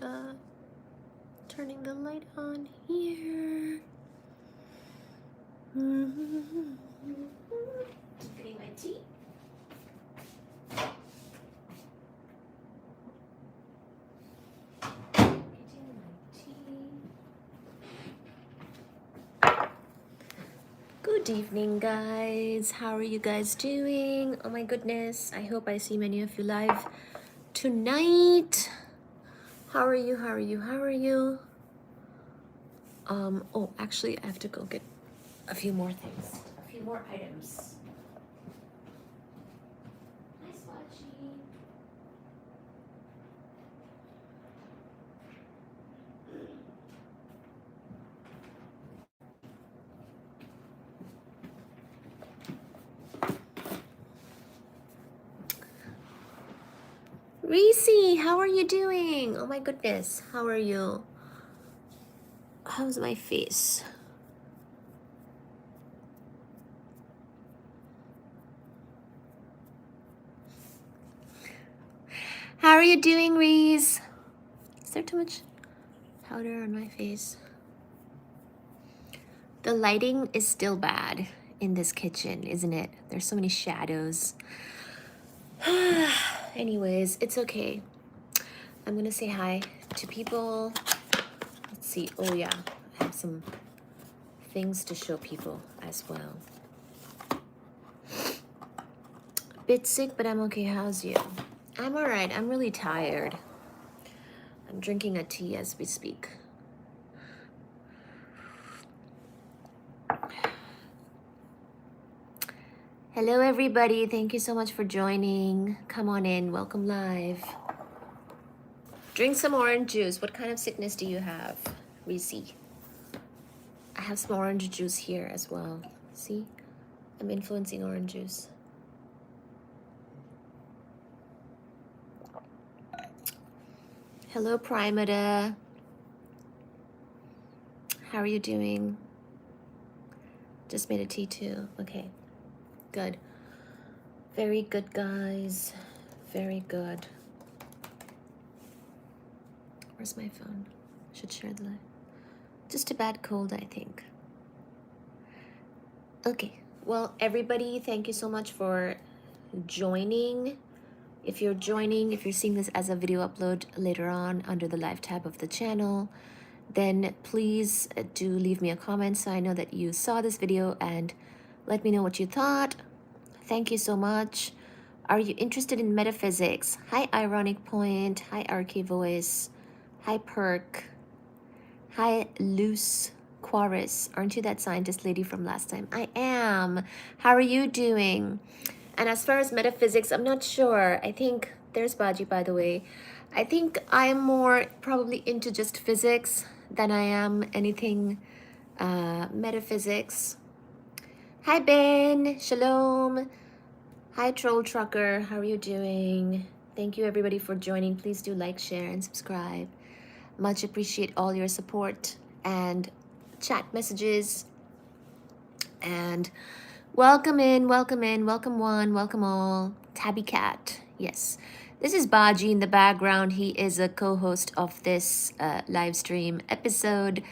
just turning the light on here. Just getting my tea. Good evening, guys. How are you guys doing? Oh my goodness, I hope I see many of you live tonight. How are you? How are you? How are you? Oh, actually, I have to go get a few more things, a few more items. Nice Baji. Reese, how are you doing? Oh my goodness, how are you? How's my face? How are you doing, Reese? Is there too much powder on my face? The lighting is still bad in this kitchen, isn't it? There's so many shadows. Anyways, it's okay. I'm gonna say hi to people. Let's see. Oh yeah, I have some things to show people as well. Bit sick, but I'm okay. How's you? I'm all right. I'm really tired. I'm drinking a tea as we speak. Hello, everybody. Thank you so much for joining. Come on in. Welcome live. Drink some orange juice. What kind of sickness do you have, Reese? I have some orange juice here as well. See? I'm influencing orange juice. Hello, Primata. How are you doing? Just made a tea too. Okay. Good. Very good, guys. Very good. Where's my phone? Should share the live. Just a bad cold, I think. Okay. Well, everybody, thank you so much for joining. If you're joining, if you're seeing this as a video upload later on under the live tab of the channel, then please do leave me a comment so I know that you saw this video and let me know what you thought. Thank you so much. Are you interested in metaphysics? Hi, Ironic Point. Hi, RK Voice. Hi, Perk. Hi, Luce Quaris. Aren't you that scientist lady from last time? I am. How are you doing? And as far as metaphysics, I'm not sure. I think, there's Baji, by the way. I think I'm more probably into just physics than I am anything metaphysics. Hi, Ben. Shalom. Hi, Troll Trucker. How are you doing? Thank you, everybody, for joining. Please do like, share, and subscribe. Much appreciate all your support and chat messages. And welcome in, welcome in, welcome one, welcome all. Tabby Cat, yes. This is Baji in the background. He is a co-host of this live stream episode.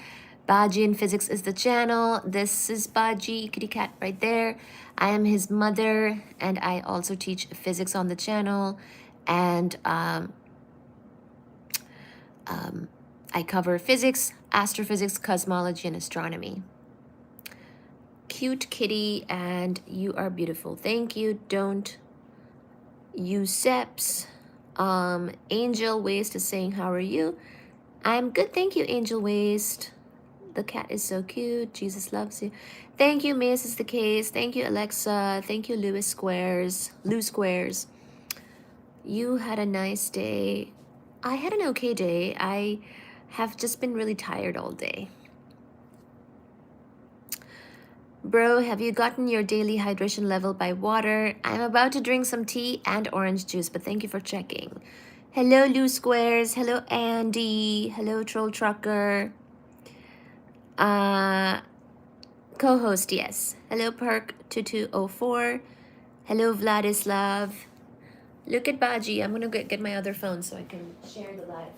Baji in Physics is the channel. This is Baji, kitty cat right there. I am his mother, and I also teach physics on the channel. And I cover physics, astrophysics, cosmology, and astronomy. Cute kitty, and you are beautiful. Thank you. Don't use seps. Angel Waste is saying, how are you? I'm good, thank you, Angel Waste. The cat is so cute. Jesus loves you. Thank you, Mace is the case. Thank you, Alexa. Thank you, Lou Squares. You had a nice day. I had an okay day. I have just been really tired all day. Bro, have you gotten your daily hydration level by water? I'm about to drink some tea and orange juice, but thank you for checking. Hello, Lou Squares. Hello, Andy. Hello, Troll Trucker. Co-host, yes. Hello, Perk2204. Hello, Vladislav. Look at Baji. I'm gonna get my other phone so I can share the live.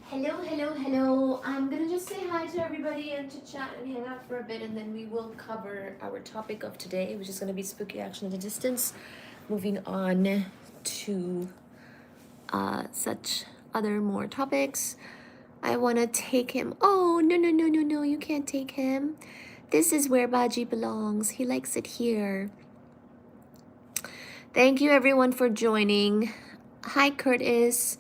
Hello, hello, hello. I'm gonna just say hi to everybody and to chat and hang out for a bit, and then we will cover our topic of today, which is gonna be spooky action at a distance. Moving on to such other more topics. I wanna take him. Oh, no, no, no, no, no, you can't take him. This is where Baji belongs. He likes it here. Thank you everyone for joining. Hi, Curtis.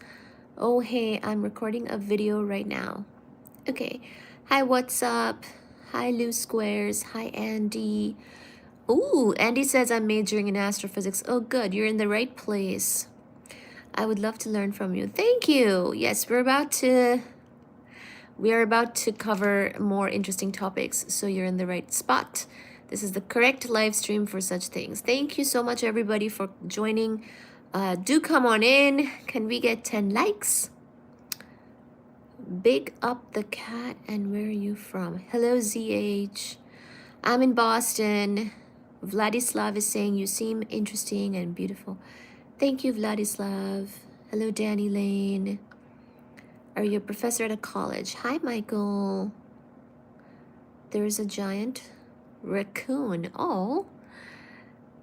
Oh, hey, I'm recording a video right now. Okay. Hi, what's up? Hi, Loose Squares. Hi, Andy. Ooh, Andy says I'm majoring in astrophysics. Oh, good. You're in the right place. I would love to learn from you. Thank you. Yes, we are about to cover more interesting topics, so you're in the right spot. This is the correct live stream for such things. Thank you so much, everybody, for joining. Do come on in. Can we get 10 likes? Big up the cat. And where are you from? Hello, ZH. I'm in Boston. Vladislav is saying you seem interesting and beautiful. Thank you, Vladislav. Hello, Danny Lane. Are you a professor at a college? Hi, Michael. There's a giant raccoon. Oh,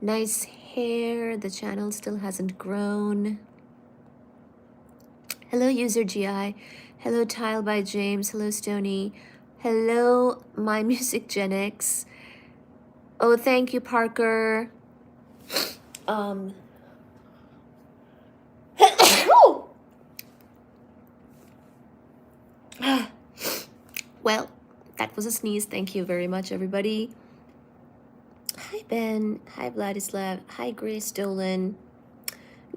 nice hair. The channel still hasn't grown. Hello, user GI. Hello, Tile by James. Hello, Stony. Hello, My Music Gen X. Oh, thank you, Parker. Well, that was a sneeze. Thank you very much, everybody. Hi, Ben. Hi, Vladislav. Hi, Grace Dolan.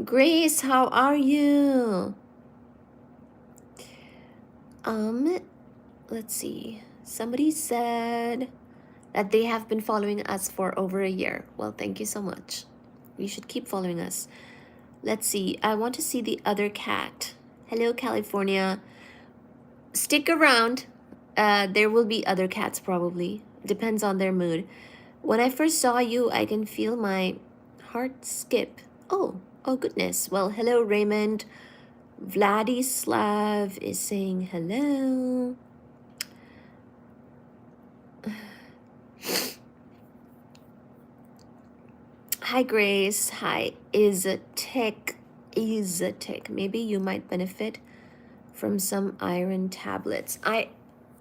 Grace, how are you? Let's see. Somebody said that they have been following us for over a year. Well, thank you so much. You should keep following us. Let's see. I want to see the other cat. Hello, California. Stick around. There will be other cats probably. Depends on their mood. When I first saw you, I can feel my heart skip. Oh goodness. Well, hello, Raymond. Vladislav is saying hello. Hi, Grace. Hi, Isatek. Maybe you might benefit from some iron tablets. I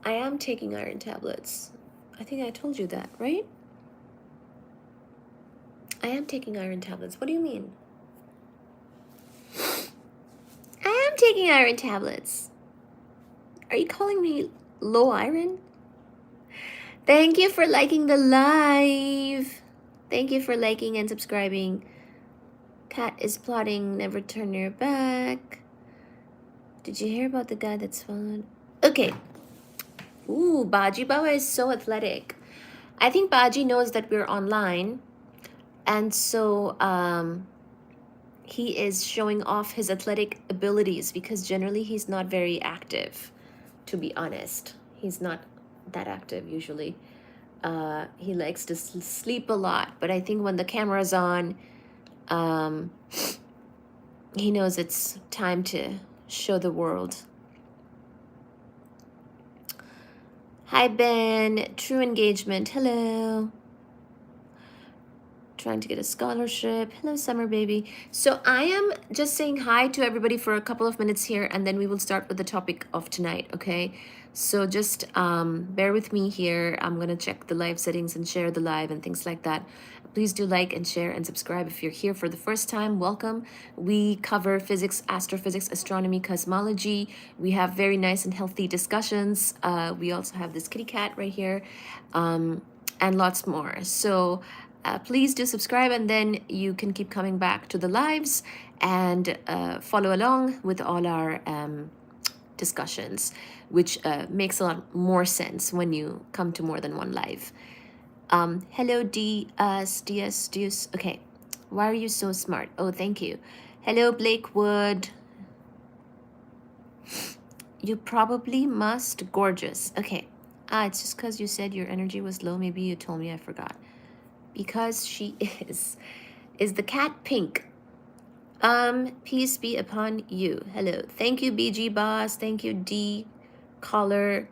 am taking iron tablets. I think I told you that, right? I am taking iron tablets. What do you mean? I am taking iron tablets. Are you calling me low iron? Thank you for liking the live. Thank you for liking and subscribing. Cat is plotting, never turn your back. Did you hear about the guy that's followed? Okay. Ooh, Baji Baba is so athletic. I think Baji knows that we're online. And so he is showing off his athletic abilities because generally he's not very active, to be honest. He's not that active usually. He likes to sleep a lot, but I think when the camera's on, he knows it's time to show the world. Hi, Ben. True Engagement. Hello. Trying to get a scholarship. Hello, Summer Baby. So I am just saying hi to everybody for a couple of minutes here, and then we will start with the topic of tonight, okay? So just bear with me here. I'm going to check the live settings and share the live and things like that. Please do like and share and subscribe if you're here for the first time. Welcome. We cover physics, astrophysics, astronomy, cosmology. We have very nice and healthy discussions. We also have this kitty cat right here, and lots more. So please do subscribe, and then you can keep coming back to the lives and follow along with all our discussions, which makes a lot more sense when you come to more than one live. Hello, DS. Okay, why are you so smart? Oh, thank you. Hello, Blake Wood. You probably must. Gorgeous. Okay. It's just because you said your energy was low. Maybe you told me, I forgot. Because she is. Is the cat pink? Peace be upon you. Hello. Thank you, BG Boss. Thank you, D Caller.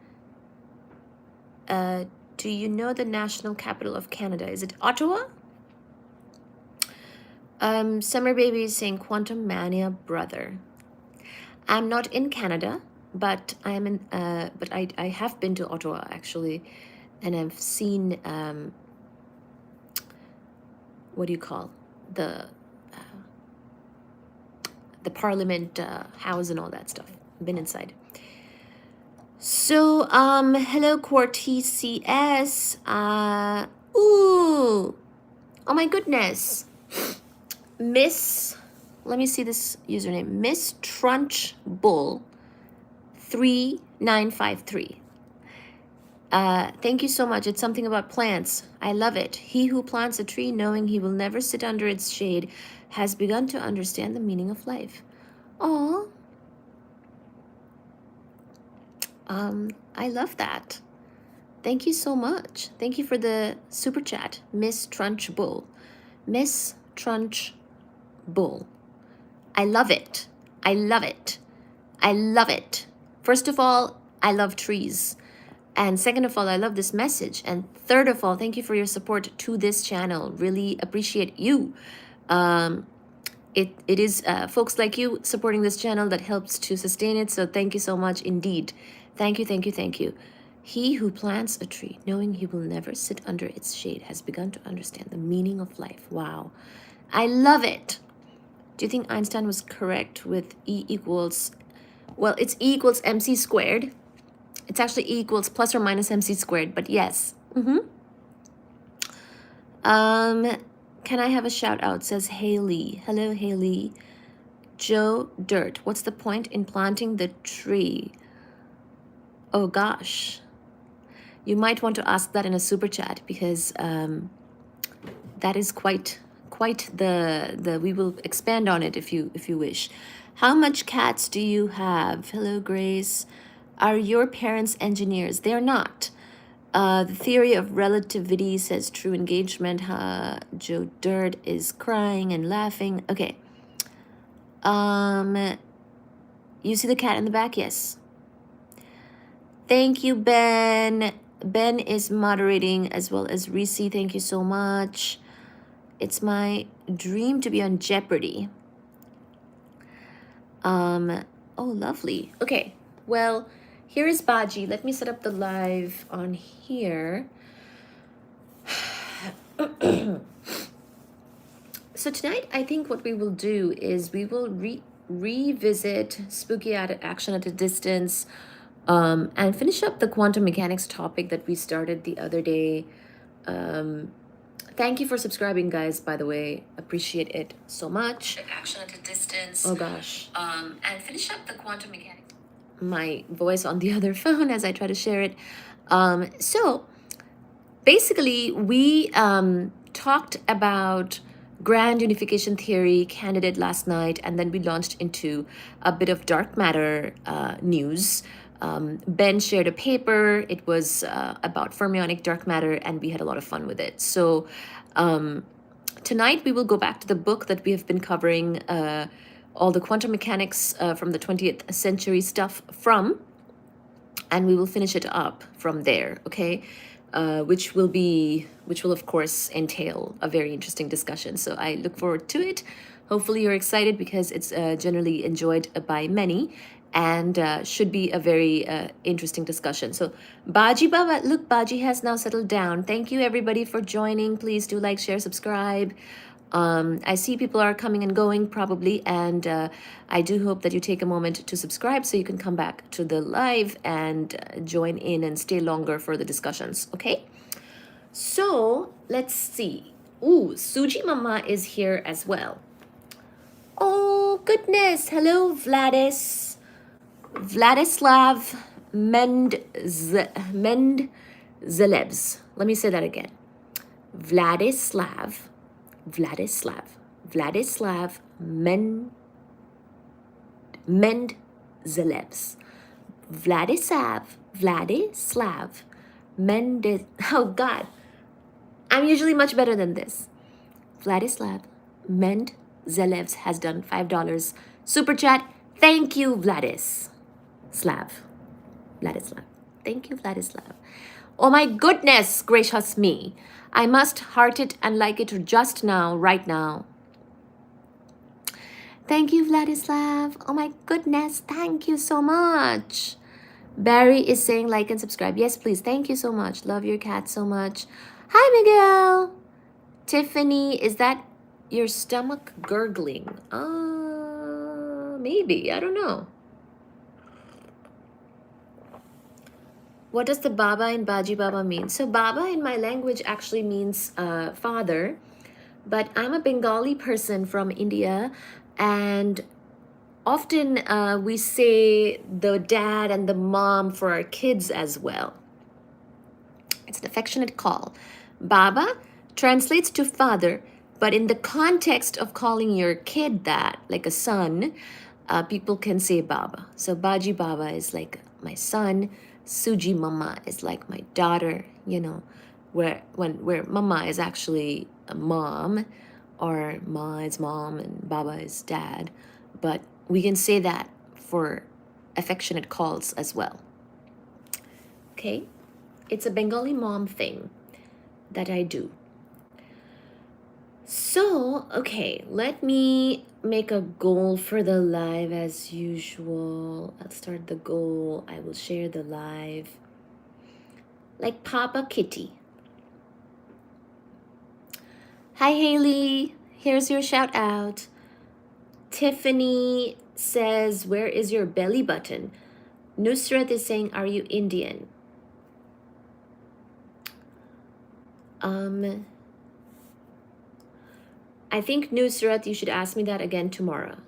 Do you know the national capital of Canada? Is it Ottawa? Summer Baby is saying Quantum Mania brother. I'm not in Canada, but I am in. But I have been to Ottawa actually, and I've seen what do you call the Parliament House and all that stuff. Been inside. So hello Quarty CS. Ooh, oh my goodness, Miss. Let me see this username. Miss Trunch Bull 3953. Thank you so much. It's something about plants. I love it. He who plants a tree knowing he will never sit under its shade has begun to understand the meaning of life. Aw. I love that. Thank you so much. Thank you for the super chat, Miss Trunch Bull. Miss Trunch Bull. I love it. I love it. I love it. First of all, I love trees. And second of all, I love this message. And third of all, thank you for your support to this channel. Really appreciate you. It is folks like you supporting this channel that helps to sustain it. So thank you so much indeed. Thank you, thank you, thank you. He who plants a tree, knowing he will never sit under its shade, has begun to understand the meaning of life. Wow. I love it. Do you think Einstein was correct with E equals, well, it's E equals mc squared. It's actually E equals plus or minus mc squared, but yes. Can I have a shout out? Says Haley. Hello, Haley. Joe Dirt. What's the point in planting the tree? Oh gosh. You might want to ask that in a super chat because that is quite the we will expand on it if you wish. How much cats do you have? Hello, Grace. Are your parents engineers? They are not. The theory of relativity says true engagement. Joe Dirt is crying and laughing. Okay. You see the cat in the back? Yes. Thank you, Ben. Ben is moderating as well as Reese. Thank you so much. It's my dream to be on Jeopardy. Oh, lovely. Okay. Well, here is Baji. Let me set up the live on here. So tonight, I think what we will do is we will revisit Spooky Action at a Distance and finish up the quantum mechanics topic that we started the other day. Thank you for subscribing, guys, by the way. Appreciate it so much. Action at a Distance. Oh, gosh. And finish up the quantum mechanics. My voice on the other phone as I try to share it. So basically, we talked about grand unification theory candidate last night, and then we launched into a bit of dark matter news. Ben shared a paper. It was about fermionic dark matter, and we had a lot of fun with it. So tonight we will go back to the book that we have been covering, all the quantum mechanics from the 20th century stuff from, and we will finish it up from there, okay? Which will of course entail a very interesting discussion. So I look forward to it. Hopefully you're excited because it's generally enjoyed by many and should be a very interesting discussion. So Baji Baba, look, Baji has now settled down. Thank you everybody for joining. Please do like, share, subscribe. I see people are coming and going probably, and I do hope that you take a moment to subscribe so you can come back to the live and join in and stay longer for the discussions, okay? So let's see. Ooh, Suji Mama is here as well. Oh, goodness. Hello, Vladislav Mendzelebs. Let me say that again. Vladislav Mendzelebs. Vladislav Mendez. Oh God, I'm usually much better than this. Vladislav Zelevs has done $5 super chat. Thank you, Vladislav. Vladislav. Thank you, Vladislav. Oh my goodness, gracious me. I must heart it and like it just now, right now. Thank you, Vladislav. Oh my goodness, thank you so much. Barry is saying like and subscribe. Yes, please. Thank you so much. Love your cat so much. Hi, Miguel. Tiffany, is that your stomach gurgling? Maybe. I don't know. What does the Baba in Baji Baba mean? So Baba in my language actually means father, but I'm a Bengali person from India, and often we say the dad and the mom for our kids as well. It's an affectionate call. Baba translates to father, but in the context of calling your kid that, like a son, people can say Baba. So Baji Baba is like my son. Suji Mama is like my daughter, you know, where Mama is actually a mom, or Ma is mom and Baba is dad. But we can say that for affectionate calls as well. Okay? It's a Bengali mom thing that I do. So, okay, let me make a goal for the live as usual. I'll start the goal. I will share the live. Like Papa Kitty. Hi, Haley. Here's your shout out. Tiffany says, where is your belly button? Nusrat is saying, are you Indian? I think, Nusrat, you should ask me that again tomorrow.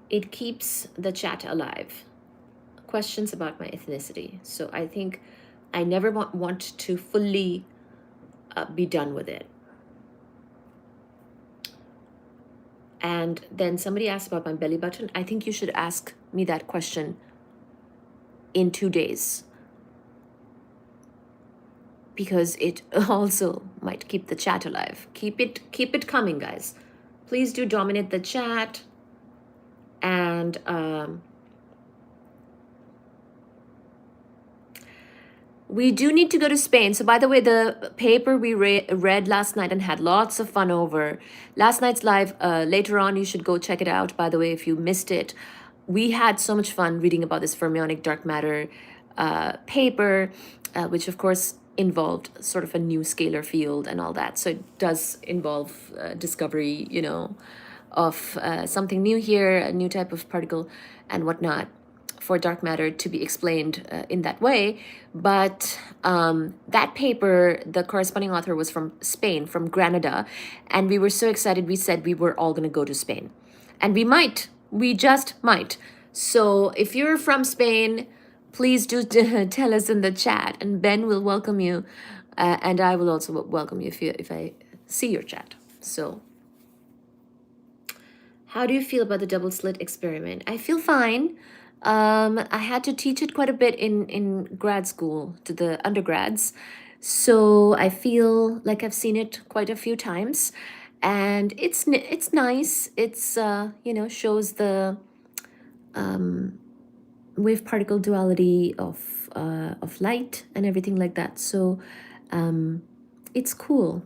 It keeps the chat alive. Questions about my ethnicity. So I think I never want to fully be done with it. And then somebody asked about my belly button. I think you should ask me that question in 2 days, because it also might keep the chat alive. Keep it coming, guys. Please do dominate the chat. And we do need to go to Spain. So by the way, the paper we read last night and had lots of fun over. Last night's live, later on, you should go check it out. By the way, if you missed it, we had so much fun reading about this fermionic dark matter paper, which of course involved sort of a new scalar field and all that. So it does involve discovery, you know, of something new here, a new type of particle and whatnot, for dark matter to be explained in that way. But that paper, the corresponding author was from Spain, from Granada, and we were so excited, we said we were all going to go to Spain. And we just might. So if you're from Spain, please do tell us in the chat, and Ben will welcome you, and I will also welcome you if I see your chat. So how do you feel about the double slit experiment? I feel fine. I had to teach it quite a bit in grad school to the undergrads. So I feel like I've seen it quite a few times, and it's nice. It's, you know, shows the wave particle duality of light and everything like that. So it's cool.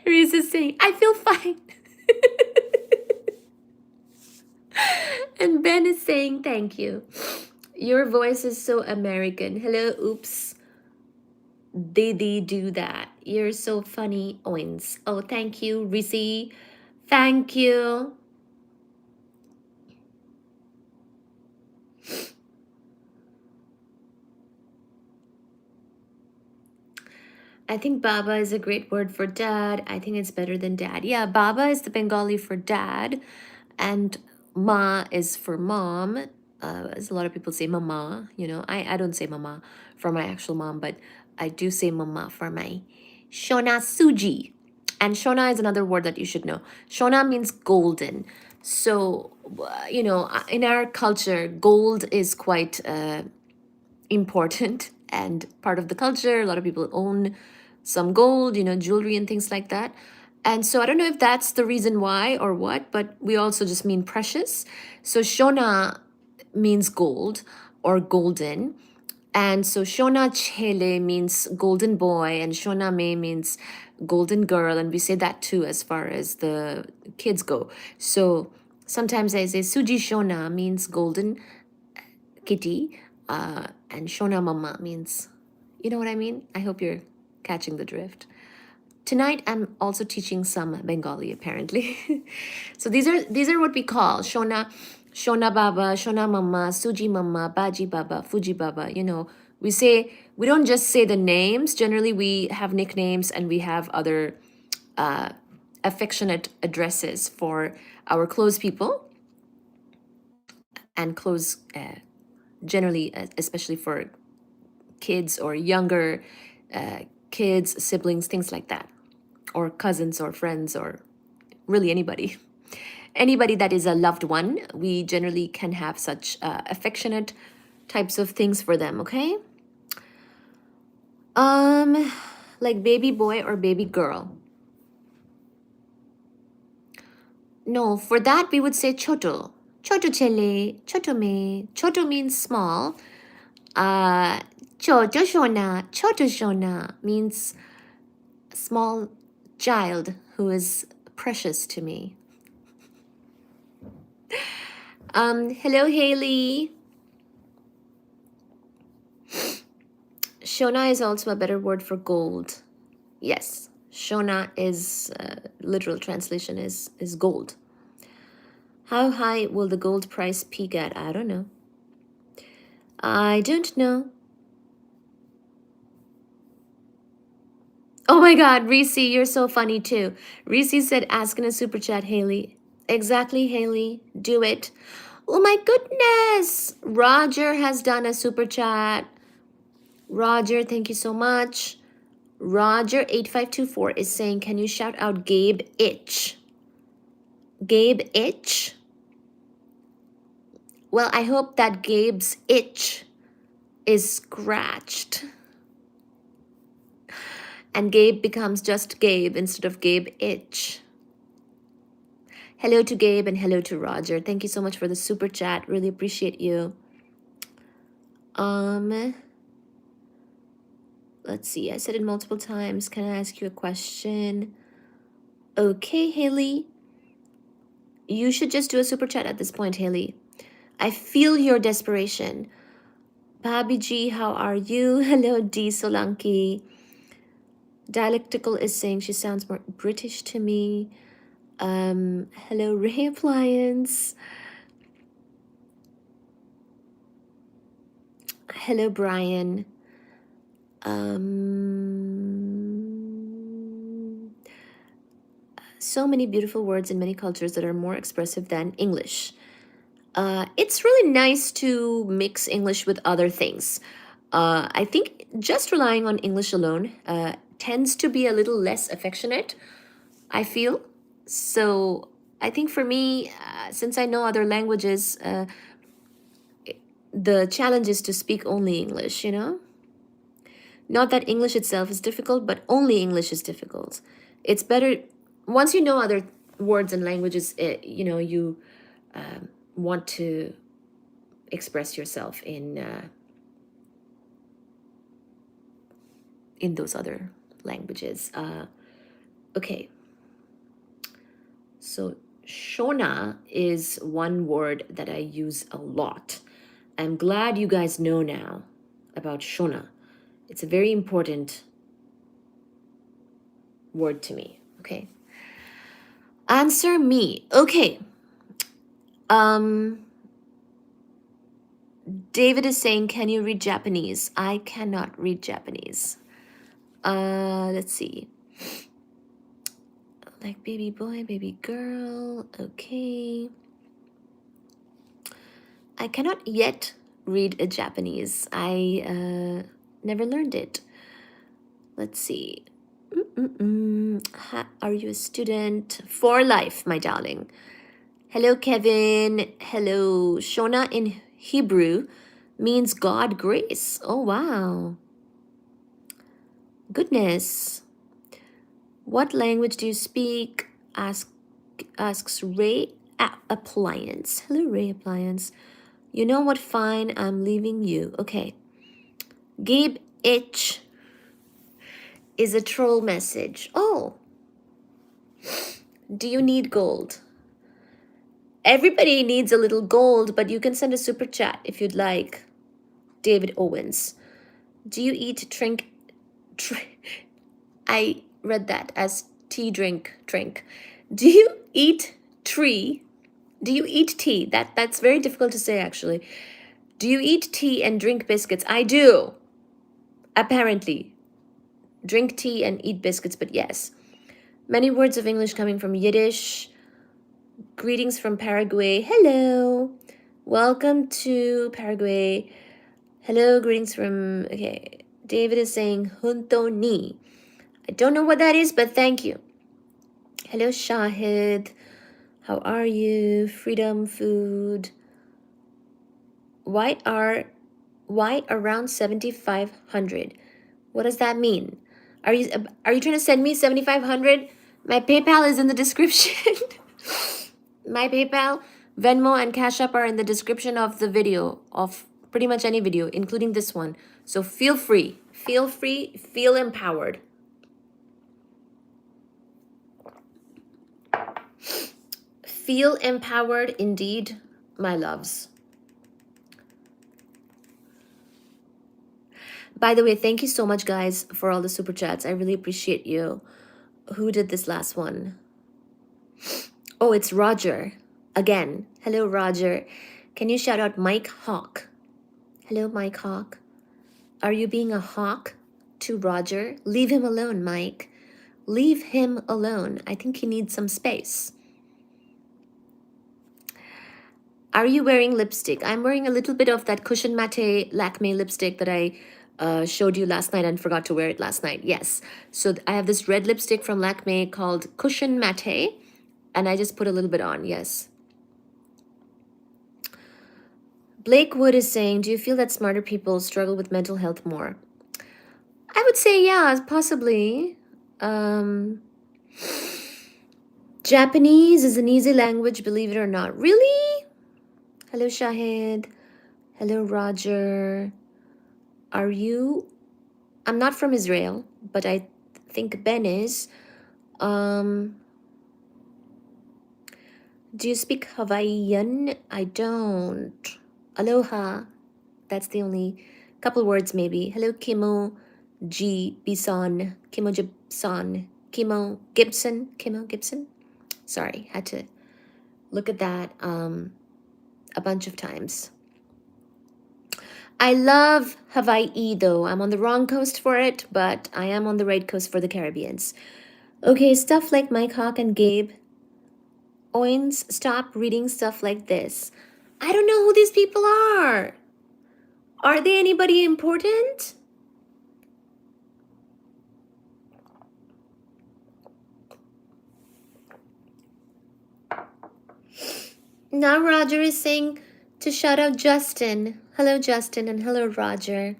Reese is saying, I feel fine. And Ben is saying, thank you. Your voice is so American. Hello, oops. Didi do that. You're so funny, Owens. Oh, thank you, Reese. Thank you. I think Baba is a great word for dad. I think it's better than dad. Yeah, Baba is the Bengali for dad, and Ma is for mom. As a lot of people say mama, you know. I don't say mama for my actual mom, but I do say mama for my Shona Suji. And Shona is another word that you should know. Shona means golden. So, you know, in our culture, gold is quite important and part of the culture. A lot of people own some gold, jewelry and things like that. And so I don't know if that's the reason why or what, but we also just mean precious. So Shona means gold or golden. And so Shona Chele means golden boy, and Shona Me means golden girl. And we say that too as far as the kids go. So sometimes I say Suji Shona means golden kitty, and Shona Mama means, you know what I mean? I hope you're catching the drift. Tonight I'm also teaching some Bengali apparently. So these are what we call Shona Baba, Shona Mama, Suji Mama, Baji Baba, Fuji Baba. We don't just say the names. Generally we have nicknames and we have other affectionate addresses for our close people and close generally, especially for kids or younger kids, siblings, things like that, or cousins or friends, or really anybody. Anybody that is a loved one, we generally can have such affectionate types of things for them, okay? Like baby boy or baby girl. No, for that we would say choto. Choto chele, choto me. Choto means small. Choto shona means small child who is precious to me. Hello, Haley. Shona is also a better word for gold. Yes, Shona is literal translation is gold. How high will the gold price peak at? I don't know. I don't know. Oh my God, Reese, you're so funny too. Reese said, ask in a super chat, Haley. Exactly, Haley. Do it. Oh my goodness. Roger has done a super chat. Roger, thank you so much. Roger8524 is saying, can you shout out Gabe Itch? Gabe Itch? Well, I hope that Gabe's itch is scratched. And Gabe becomes just Gabe instead of Gabe Itch. Hello to Gabe and hello to Roger. Thank you so much for the super chat. Really appreciate you. Let's see. I said it multiple times. Can I ask you a question? Okay, Haley. You should just do a super chat at this point, Haley. I feel your desperation. Baji, how are you? Hello, D. Solanki. Dialectical is saying she sounds more British to me. Hello, Ray Appliance. Hello, Brian. So many beautiful words in many cultures that are more expressive than English. It's really nice to mix English with other things. I think just relying on English alone tends to be a little less affectionate, I feel. So I think for me, since I know other languages, the challenge is to speak only English, Not that English itself is difficult, but only English is difficult. It's better, once you know other words and languages, you want to express yourself in those other languages. Okay. So Shona is one word that I use a lot. I'm glad you guys know now about Shona. It's a very important word to me. Okay. Answer me. Okay. David is saying, can you read Japanese? I cannot read Japanese. Let's see. Like baby boy, baby girl. Okay. I cannot yet read a Japanese. I never learned it. Let's see. Are you a student? For life, my darling. Hello, Kevin. Hello. Shona in Hebrew means God grace. Oh, wow. Goodness. What language do you speak? Asks Ray Appliance. Hello, Ray Appliance. You know what? Fine, I'm leaving you. Okay. Gabe Itch is a troll message. Oh, do you need gold? Everybody needs a little gold, but you can send a super chat if you'd like. David Owens. Do you eat I read that as tea drink. Do you eat tree? Do you eat tea? That's very difficult to say actually. Do you eat tea and drink biscuits? I do. Apparently. Drink tea and eat biscuits, but yes. Many words of English coming from Yiddish. Greetings from Paraguay. Hello. Welcome to Paraguay. Hello, greetings from, okay. David is saying junto ni. I don't know what that is, but thank you. Hello, Shahid. How are you? Freedom Food. Why around 7,500? What does that mean? Are you trying to send me 7,500? My PayPal is in the description. My PayPal, Venmo, and Cash App are in the description of the video, of pretty much any video, including this one. So feel free, feel empowered. Feel empowered indeed, my loves. By the way, thank you so much, guys, for all the super chats. I really appreciate you. Who did this last one? Oh, it's Roger. Again. Hello, Roger. Can you shout out Mike Hawk? Hello, Mike Hawk. Are you being a hawk to Roger? Leave him alone, Mike. Leave him alone. I think he needs some space. Are you wearing lipstick? I'm wearing a little bit of that Cushion Matte Lakme lipstick that I showed you last night and forgot to wear it last night. Yes. So I have this red lipstick from Lakme called Cushion Matte, and I just put a little bit on. Yes. Blake Wood is saying, do you feel that smarter people struggle with mental health more? I would say, yeah, possibly. Japanese is an easy language, believe it or not. Really? Hello, Shahid. Hello, Roger. Are you? I'm not from Israel, but I think Ben is. Do you speak Hawaiian? I don't. Aloha. That's the only couple words maybe. Hello, Kimo G. Bison. Kimo Gibson. Kimo Gibson. Sorry, had to look at that a bunch of times. I love Hawaii though. I'm on the wrong coast for it, but I am on the right coast for the Caribbeans. Okay, stuff like Mike Hawk and Gabe Owens, stop reading stuff like this. I don't know who these people are. Are they anybody important? Now Roger is saying to shout out Justin. Hello, Justin, and hello, Roger.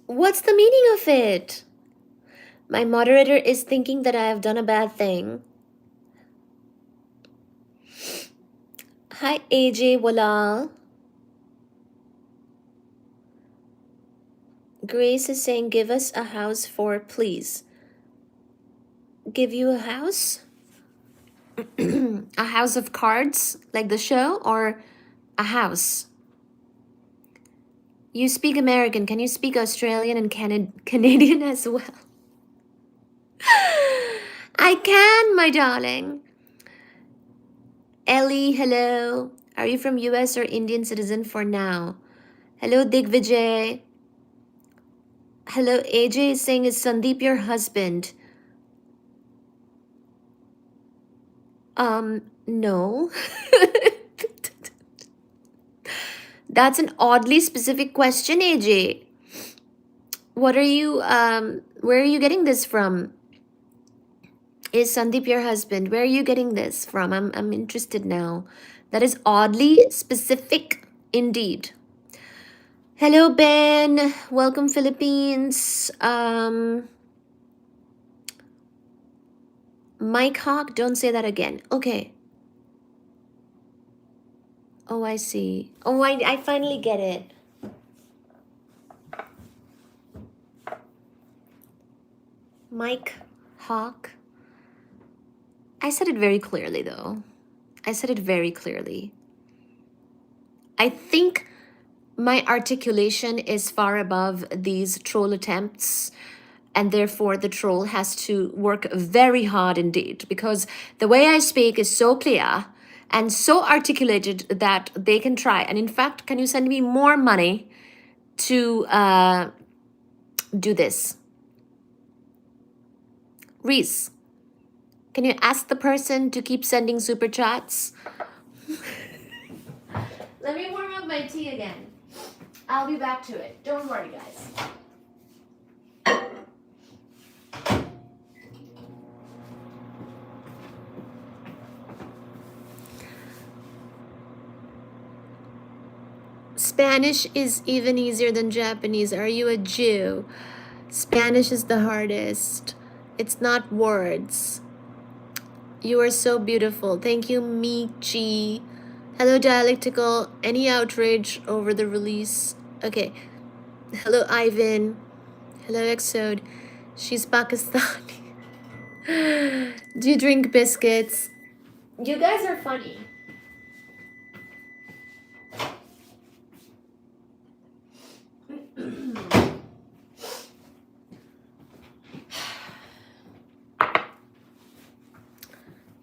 What's the meaning of it? My moderator is thinking that I have done a bad thing. Hi, AJ Walal. Grace is saying, give us a house for, please. Give you a house? A house of cards, like the show, or a house? You speak American. Can you speak Australian and Canadian as well? I can, my darling. Ellie, hello. Are you from US or Indian citizen for now? Hello, Digvijay. Hello, AJ is saying, is Sandeep your husband? No. That's an oddly specific question, AJ. What are you, where are you getting this from? Is Sandeep your husband? Where are you getting this from? I'm interested now. That is oddly specific indeed. Hello, Ben. Welcome, Philippines. Mike Hawk, don't say that again. Okay. Oh, I see. Oh, I finally get it. Mike Hawk. I said it very clearly, though. I said it very clearly. I think my articulation is far above these troll attempts, and therefore the troll has to work very hard indeed, because the way I speak is so clear and so articulated that they can try. And in fact, can you send me more money to do this? Reese, can you ask the person to keep sending super chats? Let me warm up my tea again. I'll be back to it. Don't worry, guys. Spanish is even easier than Japanese. Are you a Jew? Spanish is the hardest. It's not words. You are so beautiful. Thank you, Michi. Hello, Dialectical. Any outrage over the release? Okay. Hello, Ivan. Hello, Exode. She's Pakistani. Do you drink biscuits? You guys are funny.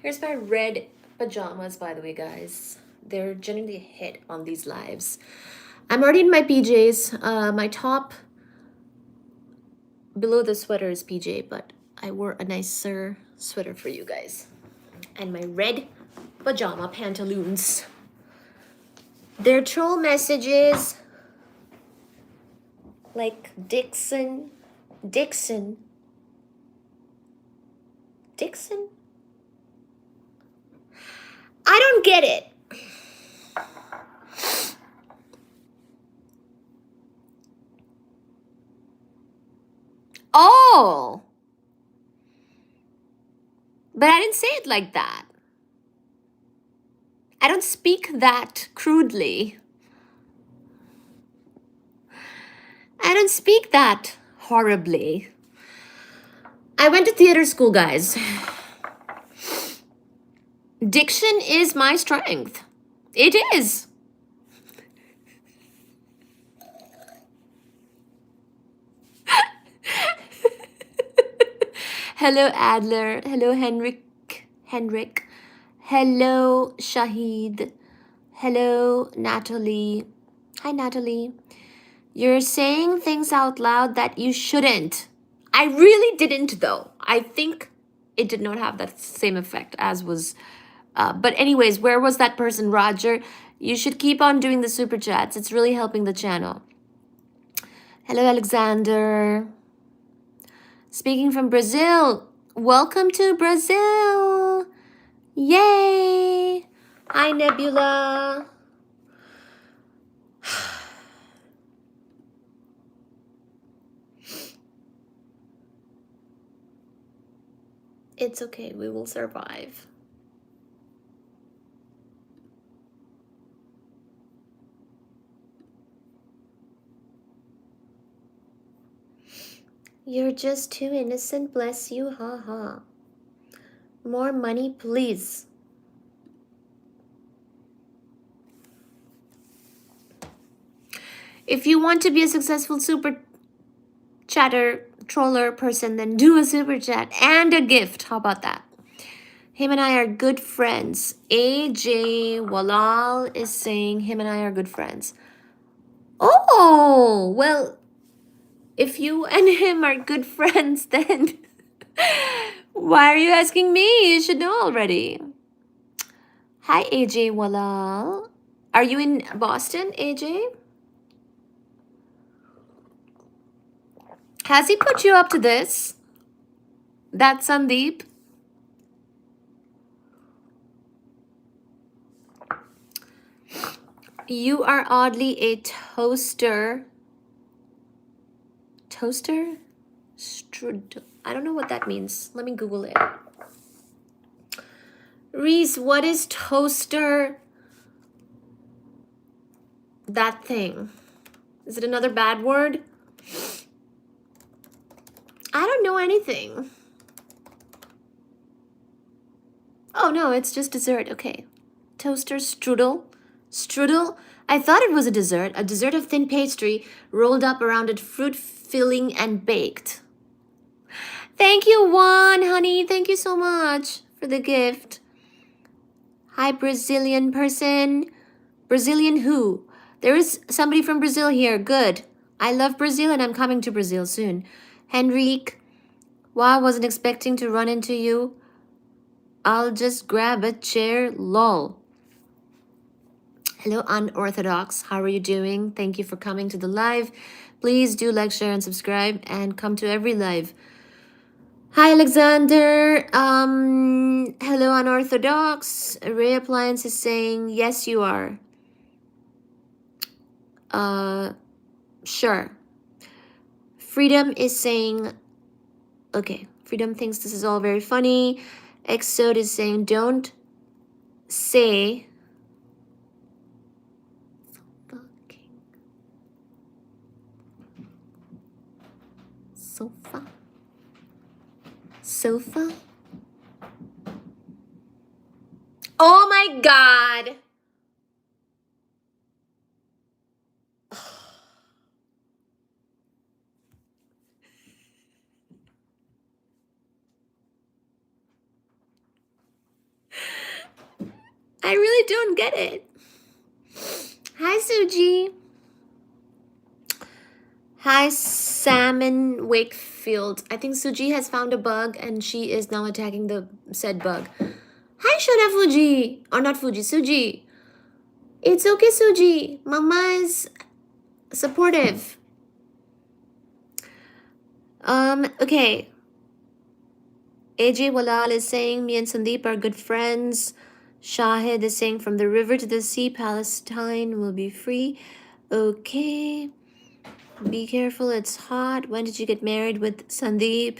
Here's my red pajamas, by the way, guys. They're generally a hit on these lives. I'm already in my PJs. My top below the sweater is PJ, but I wore a nicer sweater for you guys. And my red pajama pantaloons. Their troll messages like Dixon. I don't get it. Oh. But I didn't say it like that. I don't speak that crudely. I don't speak that horribly. I went to theater school, guys. Diction is my strength. It is. Hello, Adler. Hello, Henrik. Hello, Shahid. Hello, Natalie. Hi, Natalie. You're saying things out loud that you shouldn't. I really didn't, though. I think it did not have that same effect as was. But anyways, where was that person, Roger? You should keep on doing the super chats. It's really helping the channel. Hello, Alexander. Speaking from Brazil. Welcome to Brazil. Yay. Hi, Nebula. It's okay. We will survive. You're just too innocent, bless you, ha. More money, please. If you want to be a successful super chatter troller person, then do a super chat and a gift. How about that? Him and I are good friends. AJ Walal is saying him and I are good friends. Oh, well, if you and him are good friends, then why are you asking me? You should know already. Hi, AJ Walal. Are you in Boston, AJ? Has he put you up to this? That Sandeep? You are oddly a toaster. Toaster? Strudel. I don't know what that means. Let me Google it. Reese, what is toaster? That thing. Is it another bad word? I don't know anything. Oh no, it's just dessert. Okay. Toaster strudel. Strudel? I thought it was a dessert of thin pastry rolled up around it, fruit filling and baked. Thank you, Juan, honey. Thank you so much for the gift. Hi, Brazilian person. Brazilian who? There is somebody from Brazil here. Good. I love Brazil and I'm coming to Brazil soon. Henrique. Wow, I wasn't expecting to run into you. I'll just grab a chair. Lol. Hello, Unorthodox. How are you doing? Thank you for coming to the live. Please do like, share, and subscribe and come to every live. Hi, Alexander. Hello, Unorthodox. Ray Appliance is saying, yes, you are. Sure. Freedom is saying, okay. Freedom thinks this is all very funny. Exode is saying, don't say sofa. Sofa? Oh my God. I really don't get it. Hi, Suji. Hi, Salmon Wakefield. I think Suji has found a bug and she is now attacking the said bug. Hi, Shona Fuji. Or not Fuji, Suji. It's okay, Suji. Mama is supportive. Okay. AJ Walal is saying, me and Sandeep are good friends. Shahid is saying, from the river to the sea, Palestine will be free. Okay. Be careful, it's hot. When did you get married with Sandeep?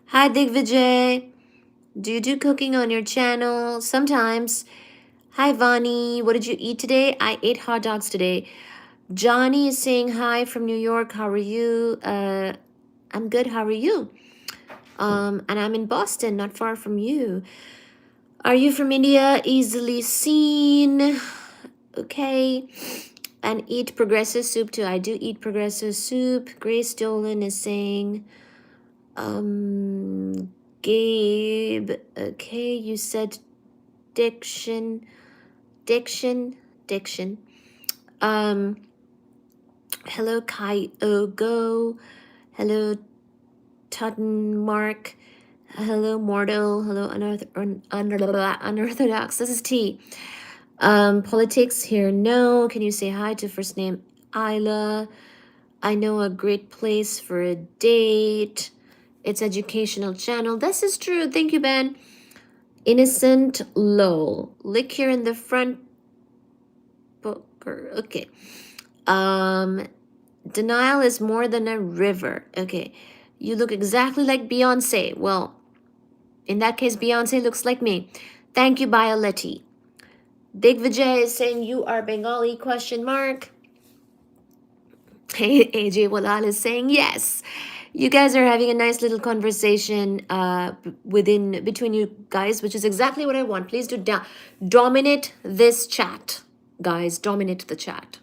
Hi, Digvijay. Do you do cooking on your channel? Sometimes. Hi, Vani. What did you eat today? I ate hot dogs today. Johnny is saying hi from New York. How are you? I'm good. How are you? And I'm in Boston, not far from you. Are you from India? Easily seen. Okay. And eat progressive soup too. I do eat progressive soup. Grace Dolan is saying, Gabe. Okay, you said diction. Hello, Kai Ogo. Hello, Tutton Mark. Hello, Mortal. Hello, Unorthodox. This is T. Politics here, no. Can you say hi to first name Isla? I know a great place for a date. It's educational channel. This is true. Thank you, Ben. Innocent lol. Lick here in the front. Poker. Okay. Denial is more than a river. Okay. You look exactly like Beyonce. Well, in that case, Beyonce looks like me. Thank you, Bioletti. Digvijay is saying you are Bengali, question mark. Hey, AJ Walal is saying yes. You guys are having a nice little conversation between you guys, which is exactly what I want. Please do dominate this chat, guys. Dominate the chat.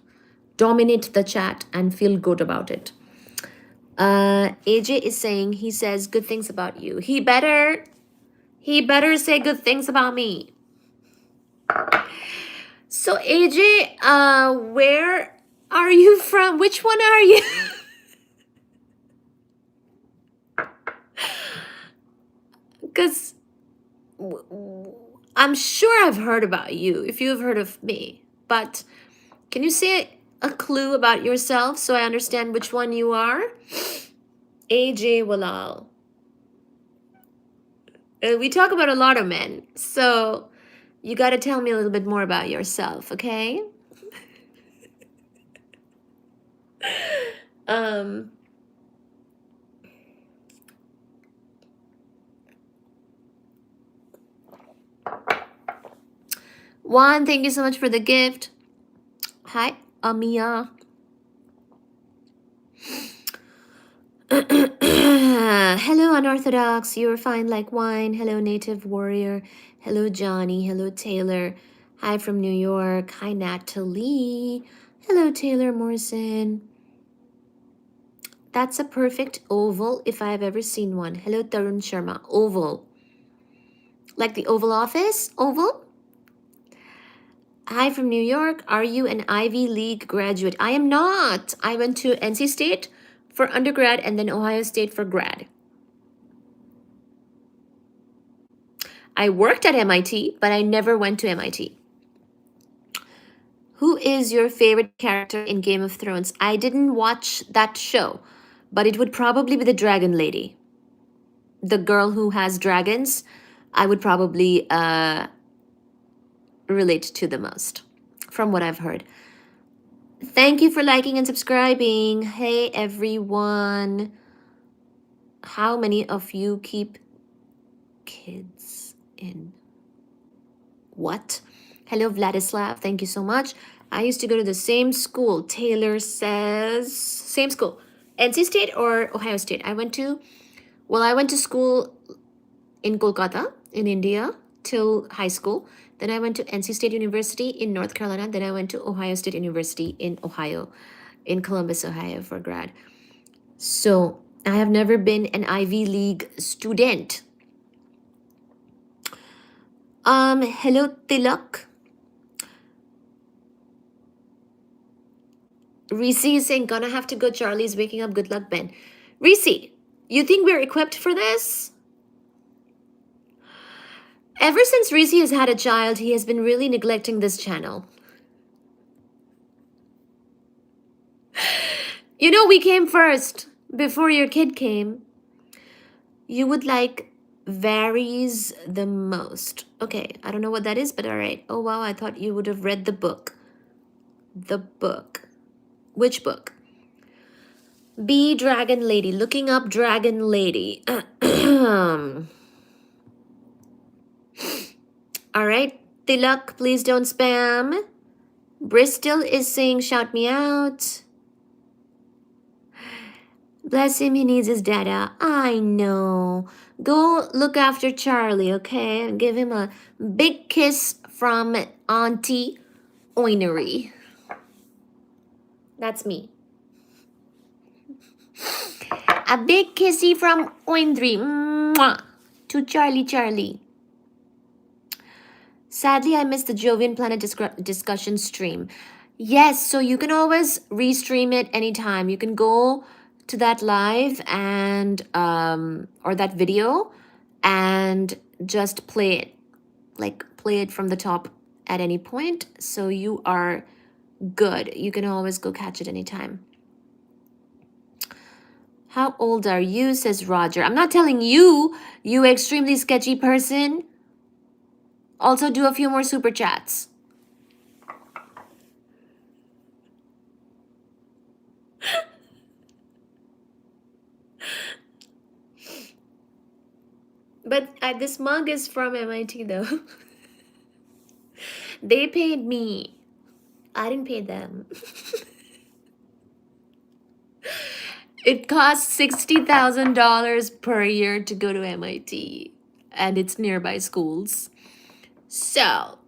Dominate the chat and feel good about it. AJ is saying, he says good things about you. He better say good things about me. So AJ, where are you from? Which one are you? Because I'm sure I've heard about you, if you have heard of me. But can you say a clue about yourself so I understand which one you are? AJ Walal. We talk about a lot of men, so you got to tell me a little bit more about yourself, okay? um, Juan, thank you so much for the gift. Hi, Amia. Hello, Unorthodox. You're fine like wine. Hello, Native Warrior. Hello, Johnny. Hello, Taylor. Hi from New York. Hi, Natalie. Hello, Taylor Morrison. That's a perfect oval if I've ever seen one. Hello, Tarun Sharma. Oval. Like the Oval Office? Oval? Hi from New York. Are you an Ivy League graduate? I am not. I went to NC State for undergrad and then Ohio State for grad. I worked at MIT, but I never went to MIT. Who is your favorite character in Game of Thrones? I didn't watch that show, but it would probably be the Dragon Lady. The girl who has dragons, I would probably relate to the most, from what I've heard. Thank you for liking and subscribing. Hey, everyone. How many of you keep kids in? What? Hello, Vladislav. Thank you so much. I used to go to the same school. Taylor says, same school. NC State or Ohio State? I went to school in Kolkata, in India, till high school. Then I went to NC State University in North Carolina. Then I went to Ohio State University in Ohio, in Columbus, Ohio for grad. So I have never been an Ivy League student. Hello, Tilak. Reese is saying, gonna have to go. Charlie's waking up. Good luck, Ben. Reese, you think we're equipped for this? Ever since Reese has had a child, he has been really neglecting this channel. You know, we came first before your kid came. You would like varies the most. Okay, I don't know what that is, but all right. Oh, wow, I thought you would have read the book. The book. Which book? Be Dragon Lady. Looking up Dragon Lady. All right. Tilak, please don't spam. Bristol is saying, shout me out. Bless him, he needs his data. I know. Go look after Charlie, okay? And give him a big kiss from Auntie Oinery. That's me. A big kissy from Oinery. Mwah! To Charlie. Sadly, I missed the Jovian Planet discussion stream. Yes, so you can always restream it anytime. You can go to that live and or that video and just play it. Like play it from the top at any point. So you are good. You can always go catch it anytime. How old are you? Says Roger. I'm not telling you, you extremely sketchy person. Also do a few more super chats. But this mug is from MIT though. They paid me. I didn't pay them. It costs $60,000 per year to go to MIT. And it's nearby schools. So,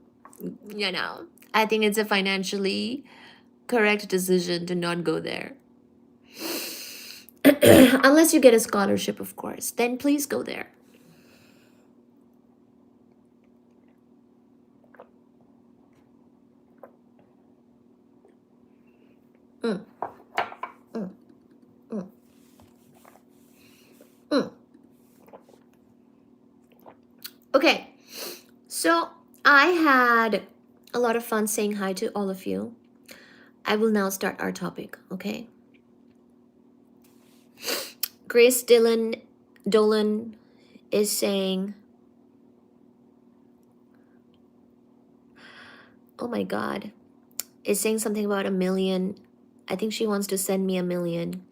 you know, I think it's a financially correct decision to not go there. Unless you get a scholarship, of course. Then please go there. Okay, so I had a lot of fun saying hi to all of you. I will now start our topic, okay? Grace Dolan is saying, oh my God, is saying something about 1 million I think she wants to send me 1,000,000.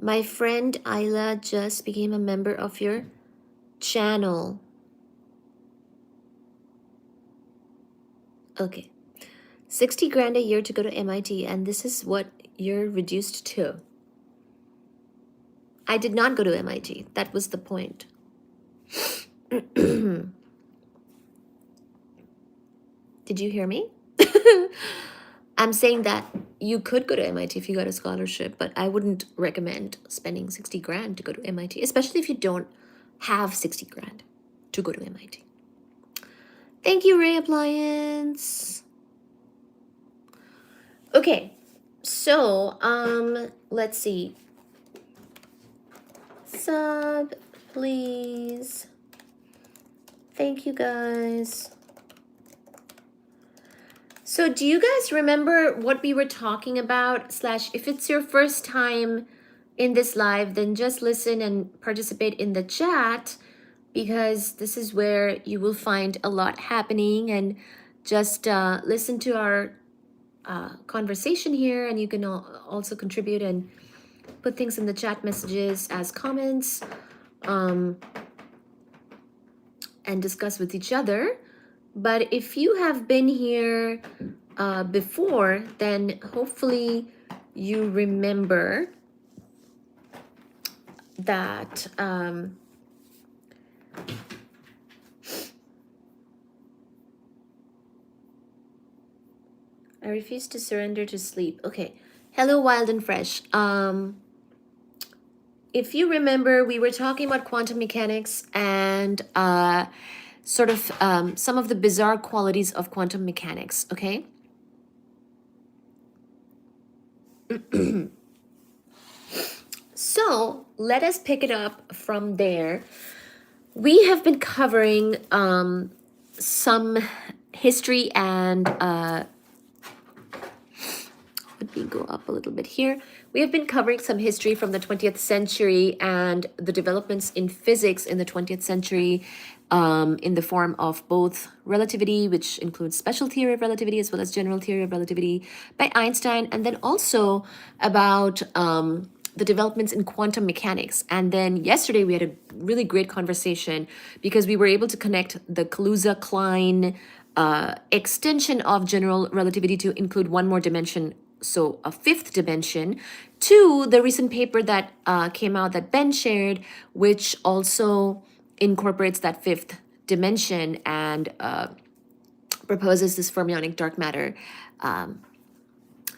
My friend Ayla just became a member of your channel. Okay. 60 grand a year to go to MIT, and this is what you're reduced to. I did not go to MIT. That was the point. Did you hear me? I'm saying that you could go to MIT if you got a scholarship, but I wouldn't recommend spending 60 grand to go to MIT, especially if you don't have 60 grand to go to MIT. Thank you, Ray Appliance. Okay, so let's see. Sub, please. Thank you, guys. So do you guys remember what we were talking about? Slash, if it's your first time in this live, then just listen and participate in the chat, because this is where you will find a lot happening, and just listen to our conversation here, and you can also contribute and put things in the chat messages as comments, and discuss with each other. But if you have been here before, then hopefully you remember that I refuse to surrender to sleep. Okay. Hello, Wild and Fresh. If you remember, we were talking about quantum mechanics and sort of some of the bizarre qualities of quantum mechanics, okay? So let us pick it up from there. We have been covering some history and let me go up a little bit here. We have been covering some history from the 20th century and the developments in physics in the 20th century, in the form of both relativity, which includes special theory of relativity, as well as general theory of relativity by Einstein, and then also about the developments in quantum mechanics. And then yesterday we had a really great conversation because we were able to connect the Kaluza-Klein extension of general relativity to include one more dimension, so a fifth dimension, to the recent paper that came out that Ben shared, which also incorporates that fifth dimension and proposes this fermionic dark matter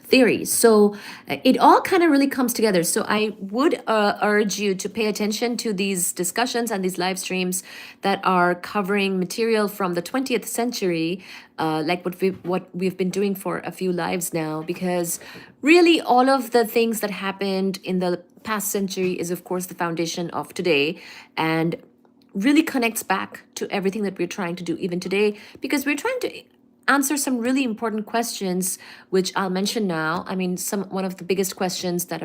theory. So it all kind of really comes together. So I would urge you to pay attention to these discussions and these live streams that are covering material from the 20th century, like what we've been doing for a few lives now, because really all of the things that happened in the past century is, of course, the foundation of today, and really connects back to everything that we're trying to do even today, because we're trying to answer some really important questions, which I'll mention now. I mean, one of the biggest questions that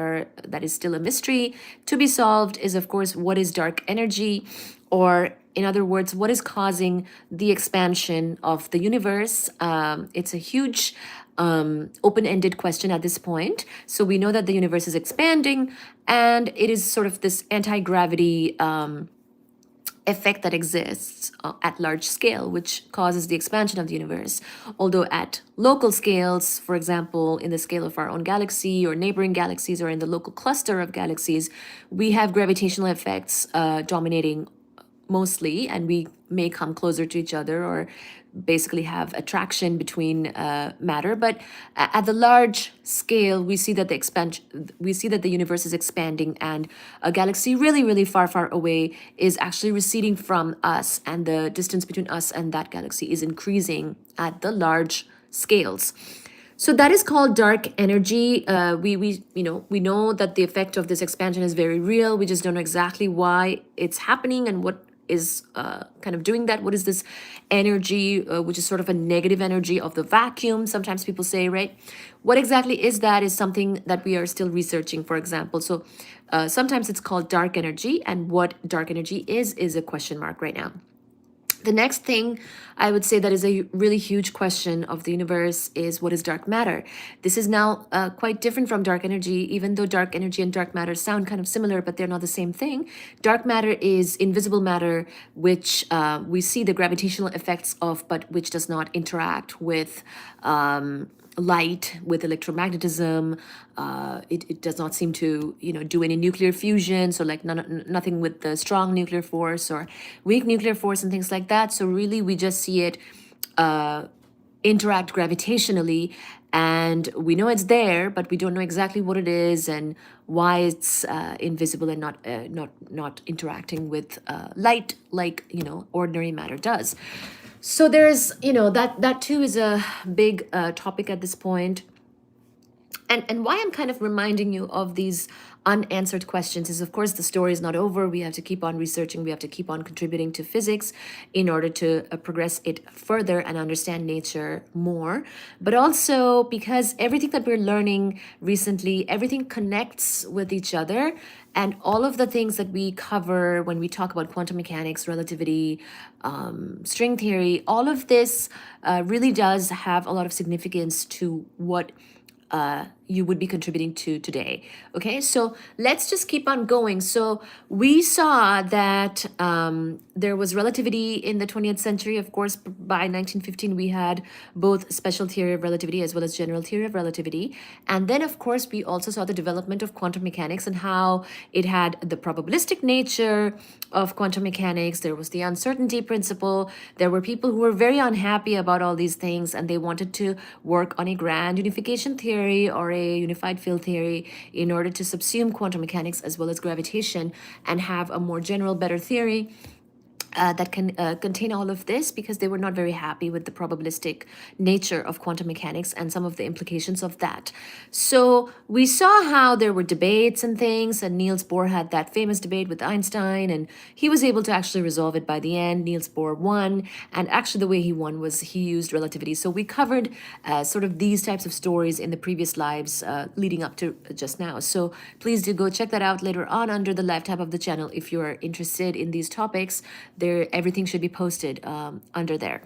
is still a mystery to be solved is, of course, what is dark energy? Or in other words, what is causing the expansion of the universe? It's a huge open-ended question at this point. So we know that the universe is expanding, and it is sort of this anti-gravity effect that exists at large scale, which causes the expansion of the universe. Although at local scales, for example, in the scale of our own galaxy or neighboring galaxies, or in the local cluster of galaxies, we have gravitational effects dominating mostly, and we may come closer to each other or basically have attraction between matter. But at the large scale, we see that the universe is expanding, and a galaxy really, really far, far away is actually receding from us, and the distance between us and that galaxy is increasing at the large scales. So that is called dark energy. We know that the effect of this expansion is very real. We just don't know exactly why it's happening and what is kind of doing that. What is this energy, which is sort of a negative energy of the vacuum, sometimes people say, right? What exactly is that is something that we are still researching, for example. So sometimes it's called dark energy, and what dark energy is a question mark right now. The next thing I would say that is a really huge question of the universe is, what is dark matter? This is now quite different from dark energy, even though dark energy and dark matter sound kind of similar, but they're not the same thing. Dark matter is invisible matter, which we see the gravitational effects of, but which does not interact with light, with electromagnetism. It does not seem to do any nuclear fusion, so like nothing with the strong nuclear force or weak nuclear force and things like that. So really we just see it interact gravitationally, and we know it's there, but we don't know exactly what it is and why it's invisible and not interacting with light like ordinary matter does. So there's, that too is a big topic at this point. And why I'm kind of reminding you of these unanswered questions is, of course, the story is not over. We have to keep on researching. We have to keep on contributing to physics in order to progress it further and understand nature more. But also because everything that we're learning recently, everything connects with each other. And all of the things that we cover when we talk about quantum mechanics, relativity, string theory, all of this really does have a lot of significance to what you would be contributing to today. Okay, so let's just keep on going. So we saw that there was relativity in the 20th century. Of course, by 1915, we had both special theory of relativity as well as general theory of relativity. And then, of course, we also saw the development of quantum mechanics and how it had the probabilistic nature of quantum mechanics. There was the uncertainty principle. There were people who were very unhappy about all these things, and they wanted to work on a grand unification theory or a unified field theory in order to subsume quantum mechanics as well as gravitation and have a more general, better theory that can contain all of this, because they were not very happy with the probabilistic nature of quantum mechanics and some of the implications of that. So we saw how there were debates and things, and Niels Bohr had that famous debate with Einstein, and he was able to actually resolve it by the end. Niels Bohr won, and actually the way he won was he used relativity. So we covered sort of these types of stories in the previous lives leading up to just now. So please do go check that out later on under the live tab of the channel if you're interested in these topics. Everything should be posted under there.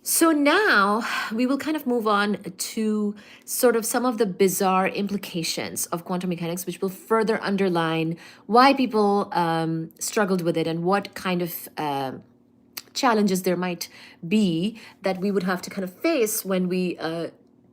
So now we will kind of move on to sort of some of the bizarre implications of quantum mechanics, which will further underline why people struggled with it and what kind of challenges there might be that we would have to kind of face when we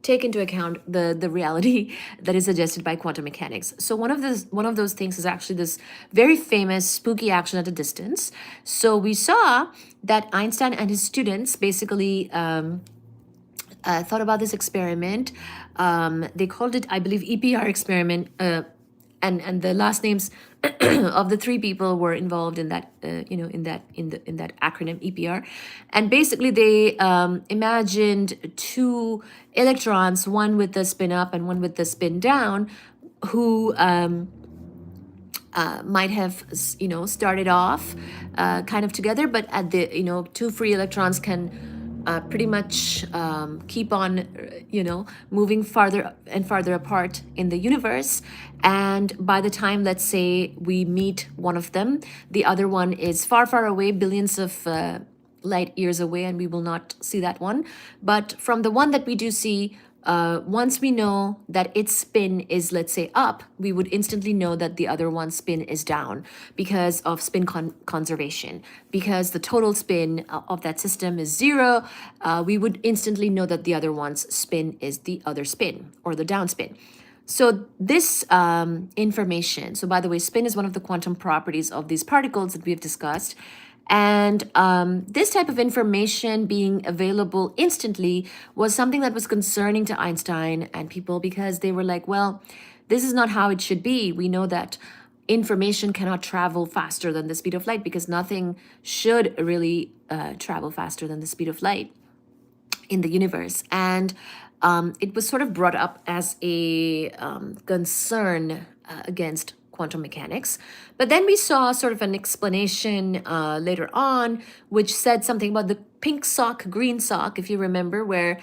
take into account the reality that is suggested by quantum mechanics. So one of those things is actually this very famous spooky action at a distance. So we saw that Einstein and his students basically thought about this experiment. They called it, I believe, EPR experiment, and the last names of the three people were involved in that, in that acronym EPR. And basically they imagined two electrons, one with the spin up and one with the spin down, who might have, started off kind of together, but at the, two free electrons can pretty much keep on, moving farther and farther apart in the universe. And by the time, let's say, we meet one of them, the other one is far, far away, billions of light years away, and we will not see that one. But from the one that we do see, once we know that its spin is, let's say, up, we would instantly know that the other one's spin is down because of spin conservation. Because the total spin of that system is 0, we would instantly know that the other one's spin is the other spin, or the down spin. So this information, so by the way, spin is one of the quantum properties of these particles that we have discussed. And this type of information being available instantly was something that was concerning to Einstein and people, because they were like, well, this is not how it should be. We know that information cannot travel faster than the speed of light, because nothing should really travel faster than the speed of light in the universe. And it was sort of brought up as a concern against quantum mechanics. But then we saw sort of an explanation later on, which said something about the pink sock, green sock, if you remember, where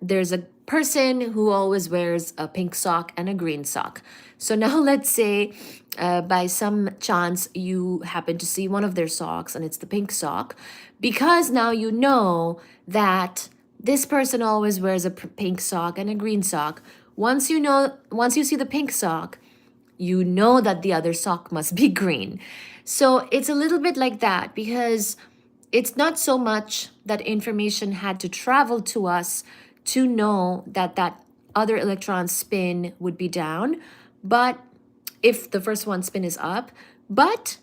there's a person who always wears a pink sock and a green sock. So now let's say by some chance you happen to see one of their socks and it's the pink sock, because now you know that this person always wears a pink sock and a green sock. Once you see the pink sock, you know that the other sock must be green. So it's a little bit like that, because it's not so much that information had to travel to us to know that that other electron's spin would be down, but if the first one's spin is up, but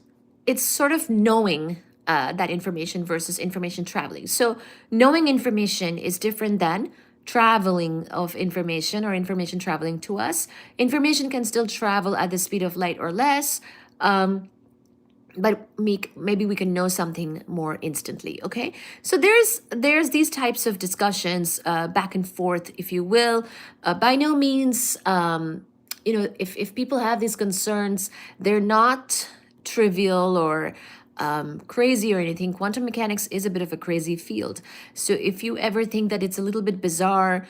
it's sort of knowing that information versus information traveling. So knowing information is different than traveling of information or information traveling to us. Information can still travel at the speed of light or less, but maybe we can know something more instantly. Okay, so there's these types of discussions back and forth, if you will. By no means, if people have these concerns, they're not trivial or crazy or anything. Quantum mechanics is a bit of a crazy field. So if you ever think that it's a little bit bizarre,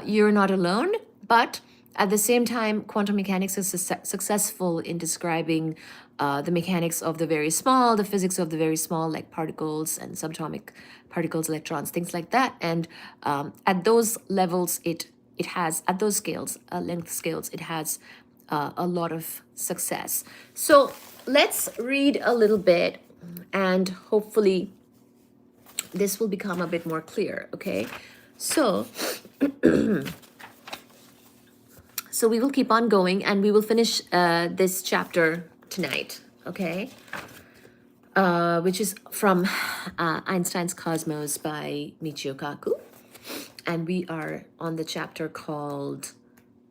you're not alone. But at the same time, quantum mechanics is successful in describing the mechanics of the very small, the physics of the very small, like particles and subatomic particles, electrons, things like that. And at those levels, it has, at those scales, length scales, it has a lot of success. So let's read a little bit, and hopefully this will become a bit more clear. Okay, so so we will keep on going, and we will finish this chapter tonight, okay? Which is from Einstein's Cosmos by Michio Kaku. And we are on the chapter called,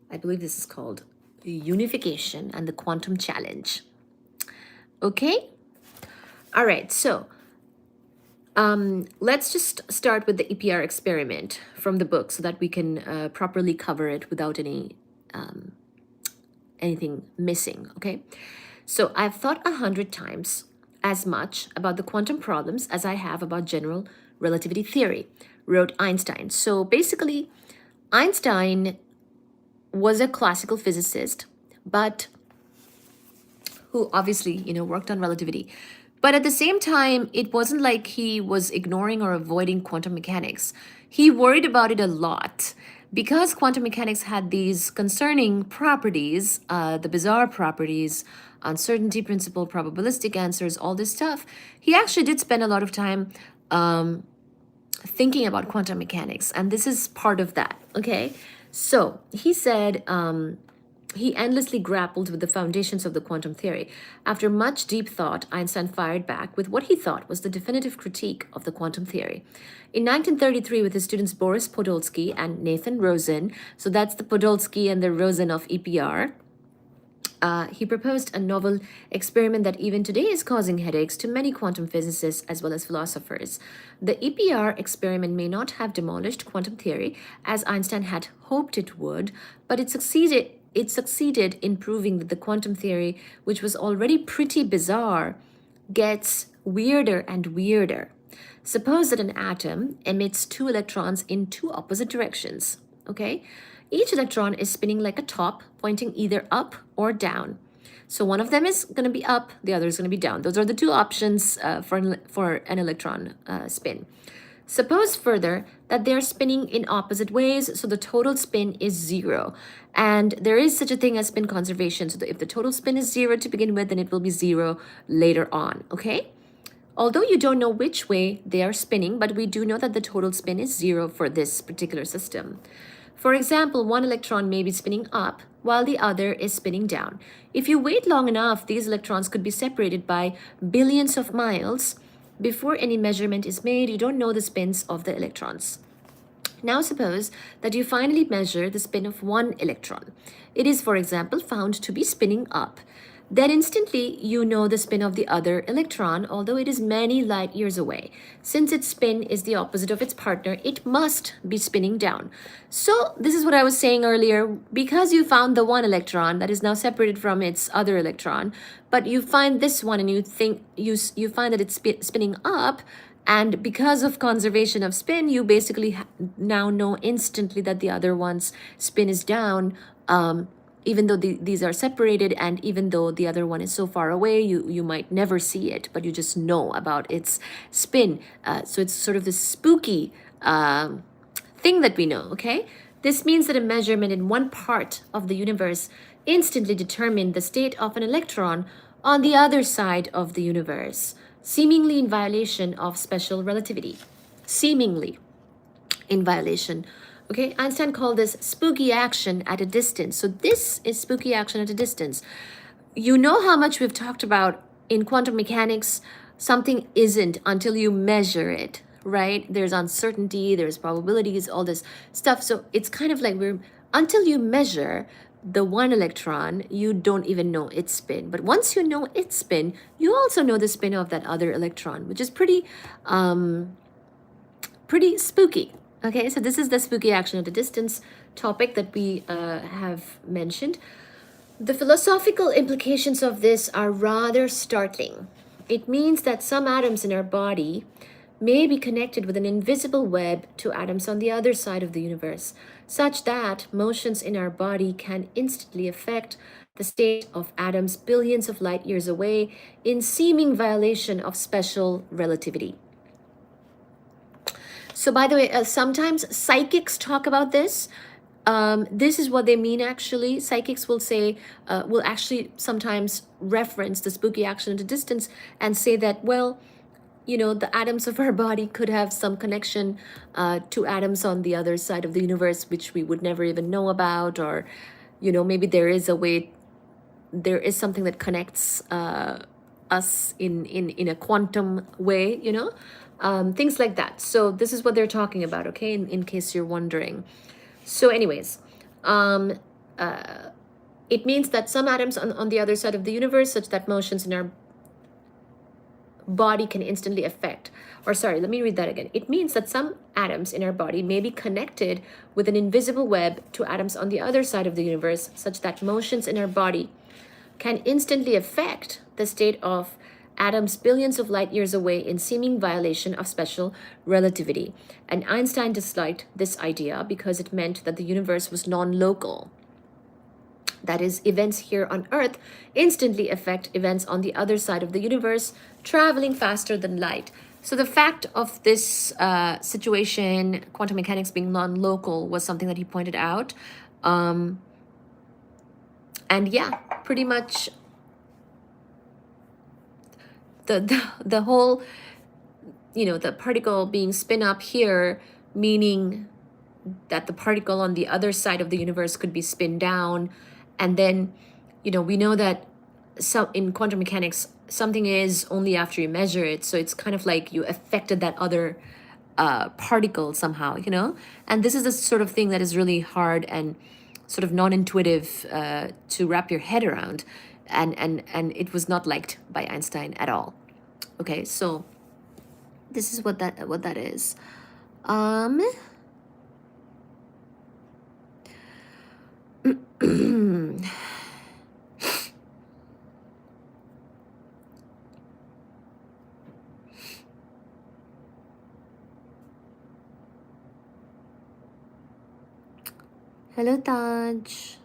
I believe this is called Unification and the Quantum Challenge. Okay? All right, so let's just start with the EPR experiment from the book so that we can properly cover it without anything missing, okay? So I've thought 100 times as much about the quantum problems as I have about general relativity theory, wrote Einstein. So basically, Einstein was a classical physicist, but who obviously, worked on relativity. But at the same time, it wasn't like he was ignoring or avoiding quantum mechanics. He worried about it a lot. Because quantum mechanics had these concerning properties, the bizarre properties, uncertainty principle, probabilistic answers, all this stuff, he actually did spend a lot of time thinking about quantum mechanics. And this is part of that, okay? So he said he endlessly grappled with the foundations of the quantum theory. After much deep thought, Einstein fired back with what he thought was the definitive critique of the quantum theory. In 1933, with his students Boris Podolsky and Nathan Rosen, so that's the Podolsky and the Rosen of EPR, he proposed a novel experiment that even today is causing headaches to many quantum physicists as well as philosophers. The EPR experiment may not have demolished quantum theory as Einstein had hoped it would, but it succeeded in proving that the quantum theory, which was already pretty bizarre, gets weirder and weirder. Suppose that an atom emits 2 electrons in 2 opposite directions, okay? Each electron is spinning like a top, pointing either up or down. So one of them is going to be up, the other is going to be down. Those are the 2 options for an electron spin. Suppose further that they're spinning in opposite ways, so the total spin is 0. And there is such a thing as spin conservation. So if the total spin is 0 to begin with, then it will be 0 later on, okay? Although you don't know which way they are spinning, but we do know that the total spin is 0 for this particular system. For example, one electron may be spinning up while the other is spinning down. If you wait long enough, these electrons could be separated by billions of miles. Before any measurement is made, you don't know the spins of the electrons. Now suppose that you finally measure the spin of one electron. It is, for example, found to be spinning up. Then instantly you know the spin of the other electron, although it is many light years away. Since its spin is the opposite of its partner, it must be spinning down. So this is what I was saying earlier. Because you found the one electron that is now separated from its other electron, but you find this one and you think you find that it's spinning up, and because of conservation of spin, you basically now know instantly that the other one's spin is down. even though these are separated, and even though the other one is so far away, you might never see it, but you just know about its spin. So it's sort of this spooky thing that we know, okay? This means that a measurement in one part of the universe instantly determined the state of an electron on the other side of the universe, seemingly in violation of special relativity. Seemingly in violation. Okay, Einstein called this spooky action at a distance. So this is spooky action at a distance. You know how much we've talked about in quantum mechanics, something isn't until you measure it, right? There's uncertainty, there's probabilities, all this stuff. So it's kind of like until you measure the one electron, you don't even know its spin. But once you know its spin, you also know the spin of that other electron, which is pretty spooky. Okay, so this is the spooky action at a distance topic that we have mentioned. The philosophical implications of this are rather startling. It means that some atoms in our body may be connected with an invisible web to atoms on the other side of the universe, such that motions in our body can instantly affect the state of atoms billions of light years away in seeming violation of special relativity. So by the way, sometimes psychics talk about this. This is what they mean actually. Psychics will say, will actually sometimes reference the spooky action at a distance and say that, well, you know, the atoms of our body could have some connection to atoms on the other side of the universe, which we would never even know about, or, you know, maybe there is a way, there is something that connects us in a quantum way, you know, things like that. So this is what they're talking about, okay, in case you're wondering. So anyways, it means that some atoms on the other side of the universe, such that motions in our body can instantly affect, or sorry, let me read that again. It means that some atoms in our body may be connected with an invisible web to atoms on the other side of the universe, such that motions in our body can instantly affect the state of atoms billions of light years away in seeming violation of special relativity. And Einstein disliked this idea because it meant that the universe was non-local. That is, events here on Earth instantly affect events on the other side of the universe, traveling faster than light. So the fact of this situation, quantum mechanics being non-local, was something that he pointed out. And yeah, pretty much the whole, you know, the particle being spin up here, meaning that the particle on the other side of the universe could be spin down. And then, you know, we know that in quantum mechanics, something is only after you measure it. So it's kind of like you affected that other particle somehow, you know? And this is the sort of thing that is really hard and sort of non-intuitive to wrap your head around. And it was not liked by Einstein at all. Okay, so this is what that is. Hello, Taj.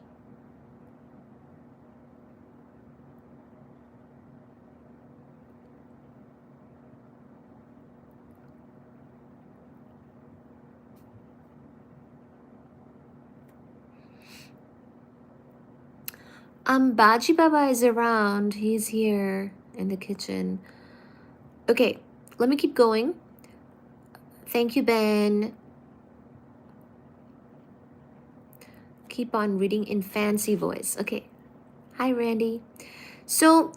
Baji Baba is around. He's here in the kitchen. Okay, let me keep going. Thank you, Ben. Keep on reading in fancy voice. Okay. Hi, Randy. So,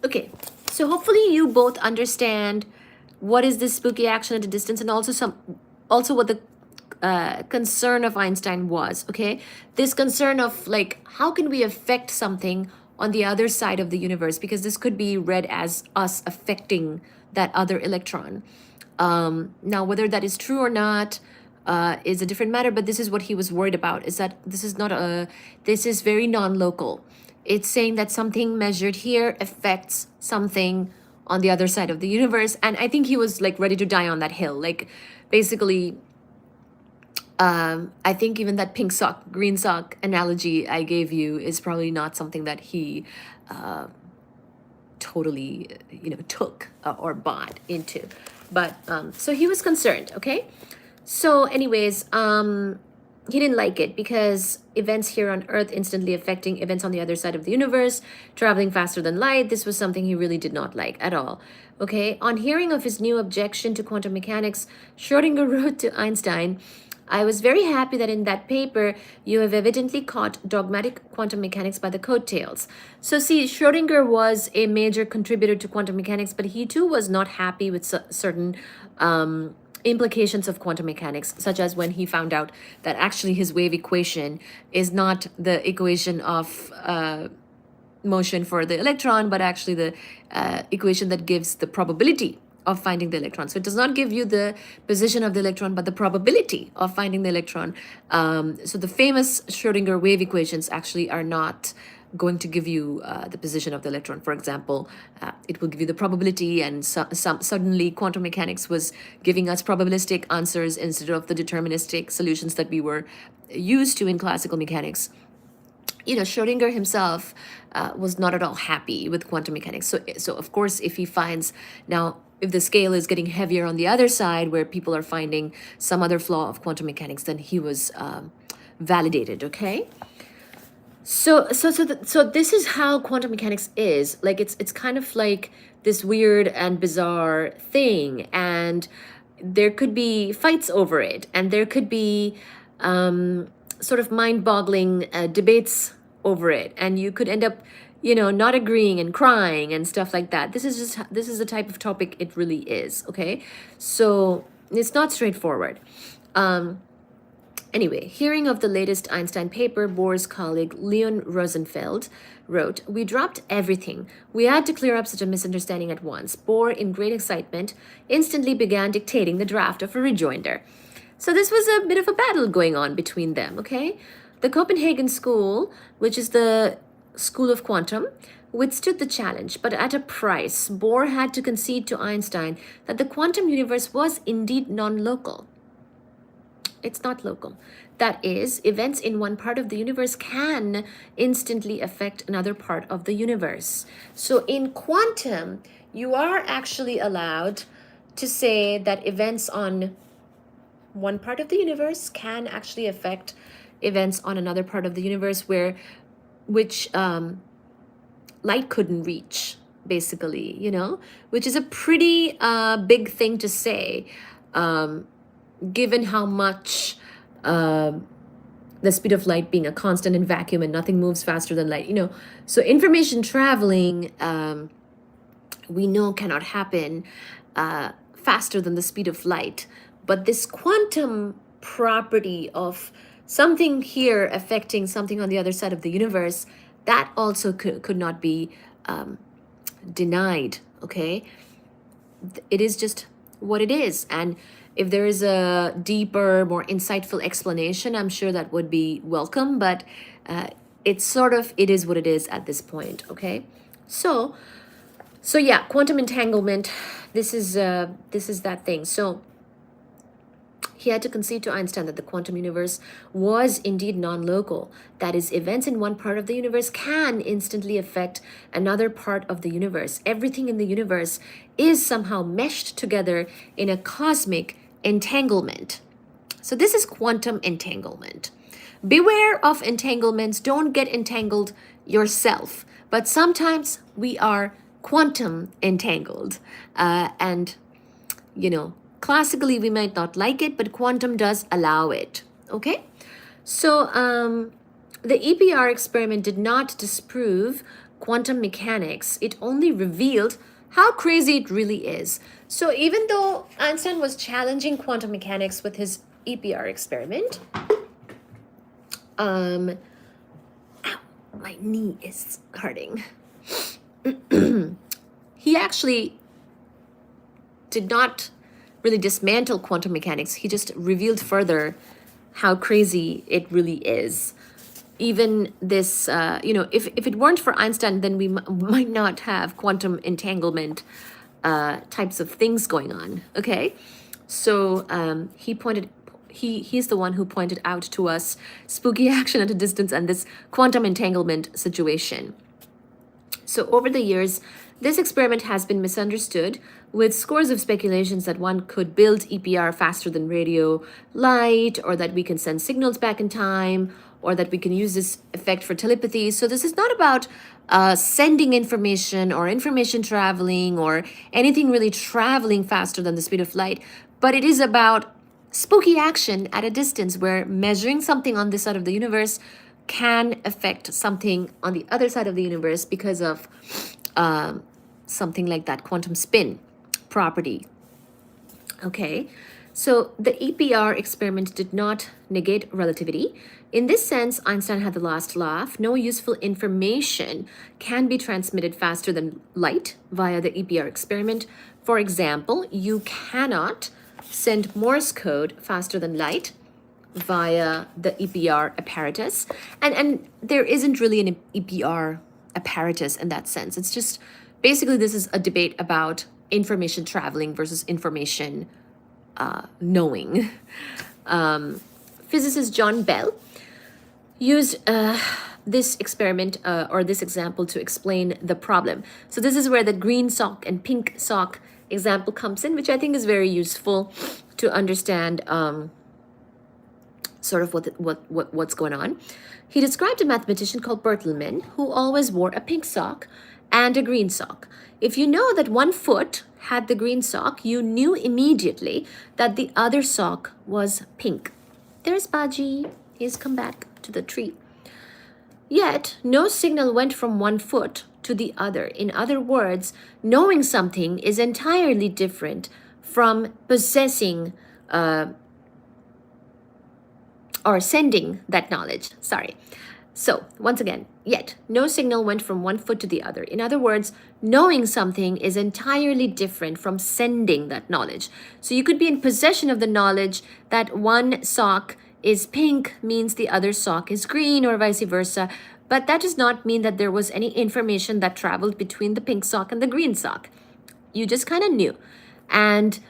okay. So hopefully you both understand what is this spooky action at a distance, and also what the concern of Einstein was, okay? This concern of like, how can we affect something on the other side of the universe? Because this could be read as us affecting that other electron. Now, whether that is true or not is a different matter, but this is what he was worried about, is that this is very non-local. It's saying that something measured here affects something on the other side of the universe. And I think he was like ready to die on that hill. Like basically, I think even that pink sock, green sock analogy I gave you is probably not something that he totally, took or bought into. But so he was concerned, okay? So anyways, he didn't like it because events here on Earth instantly affecting events on the other side of the universe, traveling faster than light. This was something he really did not like at all. Okay, on hearing of his new objection to quantum mechanics, Schrödinger wrote to Einstein, I was very happy that in that paper you have evidently caught dogmatic quantum mechanics by the coattails. So see, Schrödinger was a major contributor to quantum mechanics, but he too was not happy with certain implications of quantum mechanics, such as when he found out that actually his wave equation is not the equation of motion for the electron, but actually the equation that gives the probability of finding the electron. So it does not give you the position of the electron, but the probability of finding the electron. So the famous Schrödinger wave equations actually are not going to give you the position of the electron. For example, it will give you the probability, and suddenly quantum mechanics was giving us probabilistic answers instead of the deterministic solutions that we were used to in classical mechanics. Schrödinger himself was not at all happy with quantum mechanics. So of course, if he finds now, if the scale is getting heavier on the other side, where people are finding some other flaw of quantum mechanics, then he was validated. Okay. So this is how quantum mechanics is. Like it's kind of like this weird and bizarre thing, and there could be fights over it, and there could be sort of mind-boggling debates over it, and you could end up not agreeing and crying and stuff like that. This is the type of topic it really is. Okay, so it's not straightforward. Anyway, hearing of the latest Einstein paper, Bohr's colleague Leon Rosenfeld wrote, we dropped everything. We had to clear up such a misunderstanding at once. Bohr, in great excitement, instantly began dictating the draft of a rejoinder. So this was a bit of a battle going on between them, okay? The Copenhagen School, which is the school of quantum, withstood the challenge, but at a price. Bohr had to concede to Einstein that the quantum universe was indeed non-local. It's not local. That is, events in one part of the universe can instantly affect another part of the universe. So in quantum, you are actually allowed to say that events on one part of the universe can actually affect events on another part of the universe which light couldn't reach, basically, which is a pretty big thing to say, given how much the speed of light being a constant in vacuum and nothing moves faster than light, So information traveling, we know cannot happen faster than the speed of light. But this quantum property of something here affecting something on the other side of the universe, that also could not be denied, okay? It is just what it is. And if there is a deeper, more insightful explanation, I'm sure that would be welcome, but it is what it is at this point, okay? So yeah, quantum entanglement, this is that thing. So he had to concede to Einstein that the quantum universe was indeed non-local. That is, events in one part of the universe can instantly affect another part of the universe. Everything in the universe is somehow meshed together in a cosmic entanglement. So this is quantum entanglement. Beware of entanglements. Don't get entangled yourself. But sometimes we are quantum entangled. And classically, we might not like it, but quantum does allow it, okay? So the EPR experiment did not disprove quantum mechanics. It only revealed how crazy it really is. So even though Einstein was challenging quantum mechanics with his EPR experiment, ow, my knee is hurting. He actually did not really dismantle quantum mechanics. He just revealed further how crazy it really is. Even this, if it weren't for Einstein, then we might not have quantum entanglement types of things going on, okay? So he pointed he's the one who pointed out to us spooky action at a distance and this quantum entanglement situation. So over the years, this experiment has been misunderstood, with scores of speculations that one could build EPR faster than radio light, or that we can send signals back in time, or that we can use this effect for telepathy. So this is not about sending information or information traveling or anything really traveling faster than the speed of light, but it is about spooky action at a distance where measuring something on this side of the universe can affect something on the other side of the universe because of something like that quantum spin property. Okay, so the EPR experiment did not negate relativity. In this sense, Einstein had the last laugh. No useful information can be transmitted faster than light via the EPR experiment. For example, you cannot send Morse code faster than light via the EPR apparatus. And there isn't really an EPR apparatus in that sense. It's just basically this is a debate about information traveling versus information knowing. Physicist John Bell used this experiment or this example to explain the problem. So this is where the green sock and pink sock example comes in, which I think is very useful to understand sort of what's going on. He described a mathematician called Bertelsmann who always wore a pink sock and a green sock. If you know that one foot had the green sock, you knew immediately that the other sock was pink. There's Baji. He's come back to the tree. Yet, no signal went from one foot to the other. In other words, knowing something is entirely different from possessing or sending that knowledge. Sorry. So, once again, yet no signal went from one foot to the other. In other words, knowing something is entirely different from sending that knowledge. So you could be in possession of the knowledge that one sock is pink means the other sock is green, or vice versa. But that does not mean that there was any information that traveled between the pink sock and the green sock. You just kind of knew. And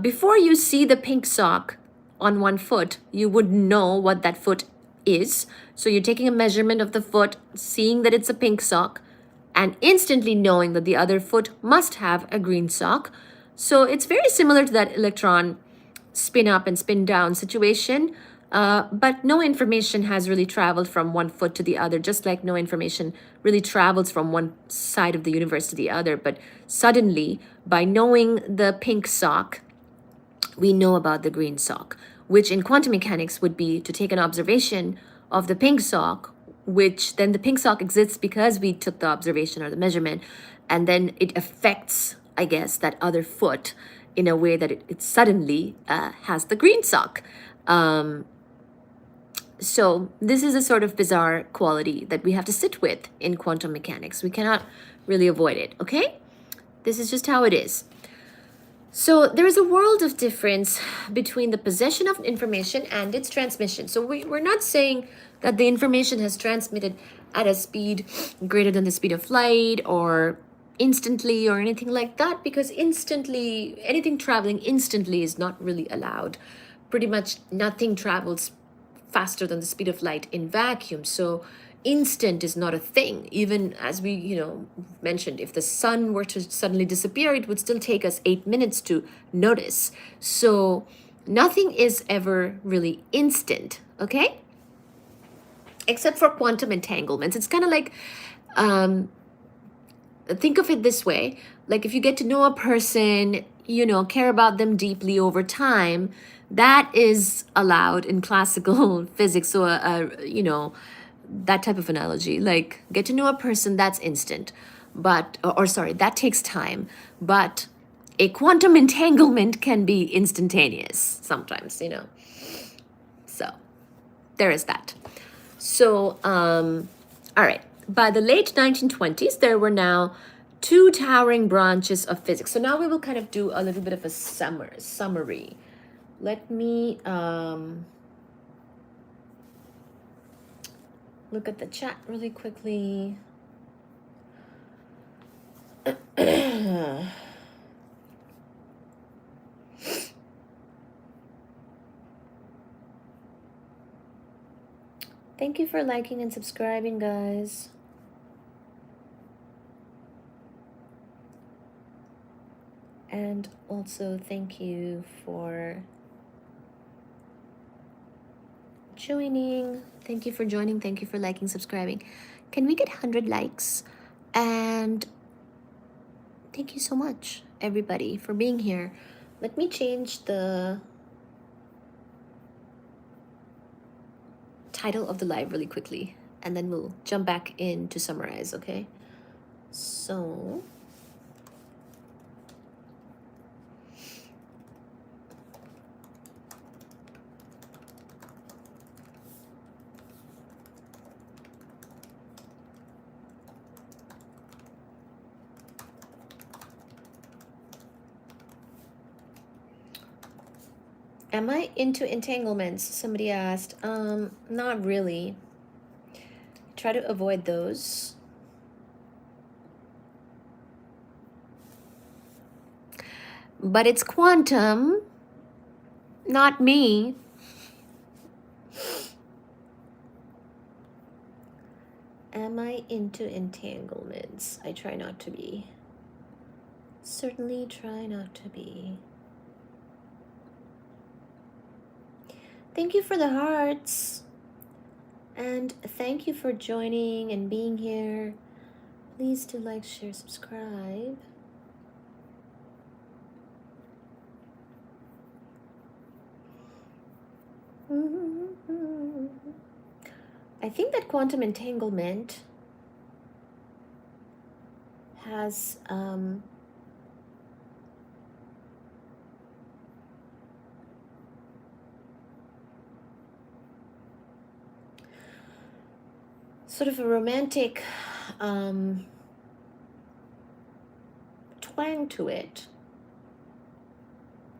before you see the pink sock on one foot, you would know what that foot is. So you're taking a measurement of the foot, seeing that it's a pink sock, and instantly knowing that the other foot must have a green sock. So it's very similar to that electron spin up and spin down situation, but no information has really traveled from one foot to the other, just like no information really travels from one side of the universe to the other. But suddenly, by knowing the pink sock, we know about the green sock, which in quantum mechanics would be to take an observation of the pink sock, which then the pink sock exists because we took the observation or the measurement, and then it affects, I guess, that other foot in a way that it suddenly has the green sock. So this is a sort of bizarre quality that we have to sit with in quantum mechanics. We cannot really avoid it, okay? This is just how it is. So there is a world of difference between the possession of information and its transmission. So we're not saying that the information has transmitted at a speed greater than the speed of light or instantly or anything like that, because instantly, anything traveling instantly is not really allowed. Pretty much nothing travels faster than the speed of light in vacuum. So instant is not a thing. Even as we, mentioned, if the sun were to suddenly disappear, it would still take us 8 minutes to notice. So nothing is ever really instant, okay? Except for quantum entanglements. It's kind of like, think of it this way. Like if you get to know a person, care about them deeply over time, that is allowed in classical physics. So, that type of analogy, like get to know a person, that's instant, but that takes time, but a quantum entanglement can be instantaneous sometimes, so there is that. So all right, by the late 1920s there were now two towering branches of physics. So now we will kind of do a little bit of a summary. Let me look at the chat really quickly. Thank you for liking and subscribing, guys. And also thank you for joining. Thank you for joining. Thank you for liking, subscribing. Can we get 100 likes? And thank you so much, everybody, for being here. Let me change the title of the live really quickly, and then we'll jump back in to summarize, okay? So am I into entanglements? Somebody asked. Not really. Try to avoid those. But it's quantum, not me. Am I into entanglements? I try not to be. Certainly try not to be. Thank you for the hearts. And thank you for joining and being here. Please do like, share, subscribe. I think that quantum entanglement has sort of a romantic twang to it,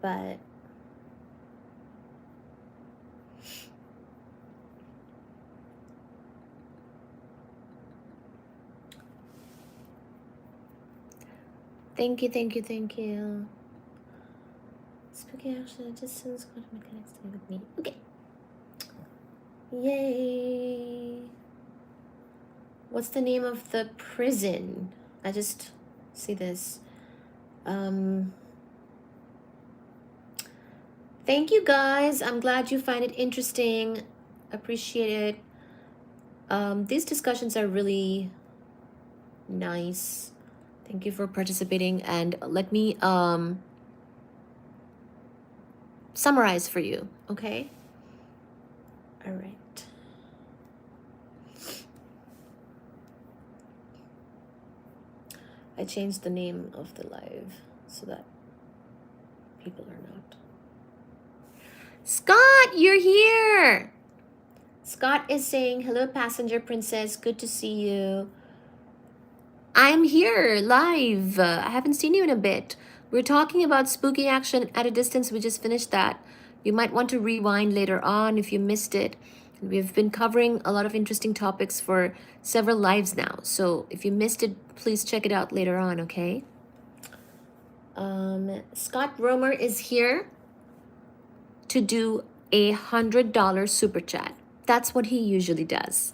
but thank you, thank you, thank you. Spooky action, distance, quantum mechanics, stay with me. Okay. Yay. What's the name of the prison? I just see this. Thank you, guys. I'm glad you find it interesting. Appreciate it. These discussions are really nice. Thank you for participating, and let me summarize for you, okay? All right. I changed the name of the live so that people are not. Scott, you're here. Scott is saying, hello, passenger princess. Good to see you. I'm here live. I haven't seen you in a bit. We're talking about spooky action at a distance. We just finished that. You might want to rewind later on if you missed it. We've been covering a lot of interesting topics for several lives now. So if you missed it, please check it out later on, okay? Scott Romer is here to do a $100 super chat. That's what he usually does.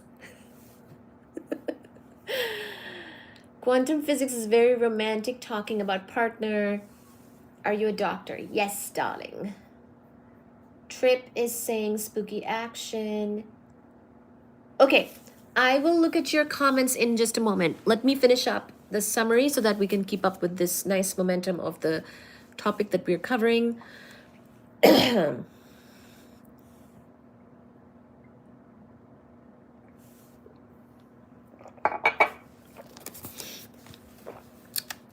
Quantum physics is very romantic, talking about partner. Are you a doctor? Yes, darling. Trip is saying spooky action. Okay, I will look at your comments in just a moment. Let me finish up the summary so that we can keep up with this nice momentum of the topic that we're covering.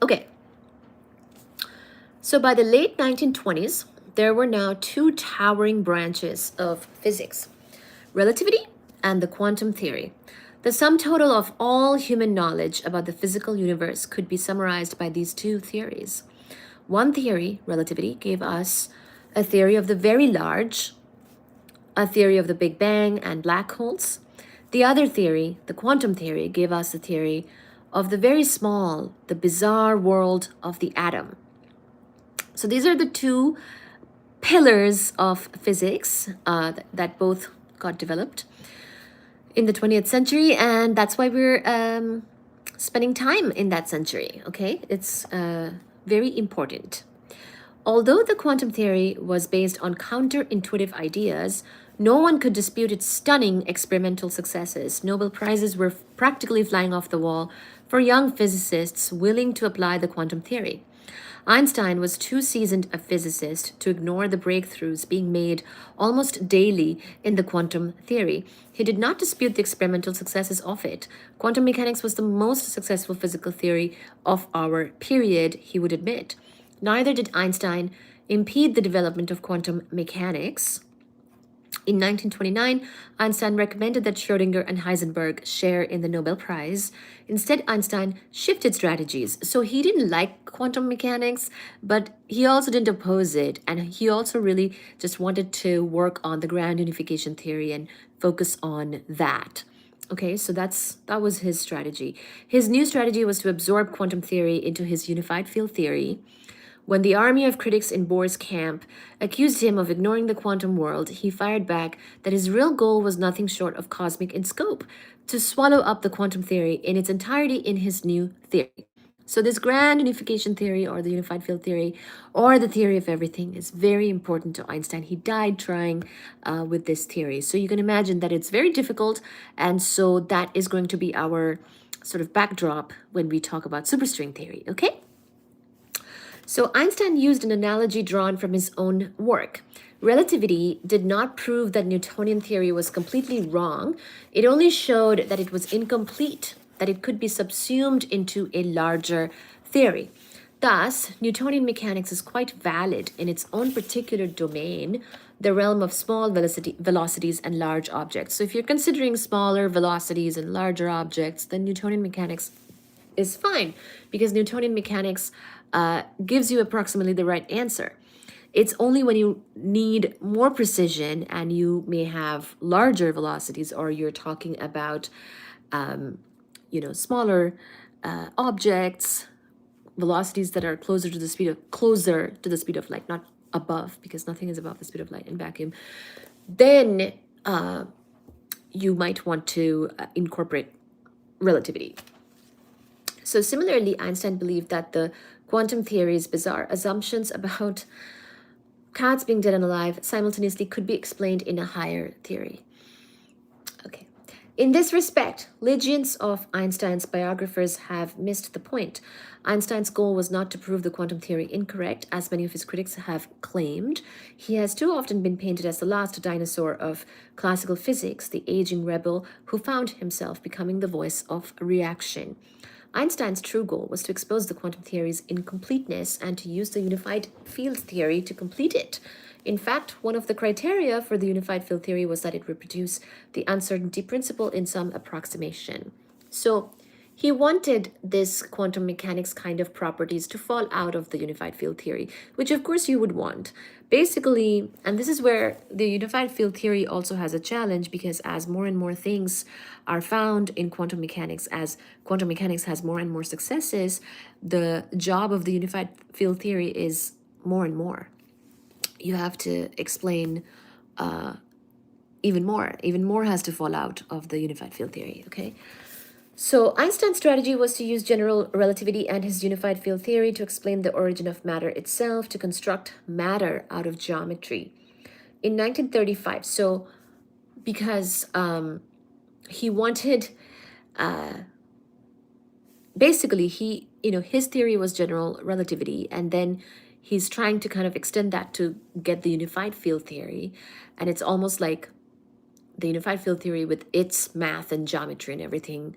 Okay, so by the late 1920s, there were now two towering branches of physics: relativity and the quantum theory. The sum total of all human knowledge about the physical universe could be summarized by these two theories. One theory, relativity, gave us a theory of the very large, a theory of the Big Bang and black holes. The other theory, the quantum theory, gave us the theory of the very small, the bizarre world of the atom. So these are the two pillars of physics that both got developed. in the 20th century, and that's why we're spending time in that century, okay? It's very important. Although the quantum theory was based on counterintuitive ideas, no one could dispute its stunning experimental successes. Nobel Prizes were practically flying off the wall for young physicists willing to apply the quantum theory. Einstein was too seasoned a physicist to ignore the breakthroughs being made almost daily in the quantum theory. He did not dispute the experimental successes of it. Quantum mechanics was the most successful physical theory of our period, he would admit. Neither did Einstein impede the development of quantum mechanics. In 1929, Einstein recommended that Schrödinger and Heisenberg share in the Nobel Prize. Instead, Einstein shifted strategies. So he didn't like quantum mechanics, but he also didn't oppose it. And he also really just wanted to work on the grand unification theory and focus on that. Okay, so that was his strategy. His new strategy was to absorb quantum theory into his unified field theory. When the army of critics in Bohr's camp accused him of ignoring the quantum world, he fired back that his real goal was nothing short of cosmic in scope, to swallow up the quantum theory in its entirety in his new theory. So this grand unification theory, or the unified field theory, or the theory of everything, is very important to Einstein. He died trying with this theory. So you can imagine that it's very difficult, and so that is going to be our sort of backdrop when we talk about superstring theory, okay? So Einstein used an analogy drawn from his own work. Relativity did not prove that Newtonian theory was completely wrong. It only showed that it was incomplete, that it could be subsumed into a larger theory. Thus, Newtonian mechanics is quite valid in its own particular domain, the realm of small velocities and large objects. So if you're considering smaller velocities and larger objects, then Newtonian mechanics is fine, because Newtonian mechanics gives you approximately the right answer. It's only when you need more precision and you may have larger velocities, or you're talking about, smaller objects, velocities that are closer to the speed of light, not above, because nothing is above the speed of light in vacuum. Then you might want to incorporate relativity. So similarly, Einstein believed that the quantum theory's bizarre assumptions about cats being dead and alive simultaneously could be explained in a higher theory. Okay. In this respect, legions of Einstein's biographers have missed the point. Einstein's goal was not to prove the quantum theory incorrect, as many of his critics have claimed. He has too often been painted as the last dinosaur of classical physics, the aging rebel who found himself becoming the voice of reaction. Einstein's true goal was to expose the quantum theory's incompleteness and to use the unified field theory to complete it. In fact, one of the criteria for the unified field theory was that it reproduce the uncertainty principle in some approximation. So he wanted this quantum mechanics kind of properties to fall out of the unified field theory, which of course you would want. Basically, and this is where the unified field theory also has a challenge, because as more and more things are found in quantum mechanics, as quantum mechanics has more and more successes, the job of the unified field theory is more and more. You have to explain even more. Even more has to fall out of the unified field theory, okay? So Einstein's strategy was to use general relativity and his unified field theory to explain the origin of matter itself, to construct matter out of geometry. In 1935, so because he wanted, basically his theory was general relativity, and then he's trying to kind of extend that to get the unified field theory, and it's almost like the unified field theory with its math and geometry and everything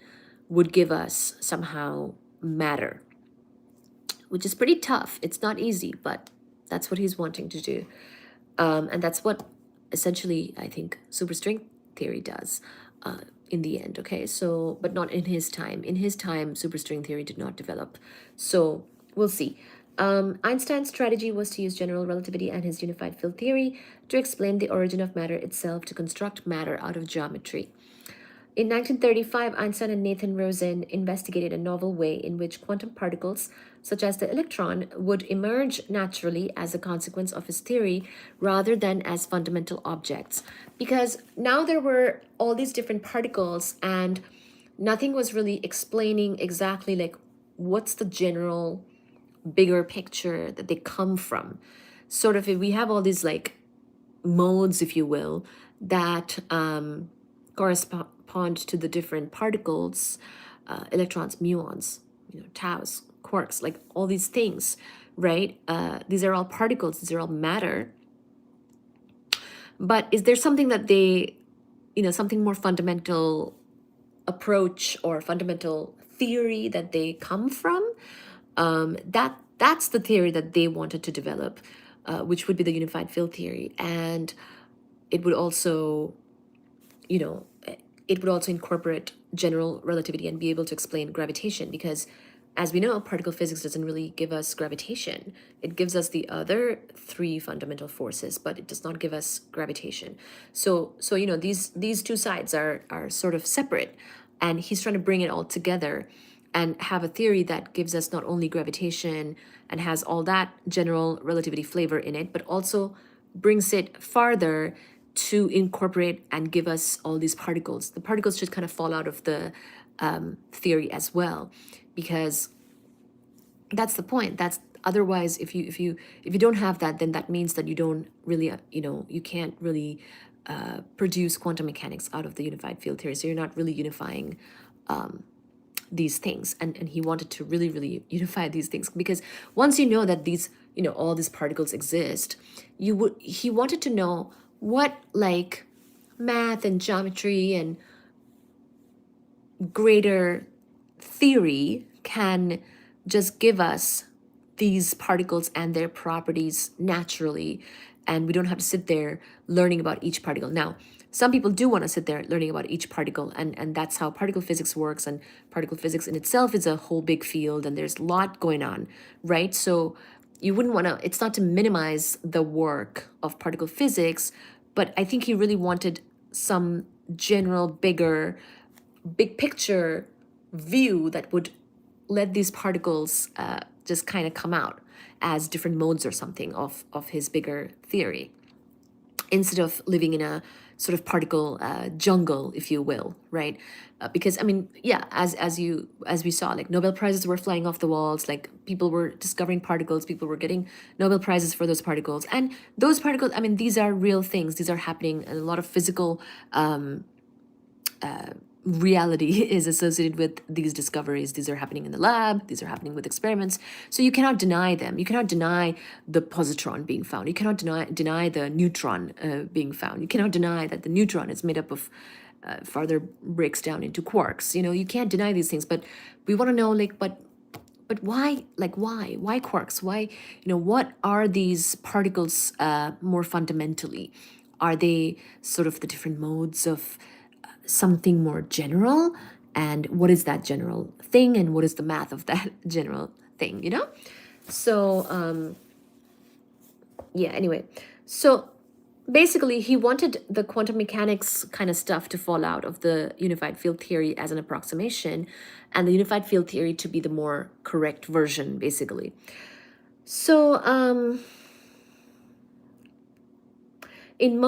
would give us somehow matter, which is pretty tough. It's not easy, but that's what he's wanting to do. And that's what essentially I think superstring theory does in the end, okay? So, but not in his time. In his time, superstring theory did not develop. So we'll see. Einstein's strategy was to use general relativity and his unified field theory to explain the origin of matter itself, to construct matter out of geometry. In 1935, Einstein and Nathan Rosen investigated a novel way in which quantum particles, such as the electron, would emerge naturally as a consequence of his theory rather than as fundamental objects. Because now there were all these different particles, and nothing was really explaining exactly like what's the general bigger picture that they come from. Sort of, if we have all these like modes, if you will, that correspond to the different particles, electrons, muons, taus, quarks, like all these things, right? These are all particles, these are all matter. But is there something that they, something more fundamental approach or fundamental theory that they come from? That's the theory that they wanted to develop, which would be the unified field theory. And it would also, it would also incorporate general relativity and be able to explain gravitation, because as we know, particle physics doesn't really give us gravitation. It gives us the other three fundamental forces, but it does not give us gravitation. So these two sides are sort of separate, and he's trying to bring it all together and have a theory that gives us not only gravitation and has all that general relativity flavor in it, but also brings it farther to incorporate and give us all these particles. The particles should kind of fall out of the theory as well, because that's the point. That's otherwise, if you don't have that, then that means that you don't really you can't really produce quantum mechanics out of the unified field theory. So you're not really unifying these things, and he wanted to really unify these things, because once you know that these all these particles exist, he wanted to know what like math and geometry and greater theory can just give us these particles and their properties naturally, and we don't have to sit there learning about each particle. Now, some people do want to sit there learning about each particle, and that's how particle physics works, and particle physics in itself is a whole big field, and there's a lot going on, right? So you wouldn't want to, it's not to minimize the work of particle physics, but I think he really wanted some general big picture view that would let these particles just kind of come out as different modes or something of his bigger theory, instead of living in a sort of particle jungle, if you will, right? Because I mean, yeah, as we saw, like Nobel Prizes were flying off the walls, like people were discovering particles, people were getting Nobel Prizes for those particles, and those particles, I mean, these are real things, these are happening, and a lot of physical reality is associated with these discoveries. These are happening in the lab, these are happening with experiments. So you cannot deny them. You cannot deny the positron being found. You cannot deny the neutron being found. You cannot deny that the neutron is made up of farther breaks down into quarks. You can't deny these things, but we want to know, like, but why, like, why quarks? Why, what are these particles more fundamentally? Are they sort of the different modes of something more general, and what is that general thing, and what is the math of that general thing, so yeah, anyway, so basically he wanted the quantum mechanics kind of stuff to fall out of the unified field theory as an approximation, and the unified field theory to be the more correct version, basically. So in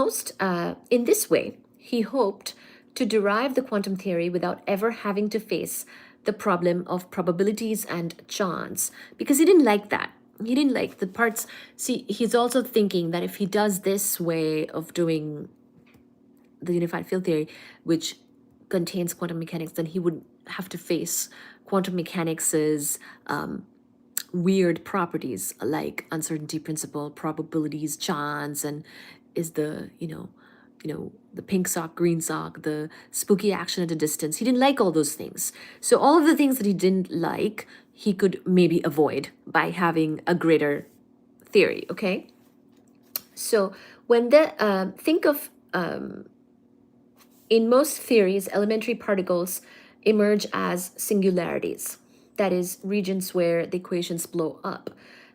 this way, he hoped to derive the quantum theory without ever having to face the problem of probabilities and chance, because he didn't like that. He didn't like the parts. See, he's also thinking that if he does this way of doing the unified field theory, which contains quantum mechanics, then he would have to face quantum mechanics's weird properties like uncertainty principle, probabilities, chance, and is the the pink sock, green sock, the spooky action at a distance. He didn't like all those things. So all of the things that he didn't like, he could maybe avoid by having a greater theory, okay? So when think of, in most theories, elementary particles emerge as singularities. That is, regions where the equations blow up.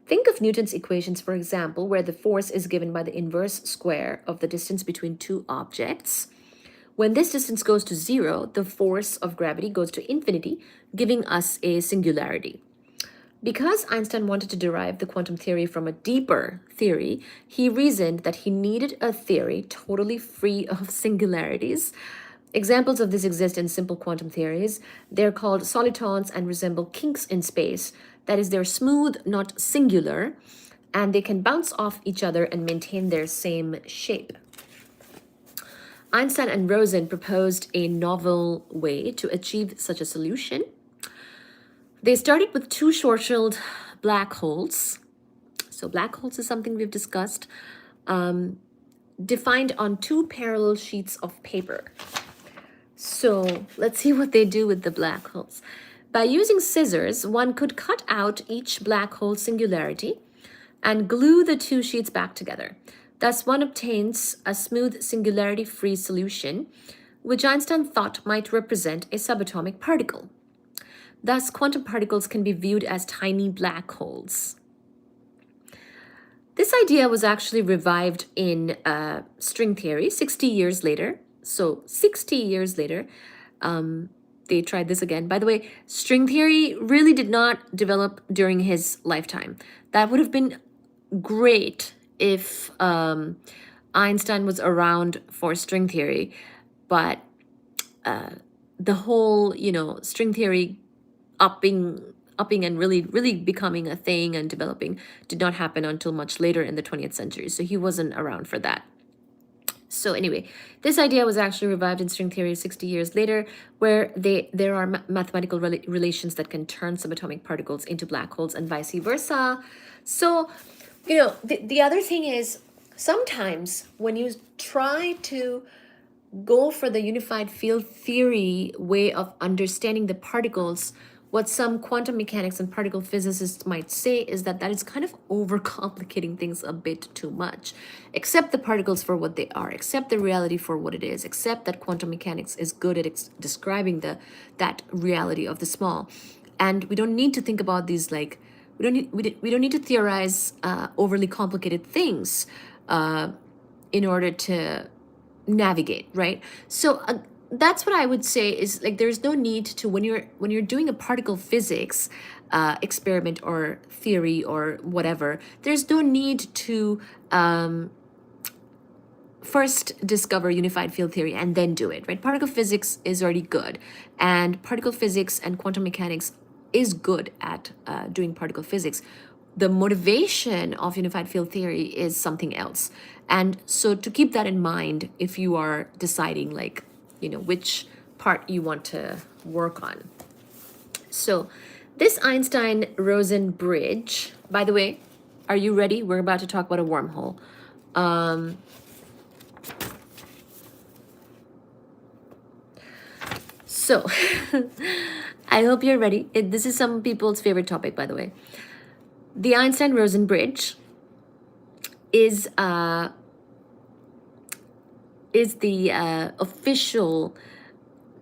Think of Newton's equations, for example, where the force is given by the inverse square of the distance between two objects, When this distance goes to zero, the force of gravity goes to infinity, giving us a singularity. Because Einstein wanted to derive the quantum theory from a deeper theory, he reasoned that he needed a theory totally free of singularities. Examples of this exist in simple quantum theories. They're called solitons and resemble kinks in space. That is, they're smooth, not singular, and they can bounce off each other and maintain their same shape. Einstein and Rosen proposed a novel way to achieve such a solution. They started with two Schwarzschild black holes. So black holes is something we've discussed, defined on two parallel sheets of paper. So let's see what they do with the black holes. By using scissors, one could cut out each black hole singularity and glue the two sheets back together. Thus, one obtains a smooth singularity-free solution, which Einstein thought might represent a subatomic particle. Thus, quantum particles can be viewed as tiny black holes. This idea was actually revived in string theory 60 years later. So 60 years later, they tried this again. By the way, string theory really did not develop during his lifetime. That would have been great if Einstein was around for string theory, but the whole, string theory upping and really becoming a thing and developing did not happen until much later in the 20th century. So he wasn't around for that. So anyway, this idea was actually revived in string theory 60 years later, where there are mathematical relations that can turn subatomic particles into black holes and vice versa. So, the other thing is, sometimes when you try to go for the unified field theory way of understanding the particles, what some quantum mechanics and particle physicists might say is that is kind of overcomplicating things a bit too much. Accept the particles for what they are, accept the reality for what it is, accept that quantum mechanics is good at describing that reality of the small. And we don't need to think about these we don't need to theorize overly complicated things in order to navigate, right? So that's what I would say is there's no need to, when you're doing a particle physics experiment or theory or whatever, there's no need to first discover unified field theory and then do it, right? Particle physics is already good, and particle physics and quantum mechanics is good at doing particle physics. The motivation of unified field theory is something else. And so to keep that in mind, if you are deciding which part you want to work on. So this Einstein-Rosen bridge, by the way, are you ready? We're about to talk about a wormhole. So I hope you're ready. This is some people's favorite topic, by the way. The Einstein-Rosen bridge is the official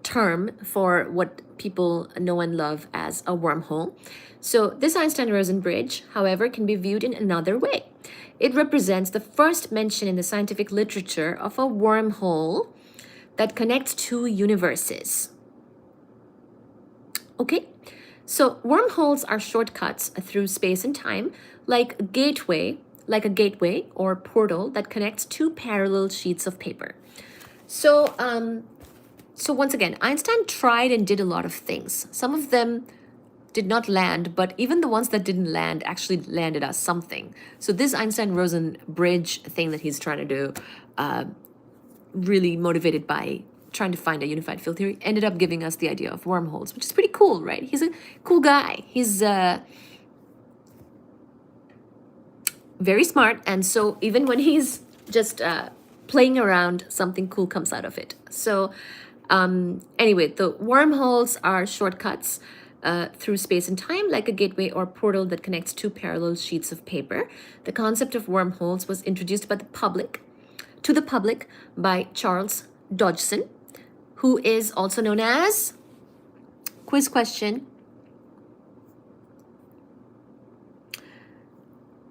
term for what people know and love as a wormhole. So this Einstein-Rosen bridge, however, can be viewed in another way. It represents the first mention in the scientific literature of a wormhole that connects two universes. Okay, so wormholes are shortcuts through space and time, like a gateway or portal that connects two parallel sheets of paper. So, so once again, Einstein tried and did a lot of things. Some of them did not land, but even the ones that didn't land actually landed us something. So this Einstein-Rosen bridge thing that he's trying to do, really motivated by trying to find a unified field theory, ended up giving us the idea of wormholes, which is pretty cool, right? He's a cool guy. He's very smart, and so even when he's just playing around, something cool comes out of it. So anyway, the wormholes are shortcuts through space and time, like a gateway or portal that connects two parallel sheets of paper. The concept of wormholes was introduced by the public by Charles Dodgson, who is also known as, quiz question,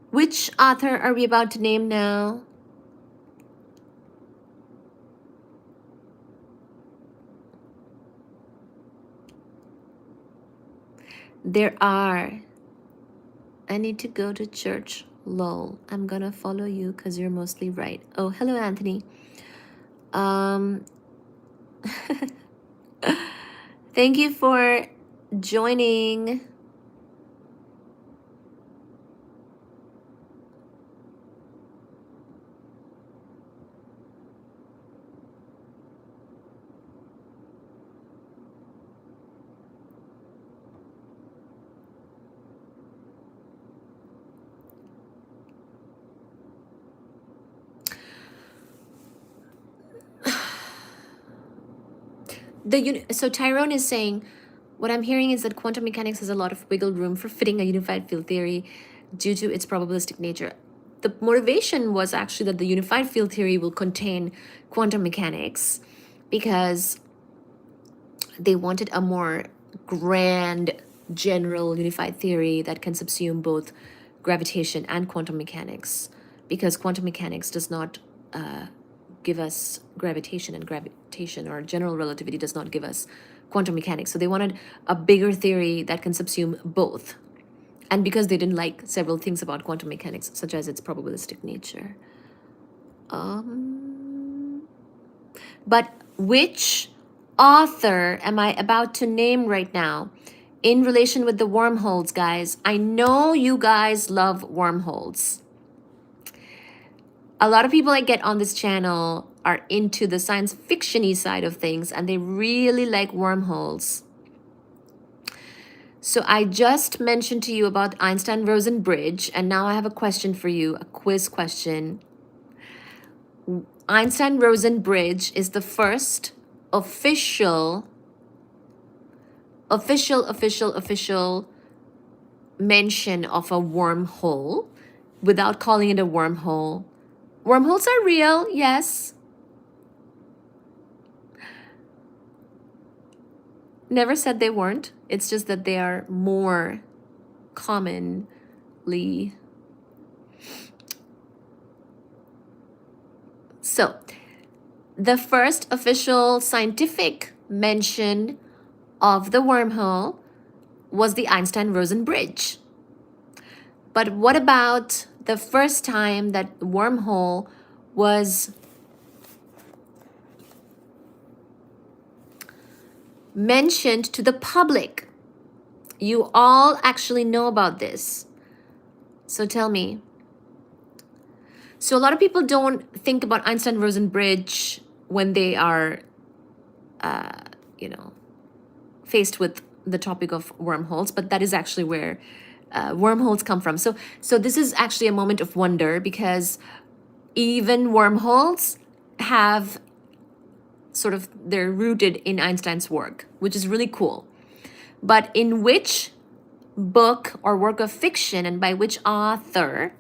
which author are we about to name now? There are. I need to go to church. Lol. I'm gonna follow you because you're mostly right. Oh, hello, Anthony. Um, thank you for joining. So Tyrone is saying, what I'm hearing is that quantum mechanics has a lot of wiggle room for fitting a unified field theory due to its probabilistic nature. The motivation was actually that the unified field theory will contain quantum mechanics because they wanted a more grand, general unified theory that can subsume both gravitation and quantum mechanics, because quantum mechanics does not give us gravitation, and gravitation or general relativity does not give us quantum mechanics. So they wanted a bigger theory that can subsume both. And because they didn't like several things about quantum mechanics, such as its probabilistic nature. But which author am I about to name right now in relation with the wormholes, guys? I know you guys love wormholes. A lot of people I get on this channel are into the science fiction-y side of things, and they really like wormholes. So I just mentioned to you about Einstein-Rosen bridge, and now I have a question for you, a quiz question. Einstein-Rosen bridge is the first official mention of a wormhole without calling it a wormhole. Wormholes are real, yes. Never said they weren't. It's just that they are more commonly. So, the first official scientific mention of the wormhole was the Einstein-Rosen bridge. But what about the first time that wormhole was mentioned to the public? You all actually know about this. So tell me. So a lot of people don't think about Einstein-Rosen bridge when they are, faced with the topic of wormholes, but that is actually where wormholes come from. So this is actually a moment of wonder, because even wormholes have they're rooted in Einstein's work, which is really cool. But in which book or work of fiction, and by which author?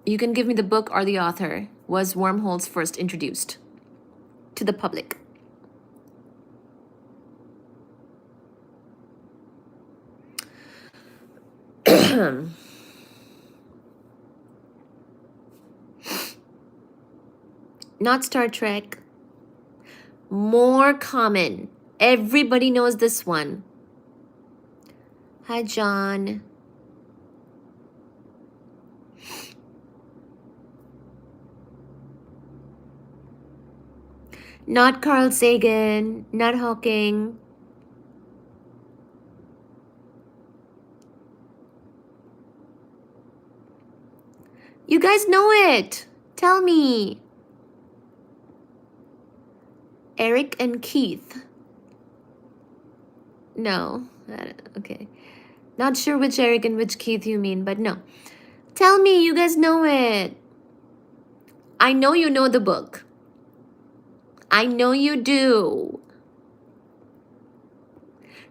You can give me the book or the author. Was wormholes first introduced to the public? Not Star Trek. More common. Everybody knows this one. Hi, John. Not Carl Sagan. Not Hawking. You guys know it. Tell me. Eric and Keith. No. Okay. Not sure which Eric and which Keith you mean, but no. Tell me, you guys know it. I know you know the book. I know you do.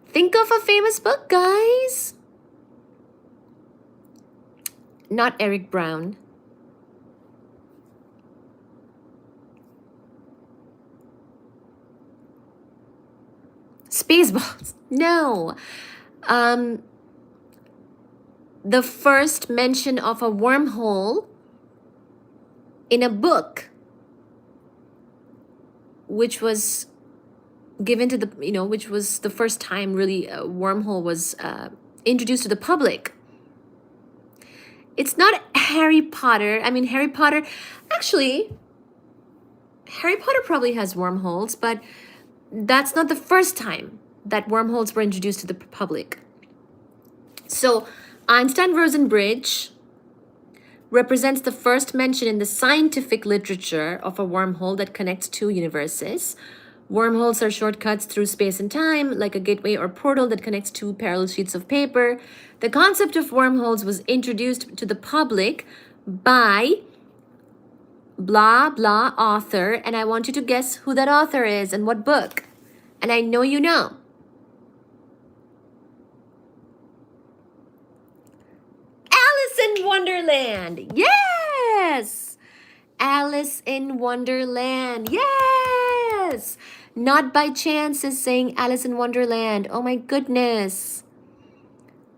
Think of a famous book, guys. Not Eric Brown. Spaceballs. No. The first mention of a wormhole in a book, which was given to the, which was the first time really a wormhole was introduced to the public. It's not Harry Potter. I mean, Harry Potter probably has wormholes, but that's not the first time that wormholes were introduced to the public. So Einstein-Rosen bridge represents the first mention in the scientific literature of a wormhole that connects two universes. Wormholes are shortcuts through space and time, like a gateway or portal that connects two parallel sheets of paper. The concept of wormholes was introduced to the public by blah, blah author, and I want you to guess who that author is and what book. And I know you know. Alice in Wonderland. Yes! Alice in Wonderland. Yes! Not by chance is saying Alice in Wonderland. Oh my goodness.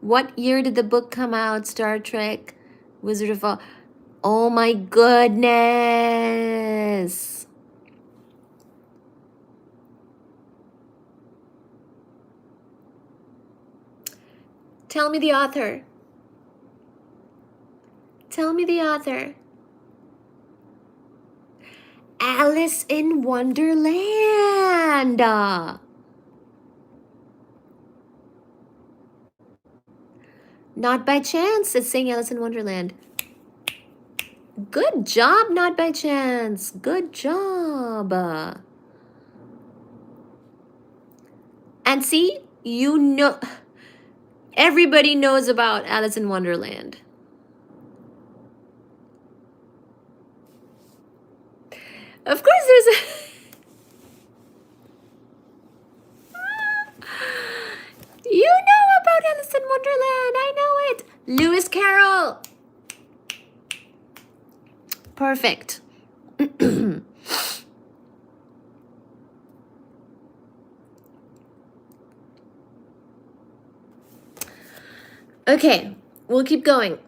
What year did the book come out? Star Trek, Wizard of Oz. Oh my goodness. Tell me the author. Tell me the author. Alice in Wonderland. Not by chance, it's saying Alice in Wonderland. Good job, Not by chance. Good job. And see, everybody knows about Alice in Wonderland. Of course there's a... You know about Alice in Wonderland. I know it. Lewis Carroll. Perfect. Okay, we'll keep going.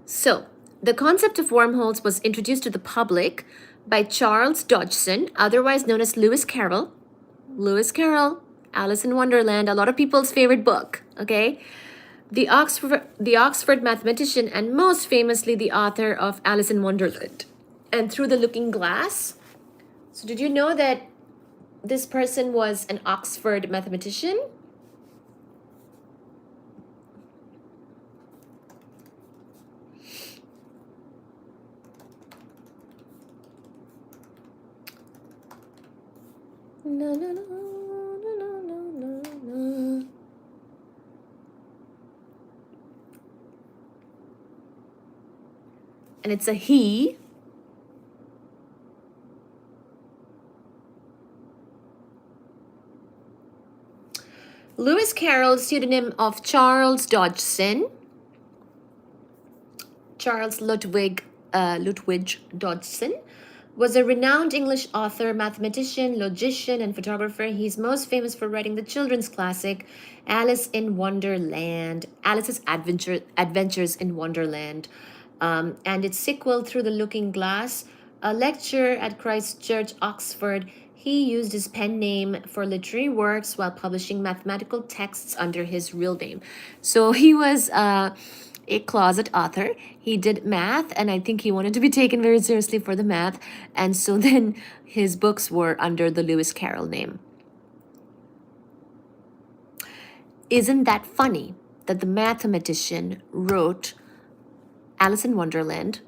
So, the concept of wormholes was introduced to the public by Charles Dodgson, otherwise known as Lewis Carroll. Lewis Carroll, Alice in Wonderland, a lot of people's favorite book, okay? The Oxford mathematician and most famously the author of Alice in Wonderland and Through the Looking Glass. So did you know that this person was an Oxford mathematician? No, no, no, no, no, no, no. And it's a he. Lewis Carroll, pseudonym of Charles Dodgson. Charles Ludwig Dodgson was a renowned English author, mathematician, logician, and photographer. He's most famous for writing the children's classic, Alice in Wonderland, Alice's Adventures in Wonderland, and its sequel, Through the Looking Glass. A lecturer at Christ Church, Oxford, he used his pen name for literary works while publishing mathematical texts under his real name. So he was a closet author. He did math, and I think he wanted to be taken very seriously for the math. And so then his books were under the Lewis Carroll name. Isn't that funny that the mathematician wrote Alice in Wonderland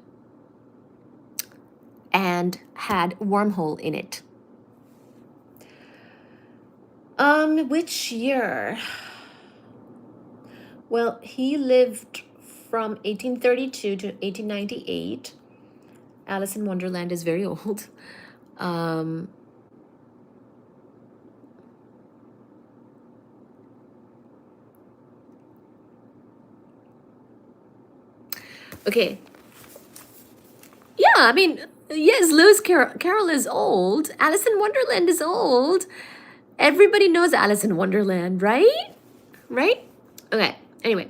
and had wormhole in it? Which year? Well, he lived from 1832 to 1898. Alice in Wonderland is very old. Okay. Yeah, I mean, yes, Lewis Carroll is old. Alice in Wonderland is old. Everybody knows Alice in Wonderland, right? Right? Okay, anyway.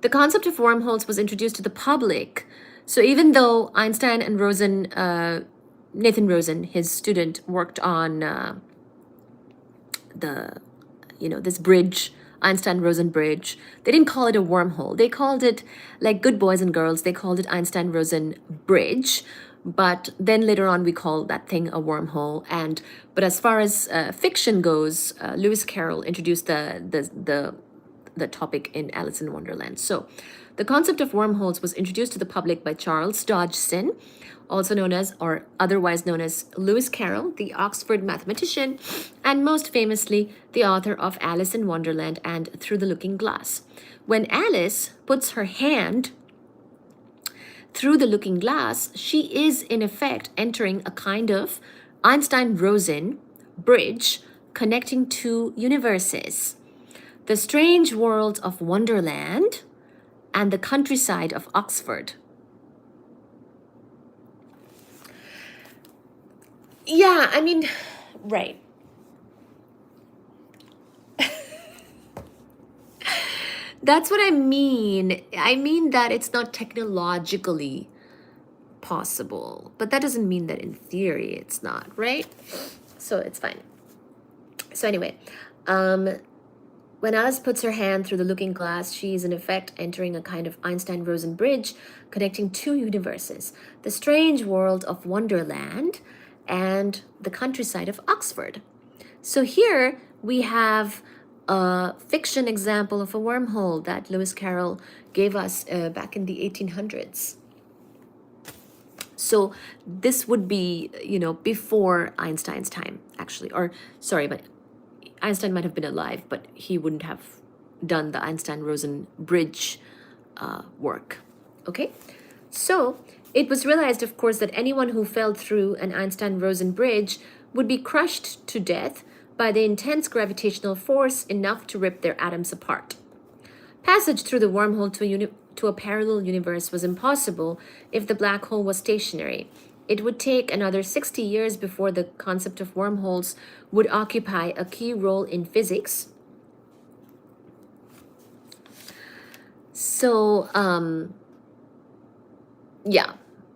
The concept of wormholes was introduced to the public So even though Einstein and Nathan Rosen, his student, worked on this bridge, Einstein-Rosen bridge, they didn't call it a wormhole. They called it, like good boys and girls, they called it Einstein-Rosen bridge. But then later on, we called that thing a wormhole. But as far as fiction goes, Lewis Carroll introduced the topic in Alice in Wonderland. So the concept of wormholes was introduced to the public by Charles Dodgson, also known as, or otherwise known as, Lewis Carroll, the Oxford mathematician, and most famously, the author of Alice in Wonderland and Through the Looking Glass. When Alice puts her hand through the looking glass, she is in effect entering a kind of Einstein-Rosen bridge connecting two universes: the strange world of Wonderland and the countryside of Oxford. Yeah, I mean, right. That's what I mean. I mean that it's not technologically possible, but that doesn't mean that in theory it's not, right? So it's fine. So anyway, when Alice puts her hand through the looking glass, she is in effect entering a kind of Einstein-Rosen bridge connecting two universes: the strange world of Wonderland and the countryside of Oxford. So here we have a fiction example of a wormhole that Lewis Carroll gave us back in the 1800s. So this would be, before Einstein's time, actually. Or, sorry, but Einstein might have been alive, but he wouldn't have done the Einstein-Rosen bridge work. Okay? So it was realized, of course, that anyone who fell through an Einstein-Rosen bridge would be crushed to death by the intense gravitational force enough to rip their atoms apart. Passage through the wormhole to a parallel universe was impossible if the black hole was stationary. It would take another 60 years before the concept of wormholes would occupy a key role in physics. So, yeah.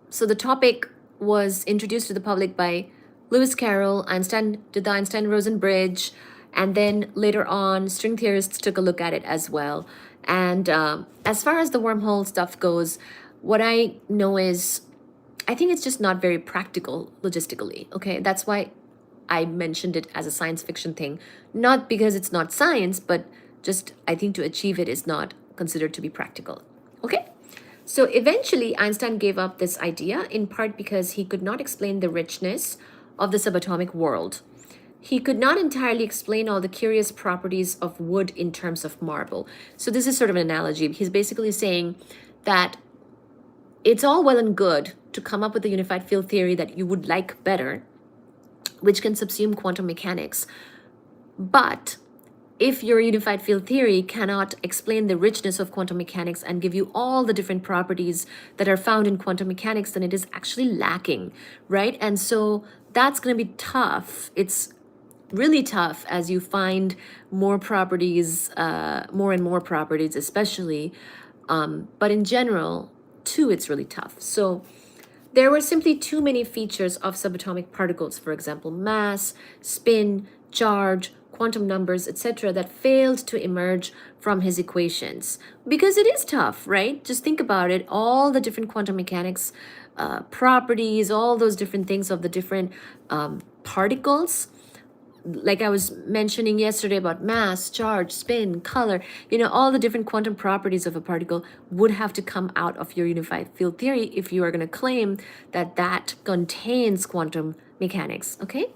So the topic was introduced to the public by Lewis Carroll. Einstein did the Einstein-Rosen bridge, and then later on, string theorists took a look at it as well. And as far as the wormhole stuff goes, what I know is, I think it's just not very practical logistically, okay? That's why I mentioned it as a science fiction thing. Not because it's not science, but just I think to achieve it is not considered to be practical, okay? So eventually, Einstein gave up this idea, in part because he could not explain the richness of the subatomic world. He could not entirely explain all the curious properties of wood in terms of marble. So this is sort of an analogy. He's basically saying that it's all well and good to come up with a unified field theory that you would like better, which can subsume quantum mechanics. But if your unified field theory cannot explain the richness of quantum mechanics and give you all the different properties that are found in quantum mechanics, then it is actually lacking, right? And so that's going to be tough. It's really tough as you find more properties, more and more properties especially. But in general, too, it's really tough. So there were simply too many features of subatomic particles, for example, mass, spin, charge, quantum numbers, etc., that failed to emerge from his equations. Because it is tough, right? Just think about it. All the different quantum mechanics properties, all those different things of the different particles. Like I was mentioning yesterday about mass, charge, spin, color, all the different quantum properties of a particle would have to come out of your unified field theory if you are going to claim that that contains quantum mechanics, okay?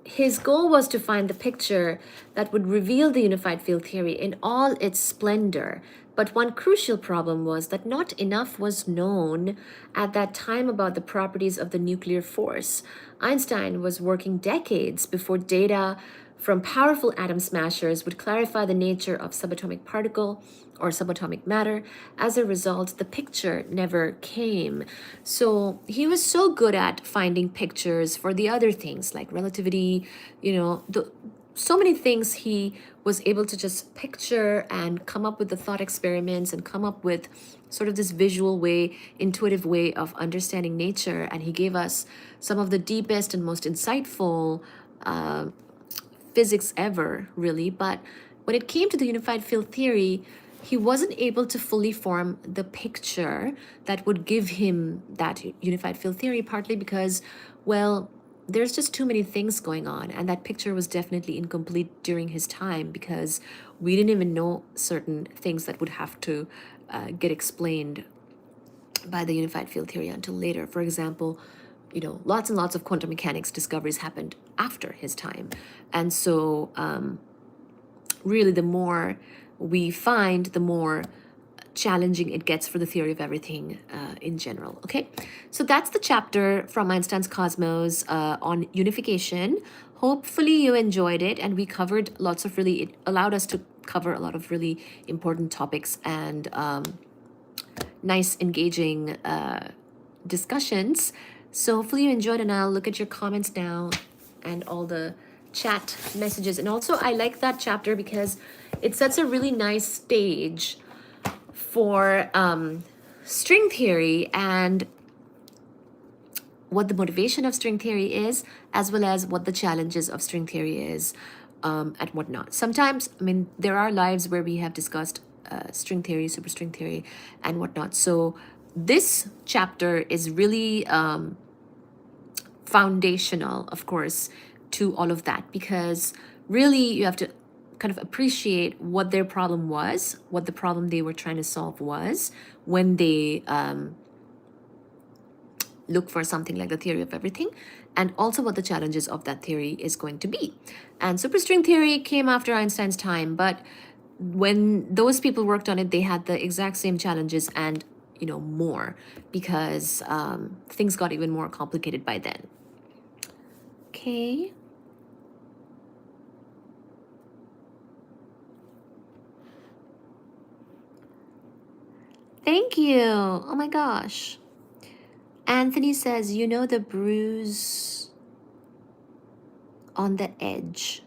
His goal was to find the picture that would reveal the unified field theory in all its splendor. But one crucial problem was that not enough was known at that time about the properties of the nuclear force. Einstein was working decades before data from powerful atom smashers would clarify the nature of subatomic particle or subatomic matter. As a result, the picture never came. So he was so good at finding pictures for the other things like relativity, so many things he was able to just picture and come up with the thought experiments and come up with sort of this visual way, intuitive way of understanding nature. And he gave us some of the deepest and most insightful physics ever, really. But when it came to the unified field theory, he wasn't able to fully form the picture that would give him that unified field theory, partly because, well, there's just too many things going on, and that picture was definitely incomplete during his time because we didn't even know certain things that would have to get explained by the unified field theory until later. For example, lots and lots of quantum mechanics discoveries happened after his time. And so really the more we find, the more challenging it gets for the theory of everything in general. Okay, so that's the chapter from Einstein's Cosmos on unification. Hopefully you enjoyed it, and we covered lots of really, it allowed us to cover a lot of really important topics and nice engaging discussions. So hopefully you enjoyed, and I'll look at your comments now and all the chat messages. And also I like that chapter because it sets a really nice stage for string theory and what the motivation of string theory is, as well as what the challenges of string theory is and whatnot. Sometimes, I mean, there are lives where we have discussed string theory, superstring theory, and whatnot. So this chapter is really foundational, of course, to all of that, because really you have to kind of appreciate what their problem was, what the problem they were trying to solve was when they look for something like the theory of everything, and also what the challenges of that theory is going to be. And superstring theory came after Einstein's time, but when those people worked on it, they had the exact same challenges and more, because things got even more complicated by then. Okay. Thank you. Oh my gosh. Anthony says, the bruise on the edge.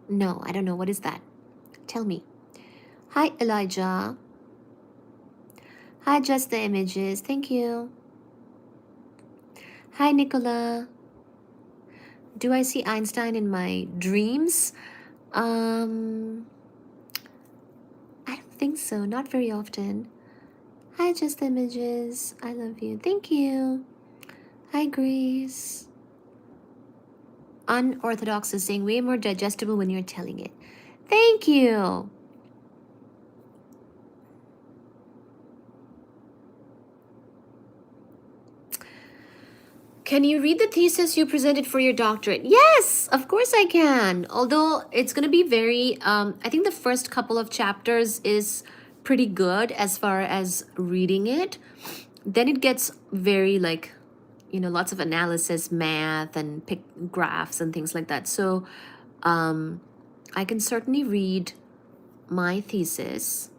No, I don't know. What is that? Tell me. Hi, Elijah. Hi, Just the Images. Thank you. Hi, Nicola. Do I see Einstein in my dreams? I don't think so. Not very often. Hi, Just the Images. I love you. Thank you. Hi, Grace. Unorthodox is saying way more digestible when you're telling it. Thank you. Can you read the thesis you presented for your doctorate? Yes, of course I can. Although it's going to be very, I think the first couple of chapters is pretty good as far as reading it. Then it gets very lots of analysis, math, and pick graphs and things like that. So I can certainly read my thesis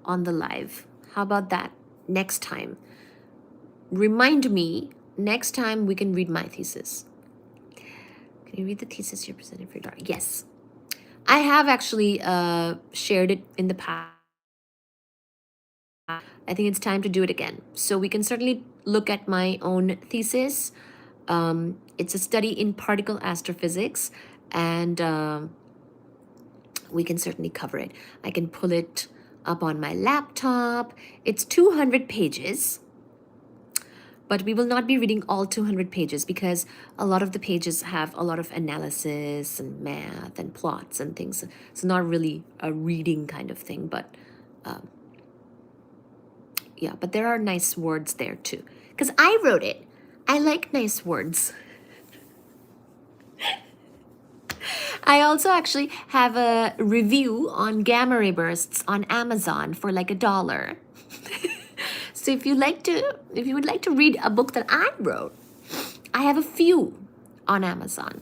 on the live. How about that? Next time. Remind me, next time we can read my thesis. Can you read the thesis you presented for your daughter? Yes. I have actually shared it in the past. I think it's time to do it again. So we can certainly look at my own thesis. It's a study in particle astrophysics, and we can certainly cover it. I can pull it up on my laptop. It's 200 pages, but we will not be reading all 200 pages because a lot of the pages have a lot of analysis and math and plots and things. It's not really a reading kind of thing, but yeah, but there are nice words there too. Because I wrote it. I like nice words. I also actually have a review on gamma ray bursts on Amazon for like $1. So if you would like to read a book that I wrote, I have a few on Amazon.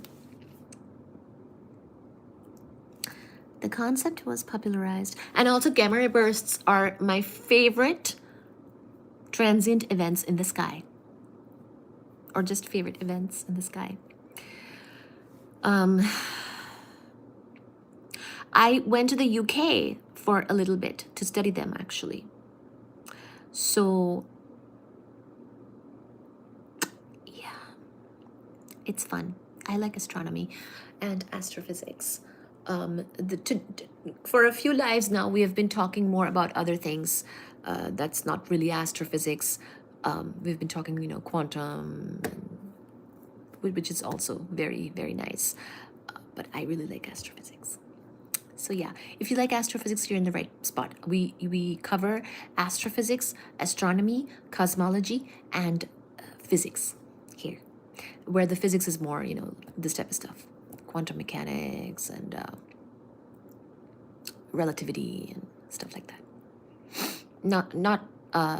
The concept was popularized, and also gamma ray bursts are my favorite transient events in the sky, or just favorite events in the sky. Um, I went to the UK for a little bit to study them, actually. So, yeah, it's fun. I like astronomy and astrophysics. For a few lives now, we have been talking more about other things that's not really astrophysics. We've been talking, quantum, which is also very, very nice. But I really like astrophysics. So yeah, if you like astrophysics, you're in the right spot. We cover astrophysics, astronomy, cosmology, and physics here, where the physics is more, this type of stuff, quantum mechanics and relativity and stuff like that. Not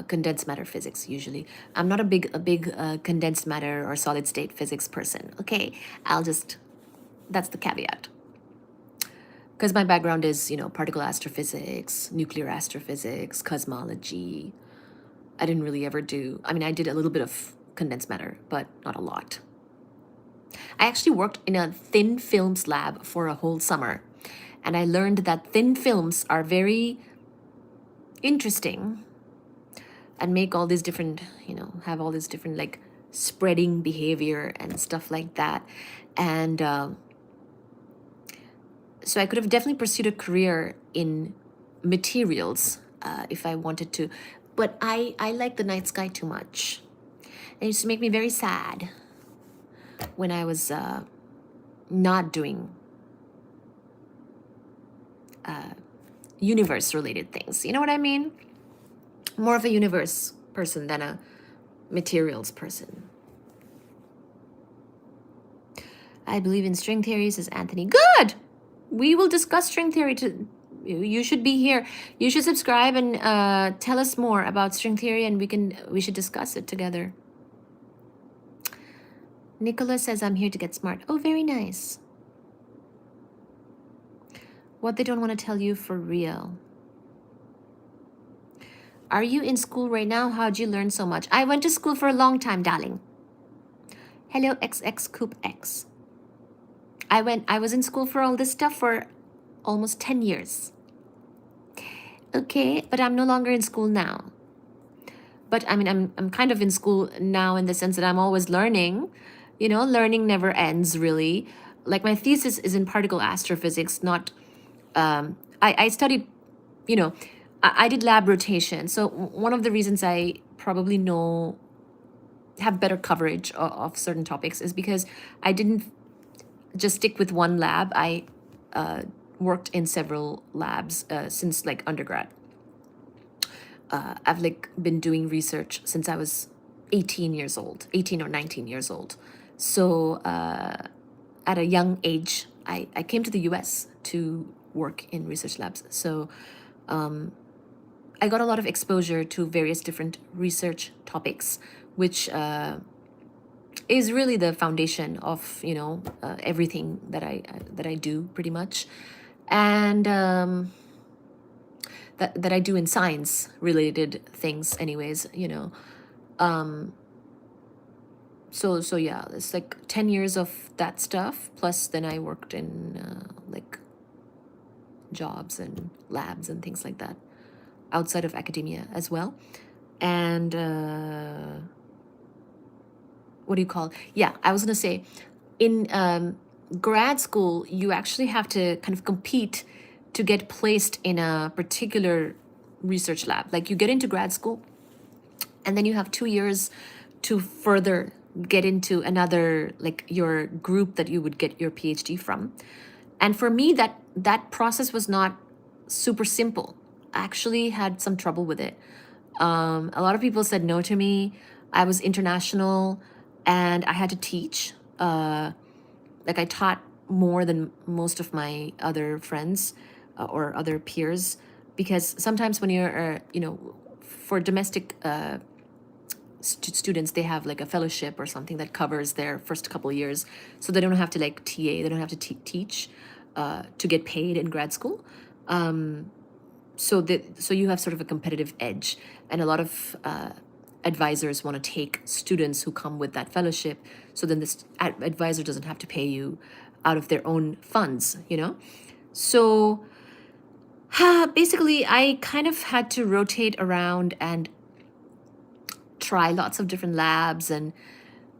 condensed matter physics usually. I'm not a big condensed matter or solid state physics person. Okay, that's the caveat. Because my background is, particle astrophysics, nuclear astrophysics, cosmology. I didn't really ever I did a little bit of condensed matter, but not a lot. I actually worked in a thin films lab for a whole summer, and I learned that thin films are very interesting and make all these different, have all this different like spreading behavior and stuff like that. And so I could have definitely pursued a career in materials if I wanted to. But I like the night sky too much. It used to make me very sad when I was not doing universe-related things. You know what I mean? More of a universe person than a materials person. I believe in string theory, says Anthony. Good! We will discuss string theory. You should be here. You should subscribe and tell us more about string theory, and we should discuss it together. Nicholas says, I'm here to get smart. Oh, very nice. What they don't want to tell you for real. Are you in school right now? How'd you learn so much? I went to school for a long time, darling. Hello, XX Coop X. I was in school for all this stuff for almost 10 years. Okay, but I'm no longer in school now. But I'm kind of in school now in the sense that I'm always learning. Learning never ends, really. Like my thesis is in particle astrophysics, not, I studied, I did lab rotation. So one of the reasons I probably have better coverage of certain topics is because I didn't just stick with one lab. I worked in several labs since like undergrad. I've been doing research since I was 18 or 19 years old. So at a young age, I came to the US to work in research labs. So I got a lot of exposure to various different research topics, which is really the foundation of everything that I do pretty much, and that I do in science related things anyways. So yeah, it's like 10 years of that stuff, plus then I worked in like jobs and labs and things like that outside of academia as well. And what do you call? Yeah, I was gonna say, in grad school, you actually have to kind of compete to get placed in a particular research lab. Like you get into grad school, and then you have 2 years to further get into another, like your group that you would get your PhD from. And for me, that process was not super simple. I actually had some trouble with it. A lot of people said no to me. I was international, and I had to teach. Like I taught more than most of my other friends or other peers, because sometimes when you're, for domestic students, they have like a fellowship or something that covers their first couple of years, so they don't have to like TA, they don't have to teach to get paid in grad school. So you have sort of a competitive edge, and a lot of advisors want to take students who come with that fellowship, so then this advisor doesn't have to pay you out of their own funds, you know? So basically, I kind of had to rotate around and try lots of different labs, and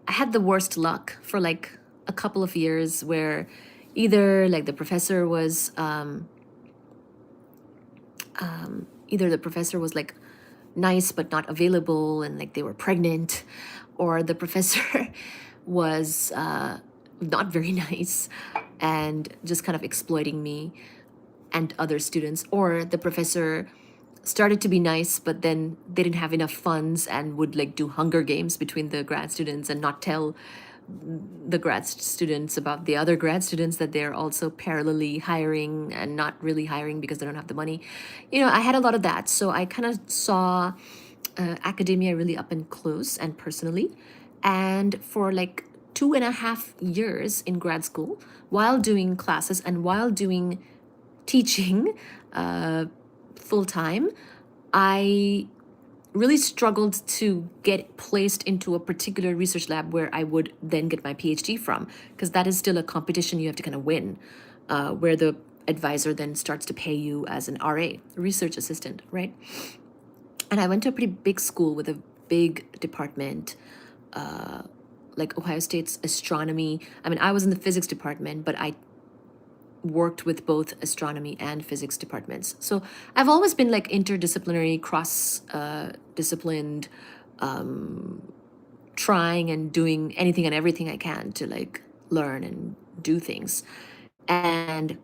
I had the worst luck for like a couple of years where either like the professor was either the professor was like nice but not available and like they were pregnant, or the professor was not very nice and just kind of exploiting me and other students, or the professor started to be nice but then they didn't have enough funds and would like do hunger games between the grad students and not tell the grad students about the other grad students that they're also parallelly hiring and not really hiring because they don't have the money. You know, I had a lot of that. So I kind of saw academia really up and close and personally. And for like 2.5 years in grad school, while doing classes and while doing teaching full time, I really struggled to get placed into a particular research lab where I would then get my PhD from, because that is still a competition you have to kind of win, where the advisor then starts to pay you as an RA, research assistant, right? And I went to a pretty big school with a big department, like Ohio State's astronomy. I mean, I was in the physics department, but I worked with both astronomy and physics departments. So I've always been like interdisciplinary, cross disciplined, trying and doing anything and everything I can to like learn and do things. And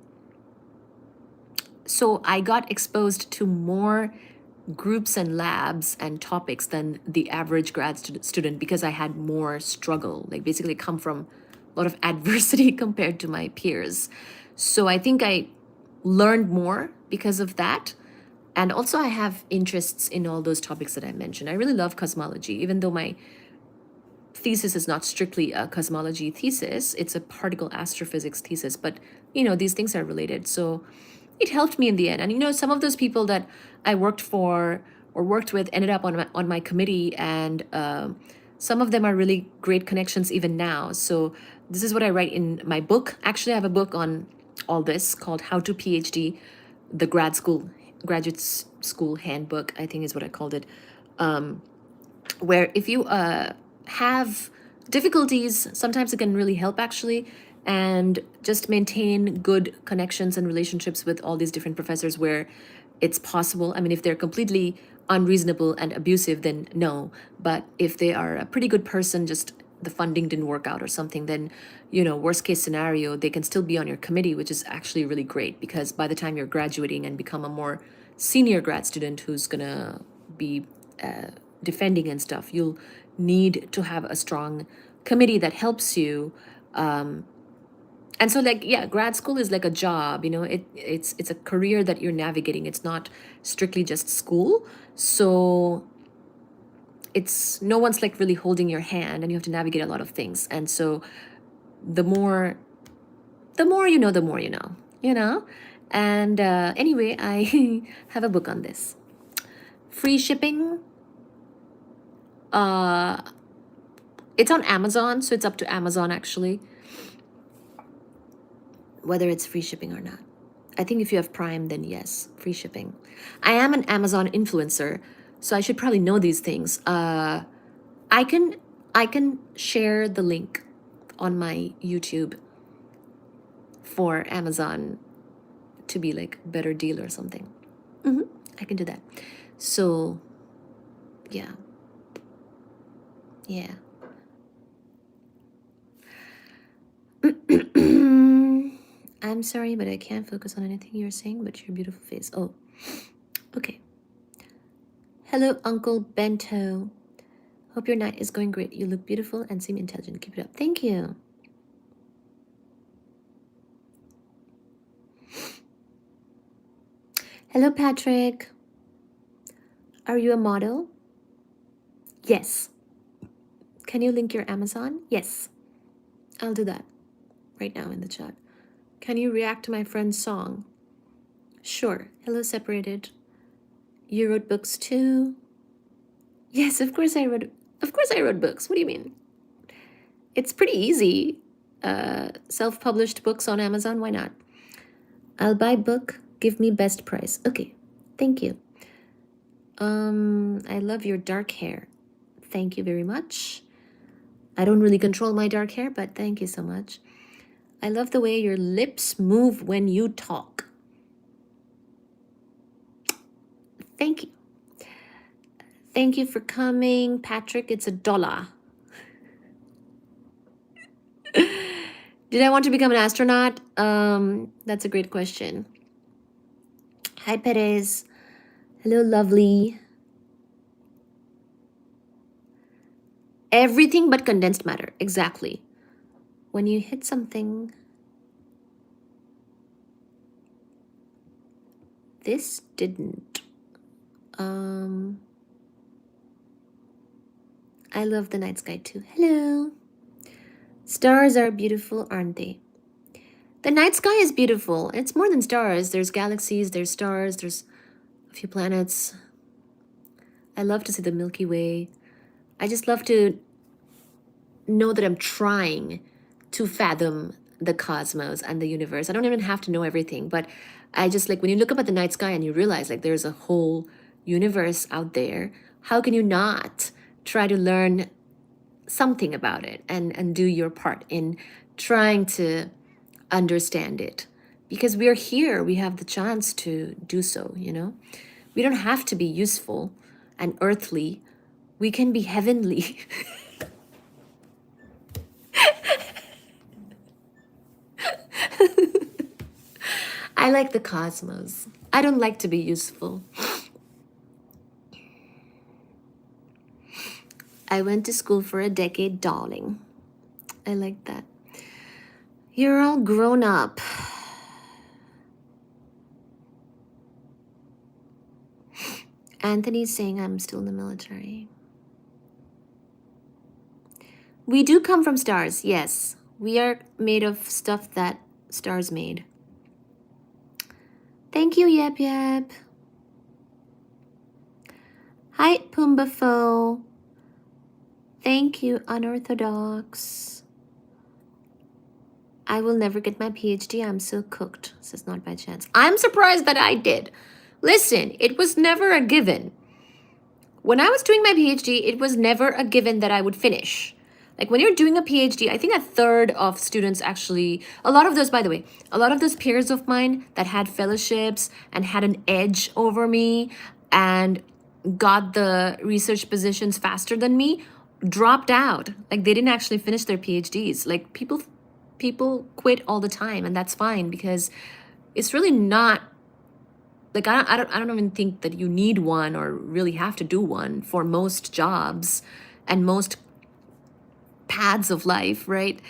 so I got exposed to more groups and labs and topics than the average grad student because I had more struggle, like basically come from a lot of adversity compared to my peers. So I think I learned more because of that. And also I have interests in all those topics that I mentioned. I really love cosmology, even though my thesis is not strictly a cosmology thesis, it's a particle astrophysics thesis, but you know, these things are related. So it helped me in the end. And you know, some of those people that I worked for or worked with ended up on my committee, and some of them are really great connections even now. So this is what I write in my book. Actually, I have a book on all this called How to PhD, the graduate school handbook, I think is what I called it, where if you have difficulties, sometimes it can really help actually, and just maintain good connections and relationships with all these different professors where it's possible. I mean, if they're completely unreasonable and abusive, then no. But if they are a pretty good person, just the funding didn't work out or something, then, you know, worst case scenario, they can still be on your committee, which is actually really great, because by the time you're graduating and become a more senior grad student who's gonna be defending and stuff, you'll need to have a strong committee that helps you. And so like, yeah, grad school is like a job, you know, it's a career that you're navigating. It's not strictly just school. So it's no one's like really holding your hand, and you have to navigate a lot of things. And so the more you know, the more you know. And anyway, I have a book on this. Free shipping. It's on Amazon, so it's up to Amazon actually, whether it's free shipping or not. I think if you have Prime, then yes, free shipping. I am an Amazon influencer, so I should probably know these things. I can share the link on my YouTube for Amazon to be like a better deal or something. I can do that. So yeah. I'm sorry, but I can't focus on anything you're saying but your beautiful face. Oh, okay. Hello, Uncle Bento. Hope your night is going great. You look beautiful and seem intelligent. Keep it up. Thank you. Hello, Patrick. Are you a model? Yes. Can you link your Amazon? Yes. I'll do that right now in the chat. Can you react to my friend's song? Sure. Hello, Separated. You wrote books too? Yes, of course I wrote books. What do you mean? It's pretty easy. self-published books on Amazon. Why not? I'll buy book. Give me best price. Okay. Thank you. I love your dark hair. Thank you very much. I don't really control my dark hair, but thank you so much. I love the way your lips move when you talk. Thank you. Thank you for coming, Patrick. It's $1. Did I want to become an astronaut? That's a great question. Hi, Perez. Hello, lovely. Everything but condensed matter. Exactly. When you hit something, this didn't. I love the night sky too. Hello. Stars are beautiful, aren't they? The night sky is beautiful. It's more than stars. There's galaxies, there's stars, there's a few planets. I love to see the Milky Way. I just love to know that I'm trying to fathom the cosmos and the universe. I don't even have to know everything, but I just like when you look up at the night sky and you realize like there's a whole universe out there, how can you not try to learn something about it and do your part in trying to understand it? Because we're here, we have the chance to do so, you know? We don't have to be useful and earthly. We can be heavenly. I like the cosmos. I don't like to be useful. I went to school for a decade, darling. I like that. You're all grown up. Anthony's saying I'm still in the military. We do come from stars, yes. We are made of stuff that stars made. Thank you, Yep Yep. Hi, Pumbafo. Thank you, Unorthodox. I will never get my PhD. I'm so cooked, says Not By Chance. I'm surprised that I did. Listen, it was never a given. When I was doing my PhD, it was never a given that I would finish. Like when you're doing a PhD, I think a third of students actually, a lot of those, by the way, a lot of those peers of mine that had fellowships and had an edge over me and got the research positions faster than me dropped out. Like they didn't actually finish their PhDs. Like people quit all the time, and that's fine because it's really not like I don't even think that you need one or really have to do one for most jobs and most paths of life, right?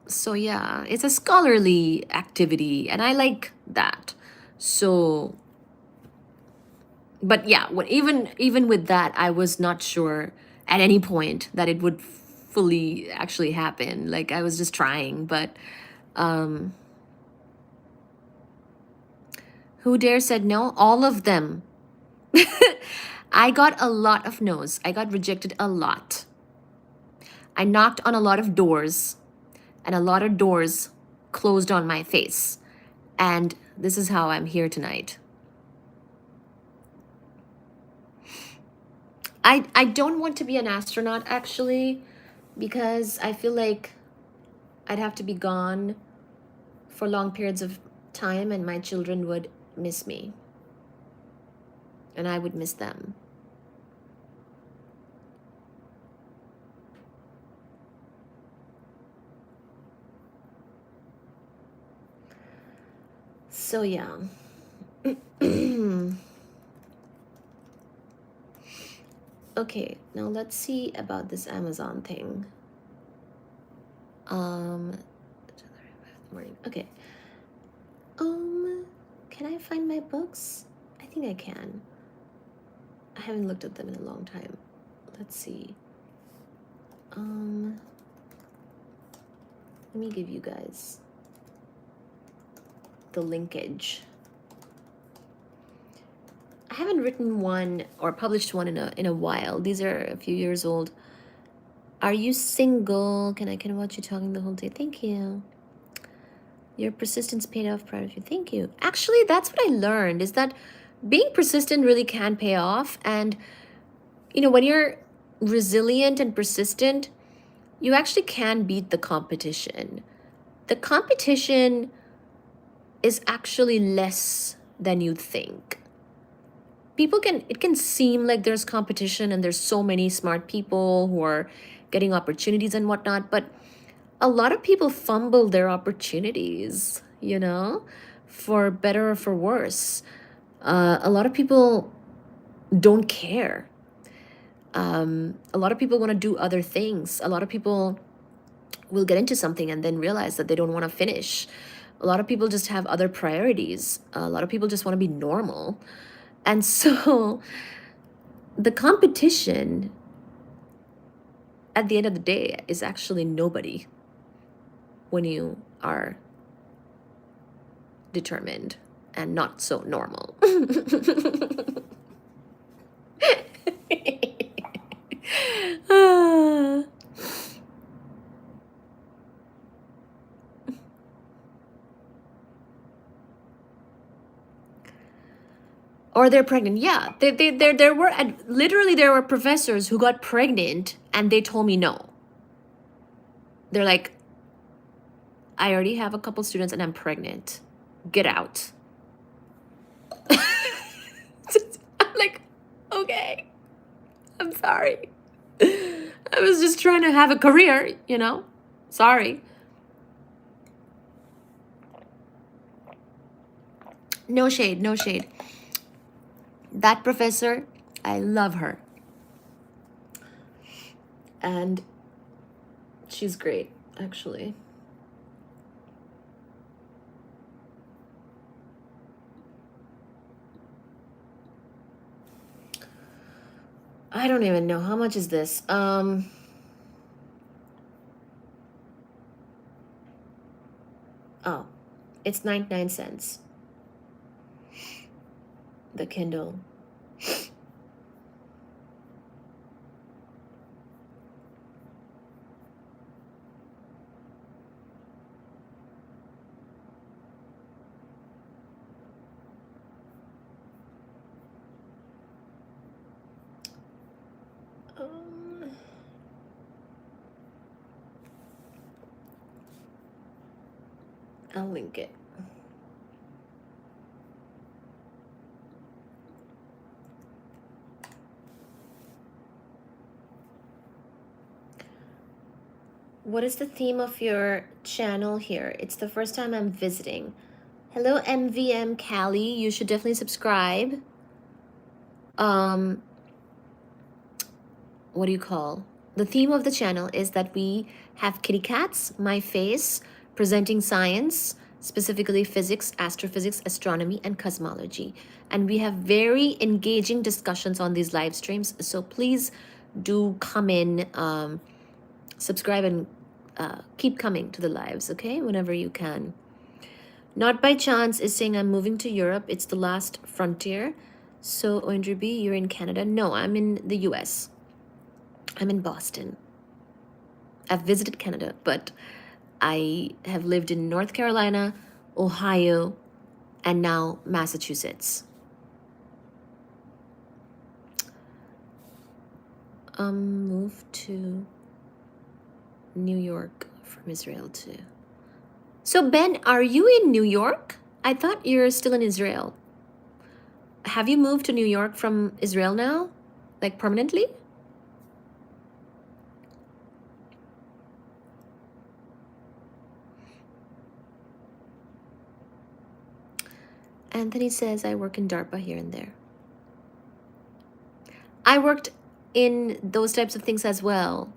So yeah, it's a scholarly activity and I like that. So but yeah, even with that, I was not sure at any point that it would fully actually happen. Like I was just trying, but who dare said no? All of them. I got a lot of no's. I got rejected a lot. I knocked on a lot of doors, and a lot of doors closed on my face. And this is how I'm here tonight. I don't want to be an astronaut, actually, because I feel like I'd have to be gone for long periods of time, and my children would miss me. And I would miss them. So yeah. Okay, now let's see about this Amazon thing. Okay. Can I find my books? I think I can. I haven't looked at them in a long time. Let's see. Let me give you guys the linkage. I haven't written one or published one in a while. These are a few years old. Are you single? Can I watch you talking the whole day? Thank you. Your persistence paid off, proud of you. Thank you. Actually, that's what I learned, is that being persistent really can pay off. And, you know, when you're resilient and persistent, you actually can beat the competition. The competition is actually less than you think. It can seem like there's competition and there's so many smart people who are getting opportunities and whatnot, but a lot of people fumble their opportunities, you know, for better or for worse. A lot of people don't care. A lot of people want to do other things. A lot of people will get into something and then realize that they don't want to finish. A lot of people just have other priorities. A lot of people just want to be normal. And so the competition at the end of the day is actually nobody when you are determined and not so normal. Ah. Or they're pregnant. Yeah, there were literally there were professors who got pregnant and they told me no. They're like, I already have a couple students and I'm pregnant. Get out. I'm like, okay, I'm sorry. I was just trying to have a career, you know? Sorry. No shade, no shade. That professor, I love her. And she's great, actually. I don't even know. How much is this? Oh, it's 99 cents. The Kindle. I'll link it. What is the theme of your channel here? It's the first time I'm visiting. Hello, MVM Cali. You should definitely subscribe. What do you call? The theme of the channel is that we have kitty cats, my face, presenting science, specifically physics, astrophysics, astronomy, and cosmology. And we have very engaging discussions on these live streams. So please do come in, subscribe, and keep coming to the lives, okay? Whenever you can. Not by chance is saying I'm moving to Europe. It's the last frontier. So, Oindri B, you're in Canada? No, I'm in the US. I'm in Boston. I've visited Canada, but I have lived in North Carolina, Ohio, and now Massachusetts. Moved to New York from Israel too. So Ben, are you in New York? I thought you're still in Israel. Have you moved to New York from Israel now? Like permanently? Anthony says I work in DARPA here and there. I worked in those types of things as well.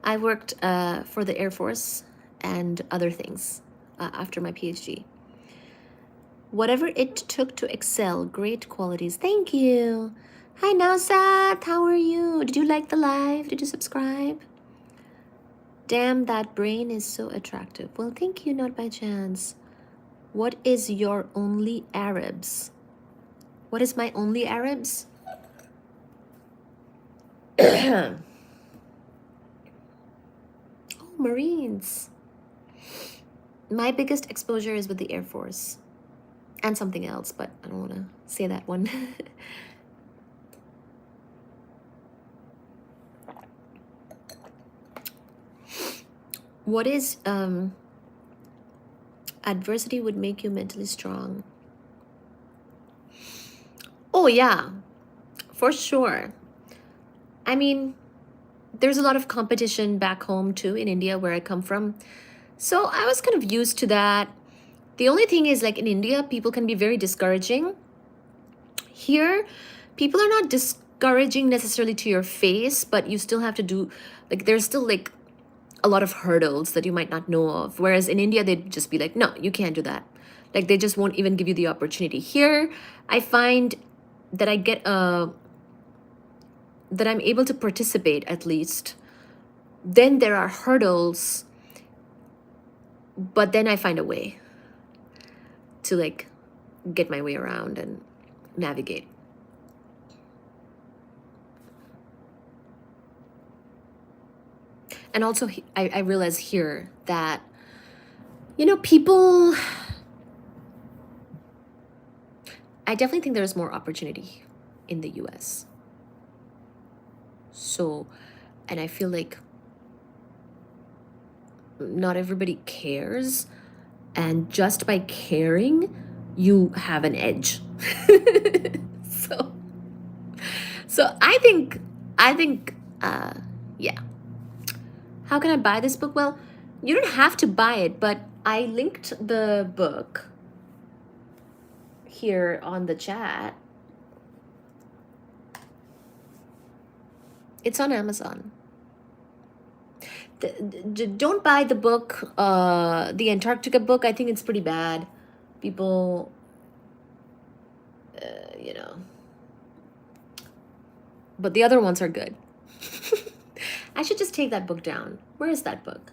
I worked for the Air Force and other things after my PhD. Whatever it took to excel, great qualities. Thank you. Hi, Nausat. How are you? Did you like the live? Did you subscribe? Damn, that brain is so attractive. Well, thank you, not by chance. What is your only Arabs? What is my only Arabs? Marines. My biggest exposure is with the Air Force. And something else, but I don't want to say that one. What is adversity would make you mentally strong? Oh yeah, for sure. I mean, there's a lot of competition back home too in India where I come from. So I was kind of used to that. The only thing is, like in India, people can be very discouraging. Here, people are not discouraging necessarily to your face, but you still have to do, like, there's still like a lot of hurdles that you might not know of. Whereas in India, they'd just be like, no, you can't do that. Like, they just won't even give you the opportunity. Here, I find that I get that I'm able to participate at least. Then there are hurdles, but then I find a way to like get my way around and navigate. And also, I realize here that, you know, people, I definitely think there's more opportunity in the US. So, and I feel like not everybody cares. And just by caring, you have an edge. So I think, yeah. How can I buy this book? Well, you don't have to buy it, but I linked the book here on the chat. It's on Amazon. Don't buy the book, the Antarctica book. I think it's pretty bad. People, you know. But the other ones are good. I should just take that book down. Where is that book?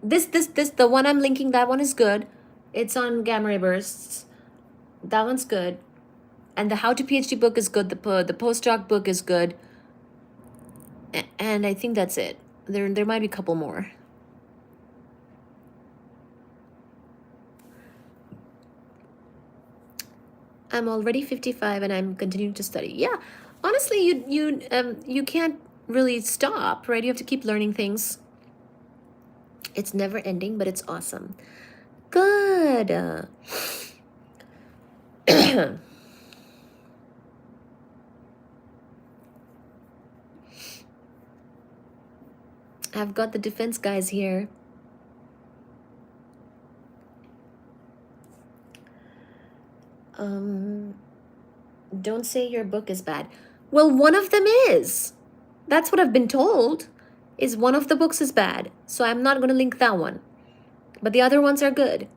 The one I'm linking, that one is good. It's on Gamma Ray Bursts. That one's good. And the How to PhD book is good. The postdoc book is good. And I think that's it. There might be a couple more. I'm already 55 and I'm continuing to study. Yeah, honestly, you can't really stop, right? You have to keep learning things. It's never ending, but it's awesome. Good. I've got the defense guys here. Don't say your book is bad. Well, one of them is. That's what I've been told, is one of the books is bad. So I'm not going to link that one. But the other ones are good.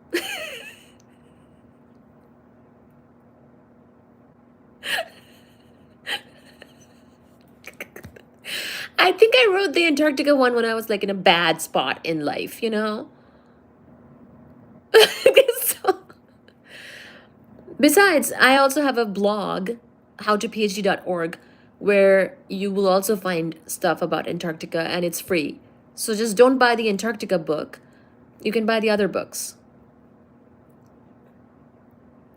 I think I wrote the Antarctica one when I was like in a bad spot in life, you know? So, besides, I also have a blog, howtophd.org, where you will also find stuff about Antarctica and it's free. So just don't buy the Antarctica book. You can buy the other books.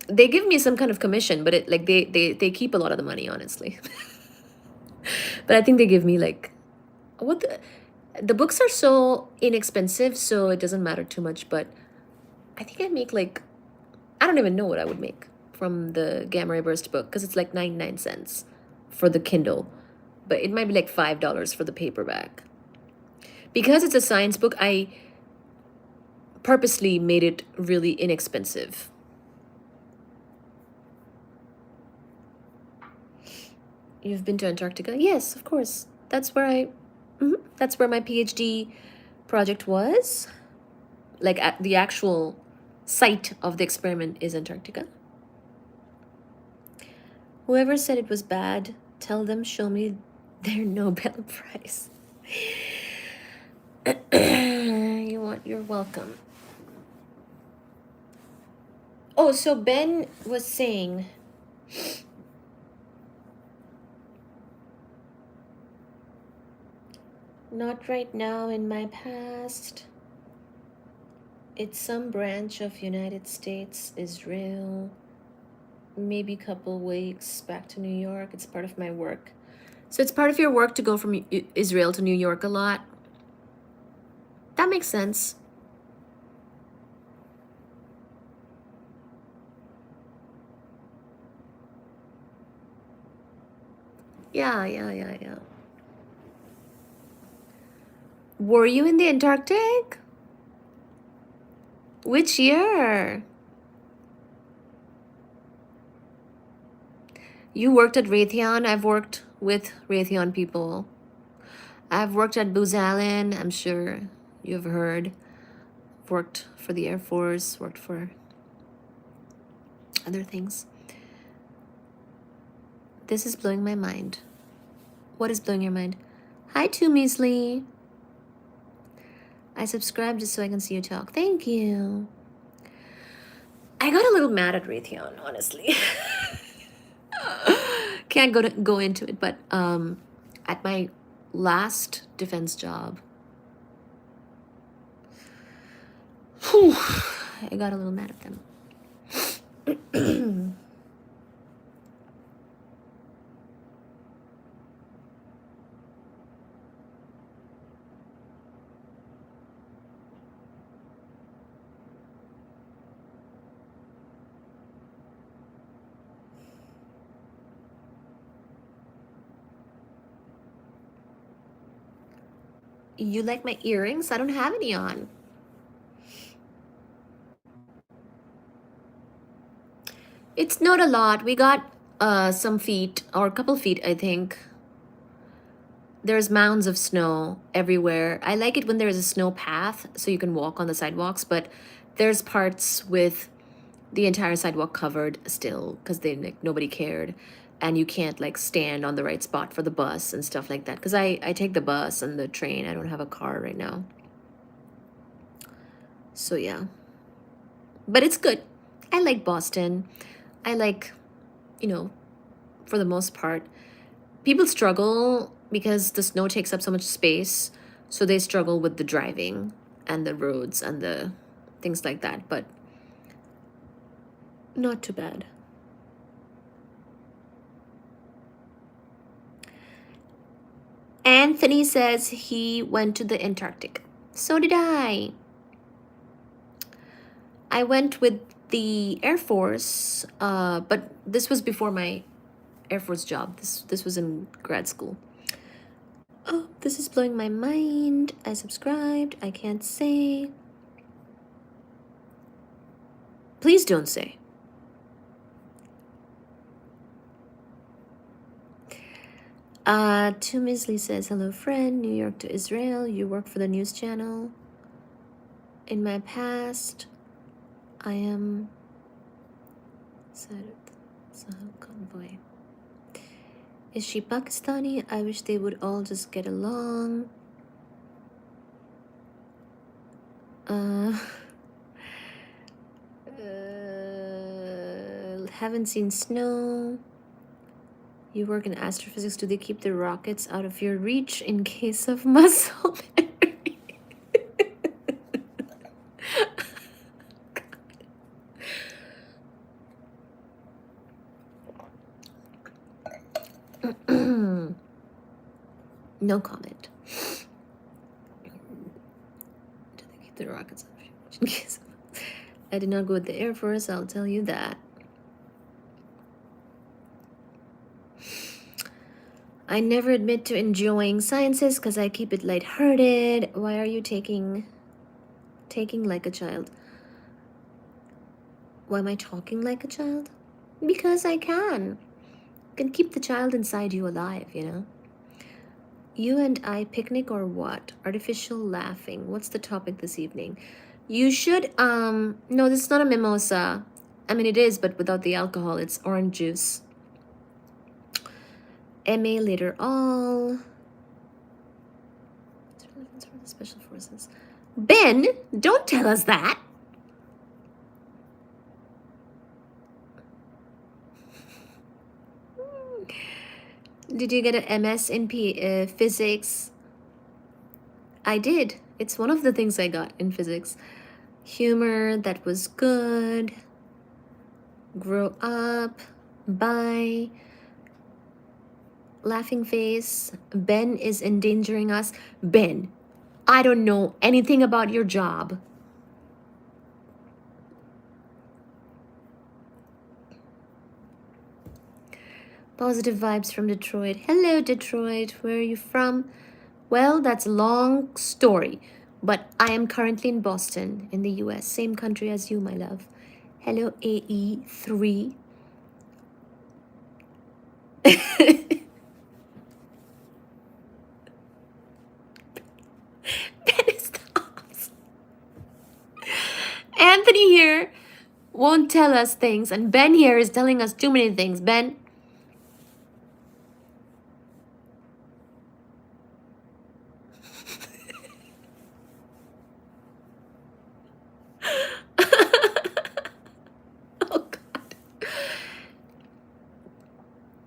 They give me some kind of commission, but it like they keep a lot of the money, honestly. But I think they give me like the books are so inexpensive, so it doesn't matter too much, but I think I make like, I don't even know what I would make from the Gamma Ray Burst book, because it's like 99 cents for the Kindle, but it might be like $5 for the paperback. Because it's a science book, I purposely made it really inexpensive. You've been to Antarctica? Yes, of course. That's where that's where my PhD project was. Like at the actual site of the experiment is Antarctica. Whoever said it was bad, tell them show me their Nobel Prize. You're welcome. Oh, so Ben was saying Not right now. In my past, it's some branch of United States, Israel, maybe a couple weeks back to New York. It's part of my work. So it's part of your work to go from Israel to New York a lot. That makes sense. Yeah. Were you in the Antarctic? Which year? You worked at Raytheon. I've worked with Raytheon people. I've worked at Booz Allen. I'm sure you've heard. Worked for the Air Force. Worked for other things. This is blowing my mind. What is blowing your mind? Hi, Too Measly. I subscribed just so I can see you talk. Thank you. I got a little mad at Raytheon, honestly. Can't go into it, but at my last defense job, whew, I got a little mad at them. You like my earrings? I don't have any on. It's not a lot. We got some feet, or a couple feet, I think. There's mounds of snow everywhere. I like it when there's a snow path so you can walk on the sidewalks, but there's parts with the entire sidewalk covered still because they like nobody cared, and you can't like stand on the right spot for the bus and stuff like that because I take the bus and the train. I don't have a car right now. So yeah. But it's good. I like Boston. I like, you know, for the most part, people struggle because the snow takes up so much space. So they struggle with the driving and the roads and the things like that. But not too bad. Anthony says he went to the Antarctic. So did I. I went with the Air Force, but this was before my Air Force job. This was in grad school. Oh, this is blowing my mind. I subscribed. I can't say. Please don't say. Too Misley says, hello friend, New York to Israel. You work for the news channel. In my past, I am Sahel convoy. Is she Pakistani? I wish they would all just get along. Haven't seen snow. You work in astrophysics. Do they keep the rockets out of your reach in case of muscle memory? No comment. Do they keep the rockets out of your reach in case of... I did not go with the Air Force, I'll tell you that. I never admit to enjoying sciences because I keep it lighthearted. Why are you taking like a child? Why am I talking like a child? Because I can. You can keep the child inside you alive, you know? You and I picnic or what? Artificial laughing. What's the topic this evening? You should, no, this is not a mimosa. I mean, it is, but without the alcohol. It's orange juice. MA later all. It's relevance for the special forces. Ben, don't tell us that. Did you get an MS in physics? I did. It's one of the things I got in physics. Humor, that was good. Grow up. Bye. Laughing face. Ben is endangering us. Ben, I don't know anything about your job. Positive vibes from Detroit. Hello, Detroit. Where are you from? Well, that's a long story, but I am currently in Boston, in the US, same country as you, my love. Hello, AE3. Ben is Anthony here won't tell us things, and Ben here is telling us too many things. Ben. Oh, God.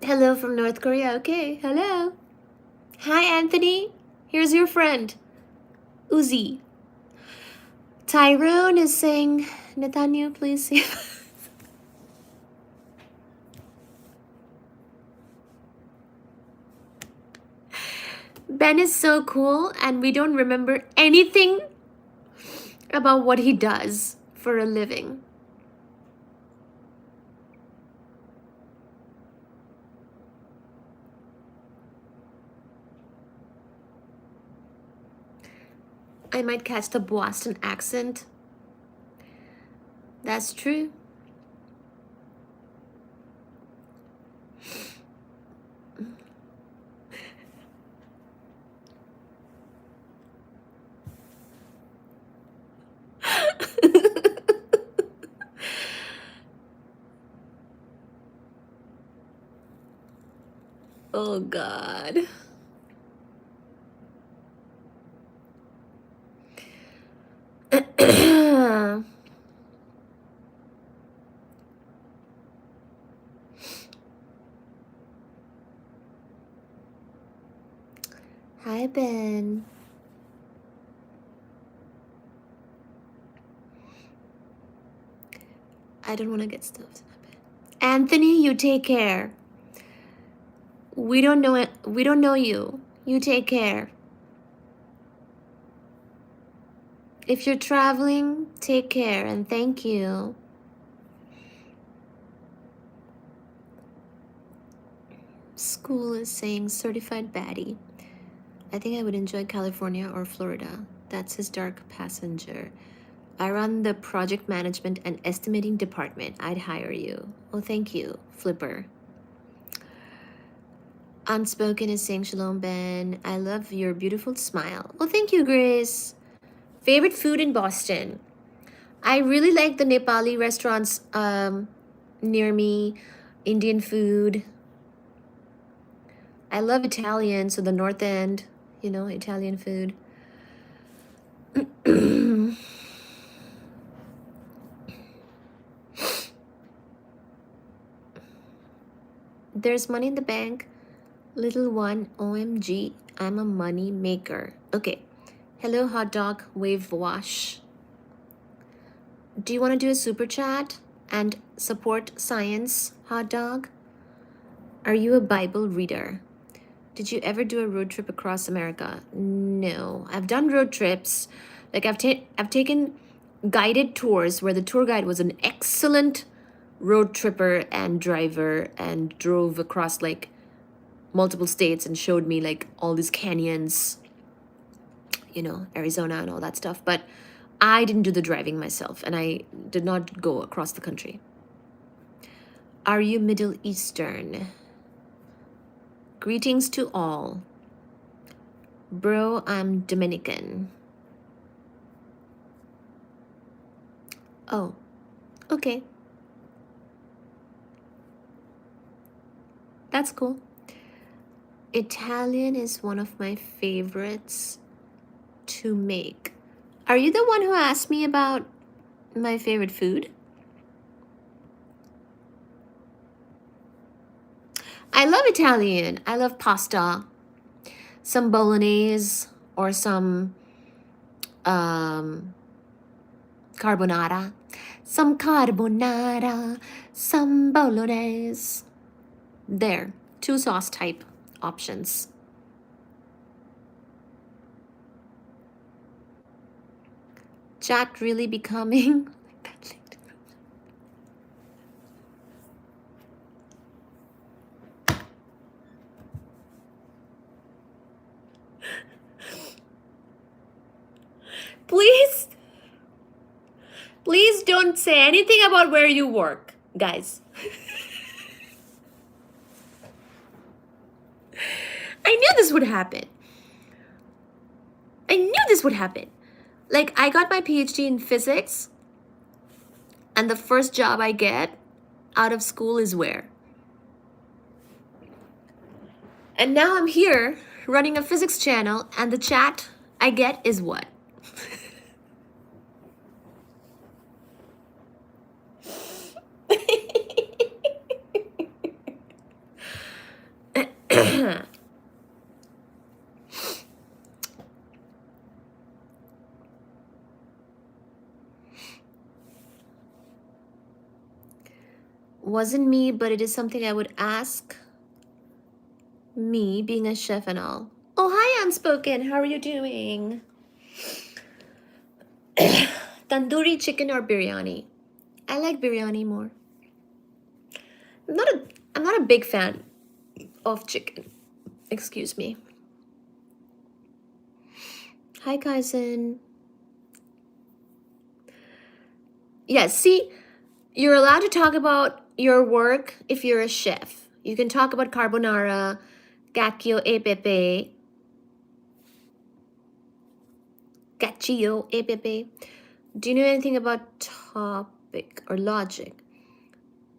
Hello from North Korea. Okay, hello. Hi, Anthony. Here's your friend, Uzi. Tyrone is saying, Nathaniel, please save us. Ben is so cool, and we don't remember anything about what he does for a living. I might catch the Boston accent. That's true. Oh, God. Hi, Ben. I don't want to get stuffed in my bed. Anthony, you take care. We don't know it. We don't know you. You take care. If you're traveling, take care and thank you. School is saying certified baddie. I think I would enjoy California or Florida. That's his dark passenger. I run the project management and estimating department. I'd hire you. Oh, thank you, Flipper. Unspoken is saying shalom, Ben. I love your beautiful smile. Oh, thank you, Grace. Favorite food in Boston? I really like the Nepali restaurants near me. Indian food. I love Italian, so the North End, you know, Italian food. There's money in the bank. Little one, OMG, I'm a money maker. Okay. Hello, hot dog, wave wash. Do you want to do a super chat and support science, hot dog? Are you a Bible reader? Did you ever do a road trip across America? No. I've done road trips. Like I've taken guided tours where the tour guide was an excellent road tripper and driver and drove across like multiple states and showed me like all these canyons, you know, Arizona and all that stuff. But I didn't do the driving myself and I did not go across the country. Are you Middle Eastern? Greetings to all. Bro, I'm Dominican. Oh, okay. That's cool. Italian is one of my favorites to make. Are you the one who asked me about my favorite food? I love Italian. I love pasta, some bolognese or some carbonara, some bolognese. There, 2 sauce type options. Chat really becoming please don't say anything about where you work, guys. I knew this would happen. Like, I got my PhD in physics, and the first job I get out of school is where? And now I'm here running a physics channel, and the chat I get is what? Wasn't me, but it is something I would ask me, being a chef and all. Oh, hi, Unspoken. How are you doing? Tandoori chicken or biryani? I like biryani more. I'm not a big fan of chicken. Excuse me. Hi, cousin. Yes, see, you're allowed to talk about your work if you're a chef. You can talk about carbonara, cacio e pepe, cacio e pepe. Do you know anything about topic or logic?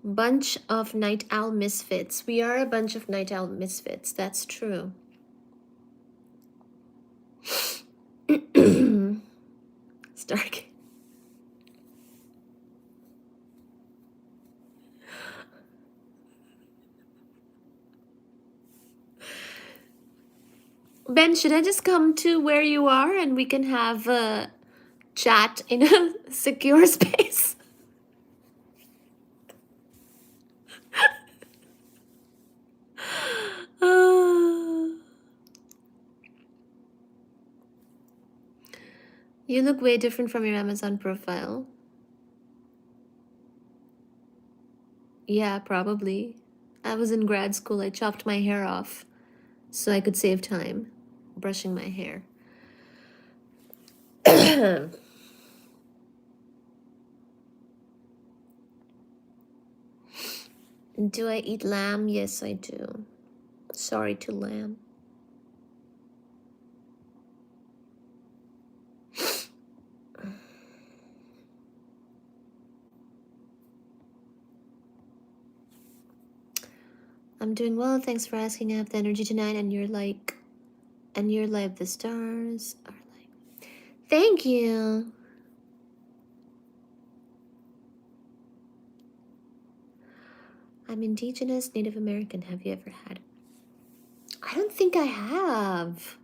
Bunch of night owl misfits. We are a bunch of night owl misfits. That's true. Stark. Ben, should I just come to where you are and we can have a chat in a secure space? You look way different from your Amazon profile. Yeah, probably. I was in grad school. I chopped my hair off so I could save time brushing my hair. Do I eat lamb? Yes, I do. Sorry to lamb. I'm doing well. Thanks for asking. I have the energy tonight, and you're like, the stars are like. Thank you. I'm Indigenous, Native American. Have you ever had? I don't think I have.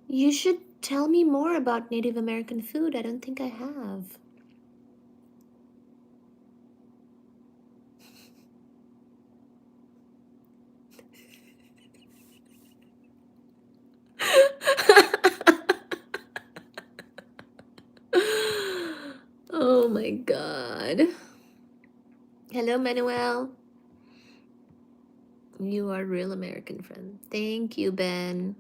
You should tell me more about Native American food. I don't think I have. Oh my God. Hello, Manuel. You are a real American friend. Thank you, Ben.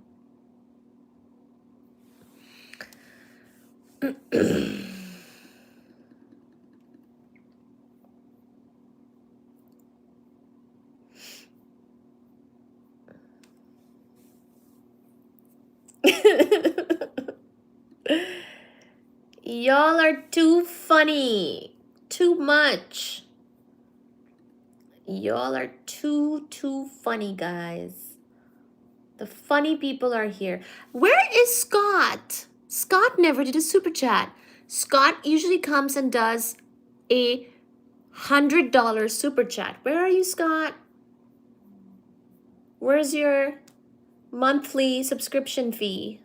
Y'all are too funny. Too much. Y'all are too funny, guys. The funny people are here. Where is Scott? Scott never did a super chat. Scott usually comes and does a $100 super chat. Where are you, Scott? Where's your monthly subscription fee.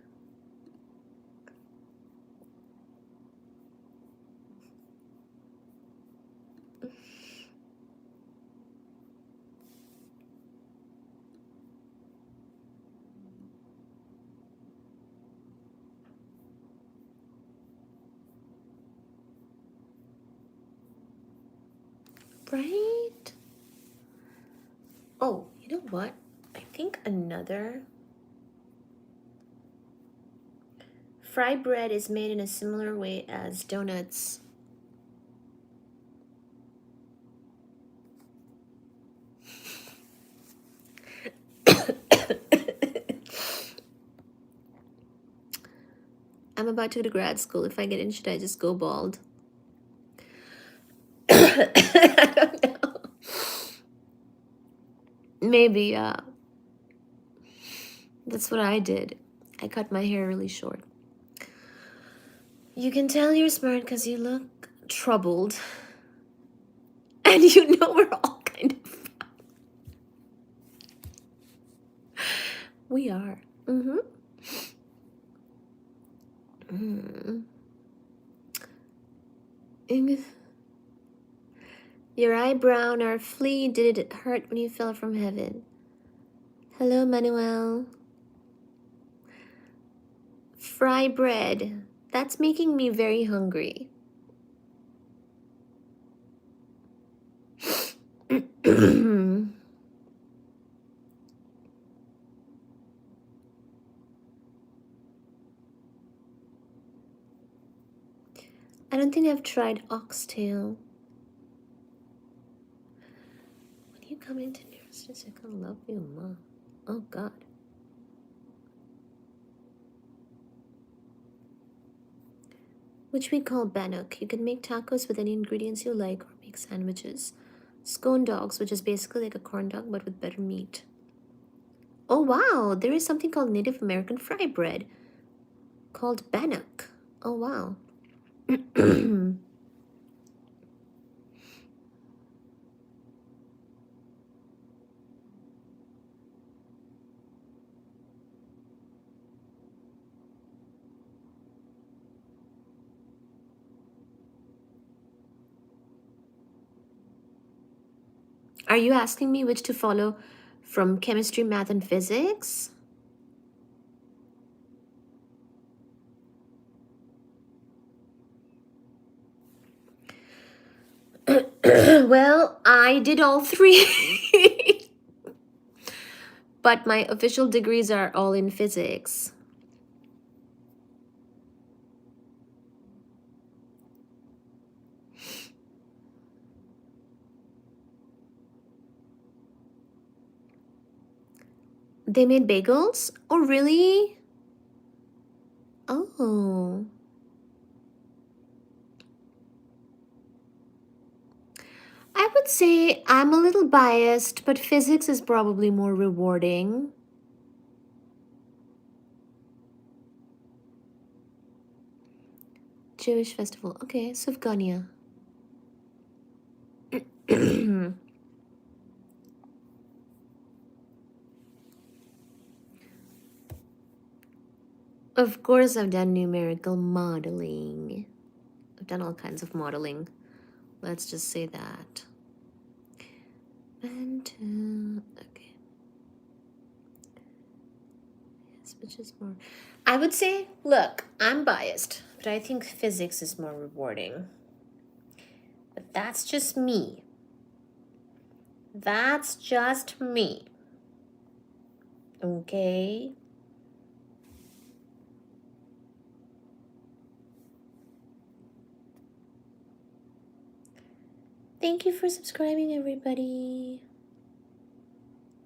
Right? Oh, you know what? I think another fry bread is made in a similar way as donuts. I'm about to go to grad school. If I get in, should I just go bald? I don't know. Maybe, yeah. That's what I did. I cut my hair really short. You can tell you're smart because you look troubled. And you know we're all kind of... We are. Mm-hmm. Your eyebrow or flea, did it hurt when you fell from heaven? Hello, Manuel. Fry bread. That's making me very hungry. I don't think I've tried oxtail. When you come into nurses, I can love you, Ma. Oh, God. Which we call bannock. You can make tacos with any ingredients you like or make sandwiches. Scone dogs, which is basically like a corn dog but with better meat. Oh, wow. There is something called Native American fry bread called bannock. Oh, wow. Are you asking me which to follow from chemistry, math, and physics? Well, I did all three. But my official degrees are all in physics. They made bagels? Oh, really? Oh. I would say I'm a little biased, but physics is probably more rewarding. Jewish festival. Okay, Sufgania. Of course, I've done numerical modeling. I've done all kinds of modeling. Let's just say that. And, okay. Yes, which is more... I would say, look, I'm biased, but I think physics is more rewarding. But that's just me. That's just me. Okay? Thank you for subscribing, everybody.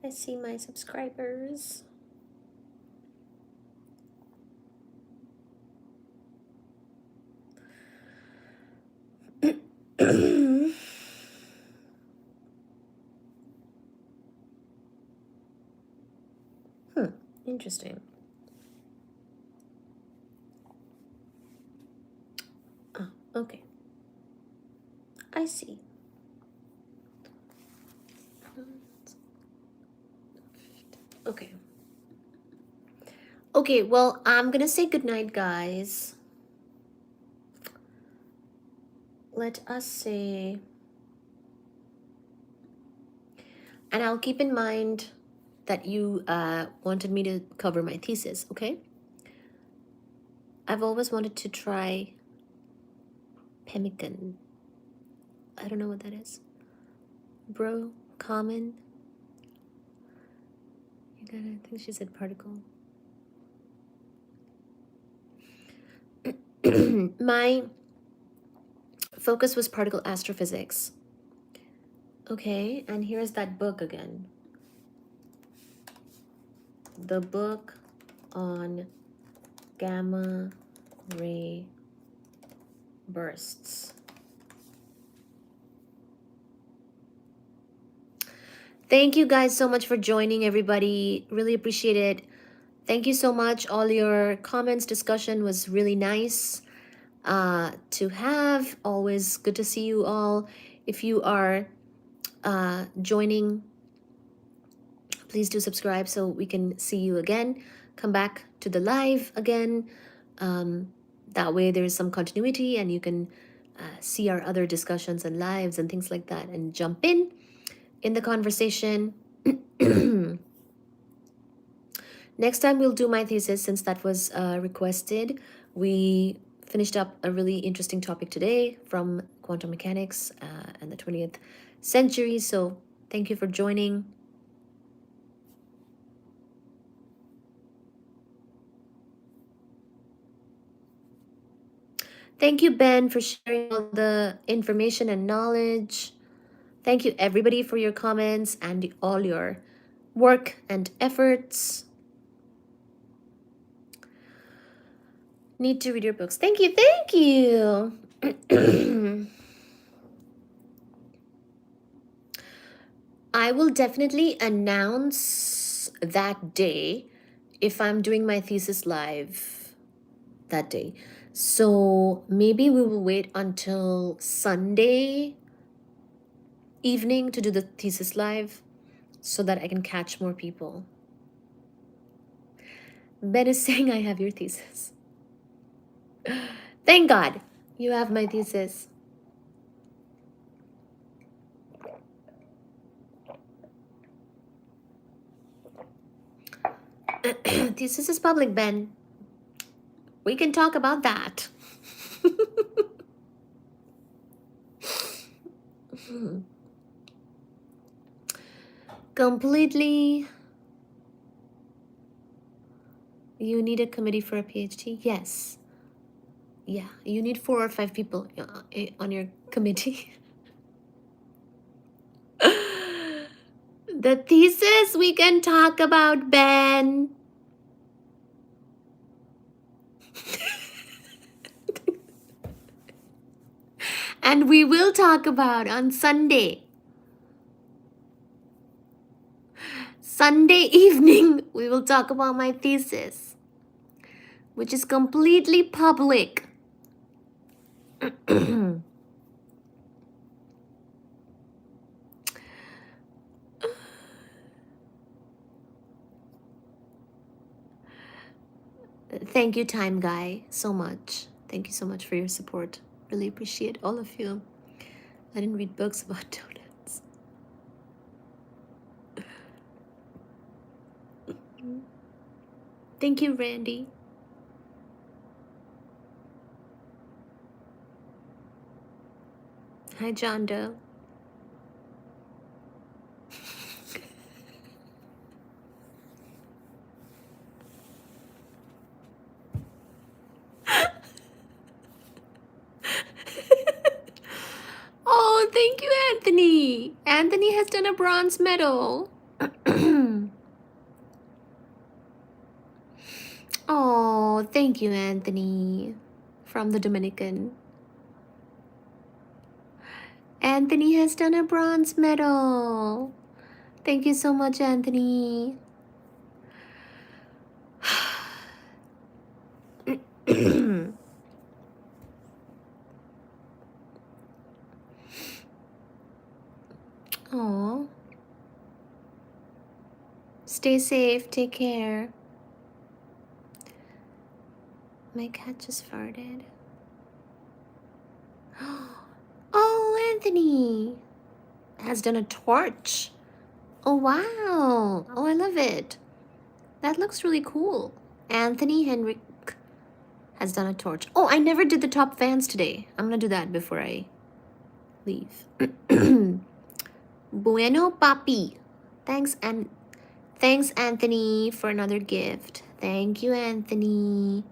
I see my subscribers. Interesting. Oh, okay. I see. Okay. Okay, well, I'm gonna say goodnight, guys. Let us say, and I'll keep in mind that you wanted me to cover my thesis, okay? I've always wanted to try pemmican. I don't know what that is. Bro, common. You gotta, I think she said particle. My focus was particle astrophysics. Okay, and here's that book again. The book on gamma ray bursts. Thank you guys so much for joining, everybody. Really appreciate it. Thank you so much. All your comments, discussion was really nice to have. Always good to see you all. If you are joining, please do subscribe so we can see you again. Come back to the live again. That way there's some continuity and you can see our other discussions and lives and things like that and jump in the conversation. Next time we'll do my thesis since that was requested. We finished up a really interesting topic today from quantum mechanics and the 20th century. So thank you for joining. Thank you, Ben, for sharing all the information and knowledge. Thank you, everybody, for your comments and all your work and efforts. Need to read your books. Thank you, thank you. I will definitely announce that day if I'm doing my thesis live that day. So maybe we will wait until Sunday evening to do the thesis live so that I can catch more people. Ben is saying I have your thesis. Thank God you have my thesis. Thesis is public, Ben. We can talk about that. Completely. You need a committee for a PhD? Yes. Yeah, you need 4 or 5 people on your committee. The thesis we can talk about, Ben. And we will talk about on Sunday. Sunday evening, we will talk about my thesis, which is completely public. Thank you, Time Guy, so much. Thank you so much for your support. Really appreciate all of you. I didn't read books about donuts. Thank you, Randy. Hi, John Doe. Oh, thank you, Anthony. Anthony has done a bronze medal. Oh, thank you, Anthony, from the Dominican. Anthony has done a bronze medal. Thank you so much, Anthony. Oh, stay safe, take care. My cat just farted. Oh, Anthony has done a torch. Oh, wow. Oh, I love it. That looks really cool. Anthony Henrik has done a torch. Oh, I never did the top fans today. I'm gonna do that before I leave. Bueno, papi. Thanks, and thanks, Anthony, for another gift. Thank you, Anthony.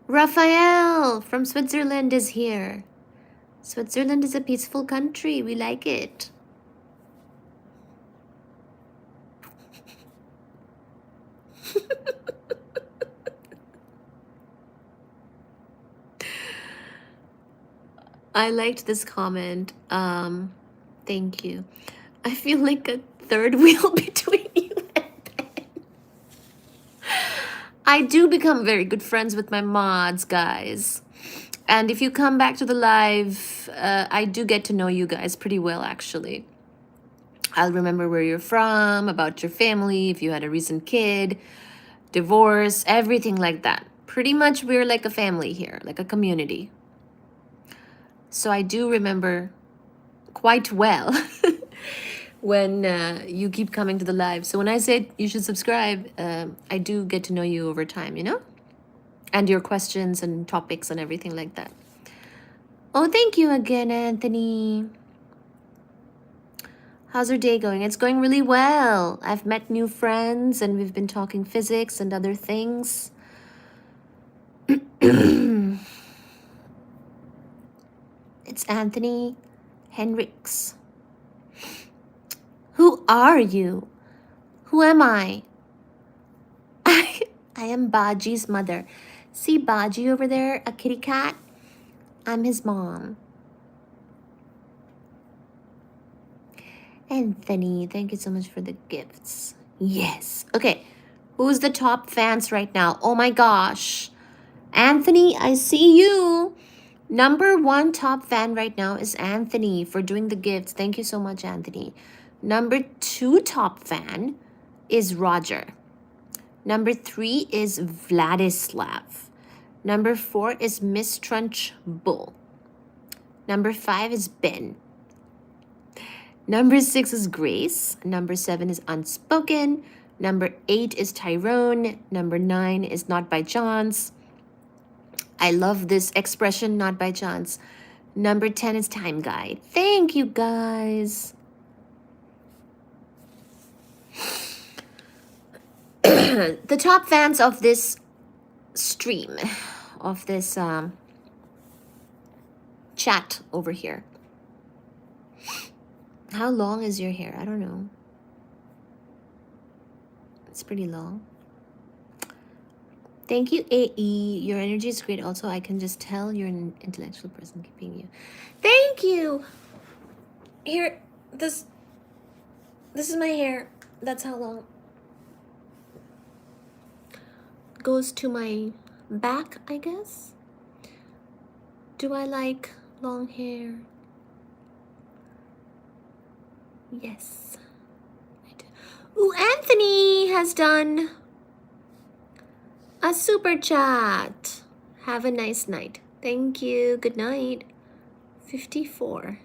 Raphael from Switzerland is here. Switzerland is a peaceful country. We like it. I liked this comment. Thank you. I feel like a third wheel between you and Ben. I do become very good friends with my mods, guys. And if you come back to the live, I do get to know you guys pretty well, actually. I'll remember where you're from, about your family, if you had a recent kid, divorce, everything like that. Pretty much we're like a family here, like a community. So I do remember quite well when you keep coming to the live. So when I said you should subscribe, I do get to know you over time, you know? And your questions and topics and everything like that. Oh, thank you again, Anthony. How's your day going? It's going really well. I've met new friends and we've been talking physics and other things. It's Anthony Henriks. Who are you? Who am I? I am Baji's mother. See Baji over there, a kitty cat? I'm his mom. Anthony, thank you so much for the gifts. Yes. Okay. Who's the top fans right now? Oh my gosh. Anthony, I see you. Number 1 top fan right now is Anthony for doing the gifts. Thank you so much, Anthony. Number 2 top fan is Roger. Number 3 is Vladislav. Number 4 is Miss Trunch Bull. Number 5 is Ben. Number 6 is Grace. Number 7 is Unspoken. Number 8 is Tyrone. Number 9 is Not by Chance. I love this expression, not by chance. Number 10 is Time Guide. Thank you, guys. The top fans of this stream, of this chat over here. How long is your hair? I don't know. It's pretty long. Thank you, AE. Your energy is great. Also, I can just tell you're an intellectual person keeping you. Thank you. Here, this is my hair. That's how long. Goes to my back, I guess. Do I like long hair? Yes, I do. Ooh, Anthony has done a super chat. Have a nice night. Thank you. Good night. 54.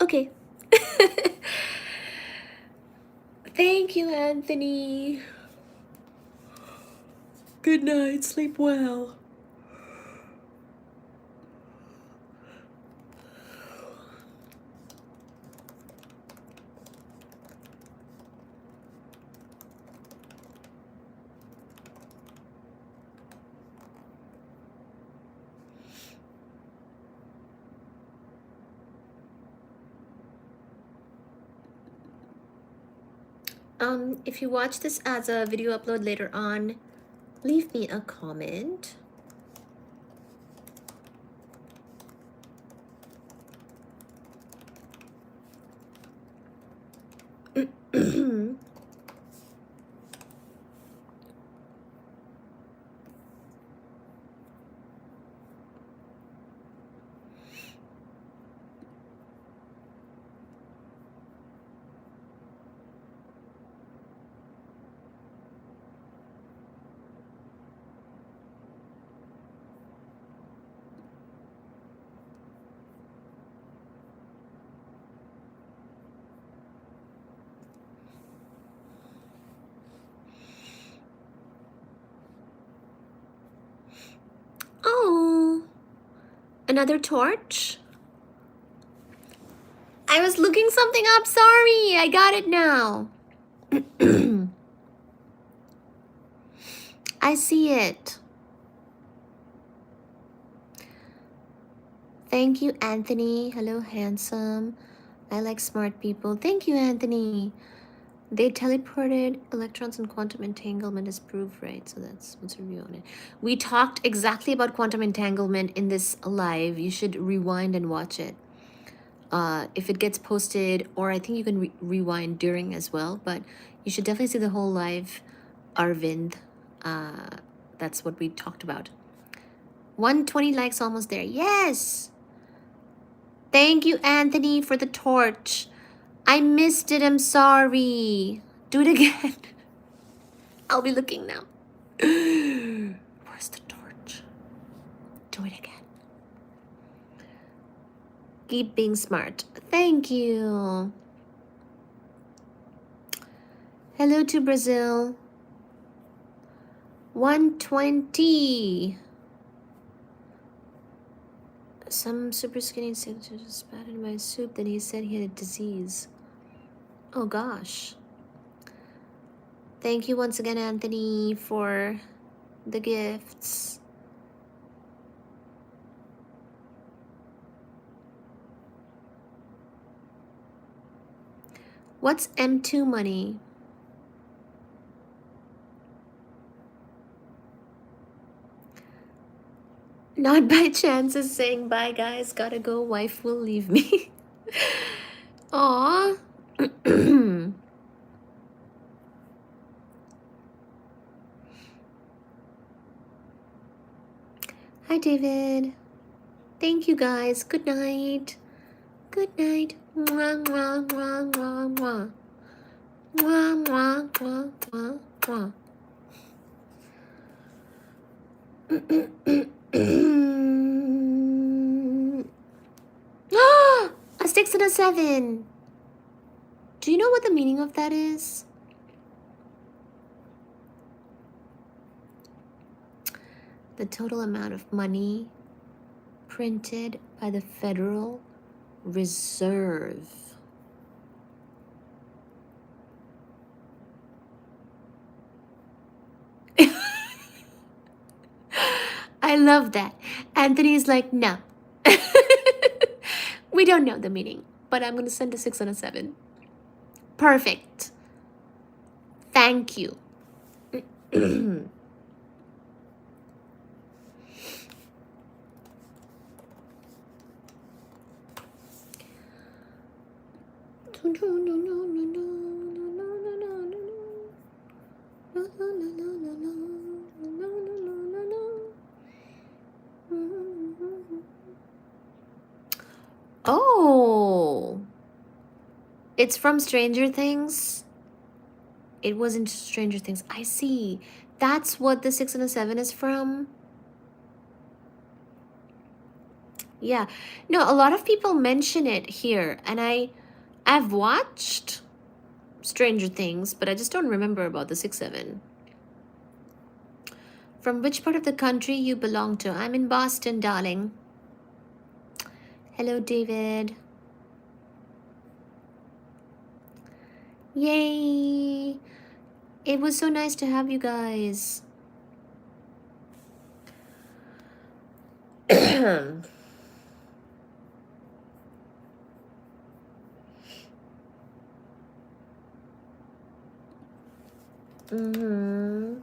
Okay. Thank you, Anthony. Good night. Sleep well. If you watch this as a video upload later on, leave me a comment. Another torch? I was looking something up, sorry. I got it now. I see it. Thank you, Anthony. Hello, handsome. I like smart people. Thank you, Anthony. They teleported electrons and quantum entanglement is proof, right? So that's what's a review on it. We talked exactly about quantum entanglement in this live. You should rewind and watch it. If it gets posted, or I think you can rewind during as well, but you should definitely see the whole live, Arvind. That's what we talked about. 120 likes almost there. Yes! Thank you, Anthony, for the torch. I missed it. I'm sorry. Do it again. I'll be looking now. Where's the torch? Do it again. Keep being smart. Thank you. Hello to Brazil. 120. Some super skinny said to just spat in my soup. Then he said he had a disease. Oh gosh. Thank you once again, Anthony, for the gifts. What's M2 money? Not by chance is saying bye guys, gotta go, wife will leave me. Aww. Hi David. Thank you guys. Good night. Good night. Mwah, mwah, mwah, mwah, mwah. Mwah, mwah, mwah, mwah, mwah. A 6 and a 7. Do you know what the meaning of that is? The total amount of money printed by the Federal Reserve. I love that. Anthony's like, no. We don't know the meaning, but I'm going to send a 6 and a 7. Perfect. Thank you. Oh, it's from Stranger Things. It wasn't Stranger Things. I see. That's what the 6 and a 7 is from. Yeah. No, a lot of people mention it here, and I've watched Stranger Things, but I just don't remember about the 6-7. From which part of the country you belong to? I'm in Boston, darling. Hello, David. Yay! It was so nice to have you guys. Mm-hmm.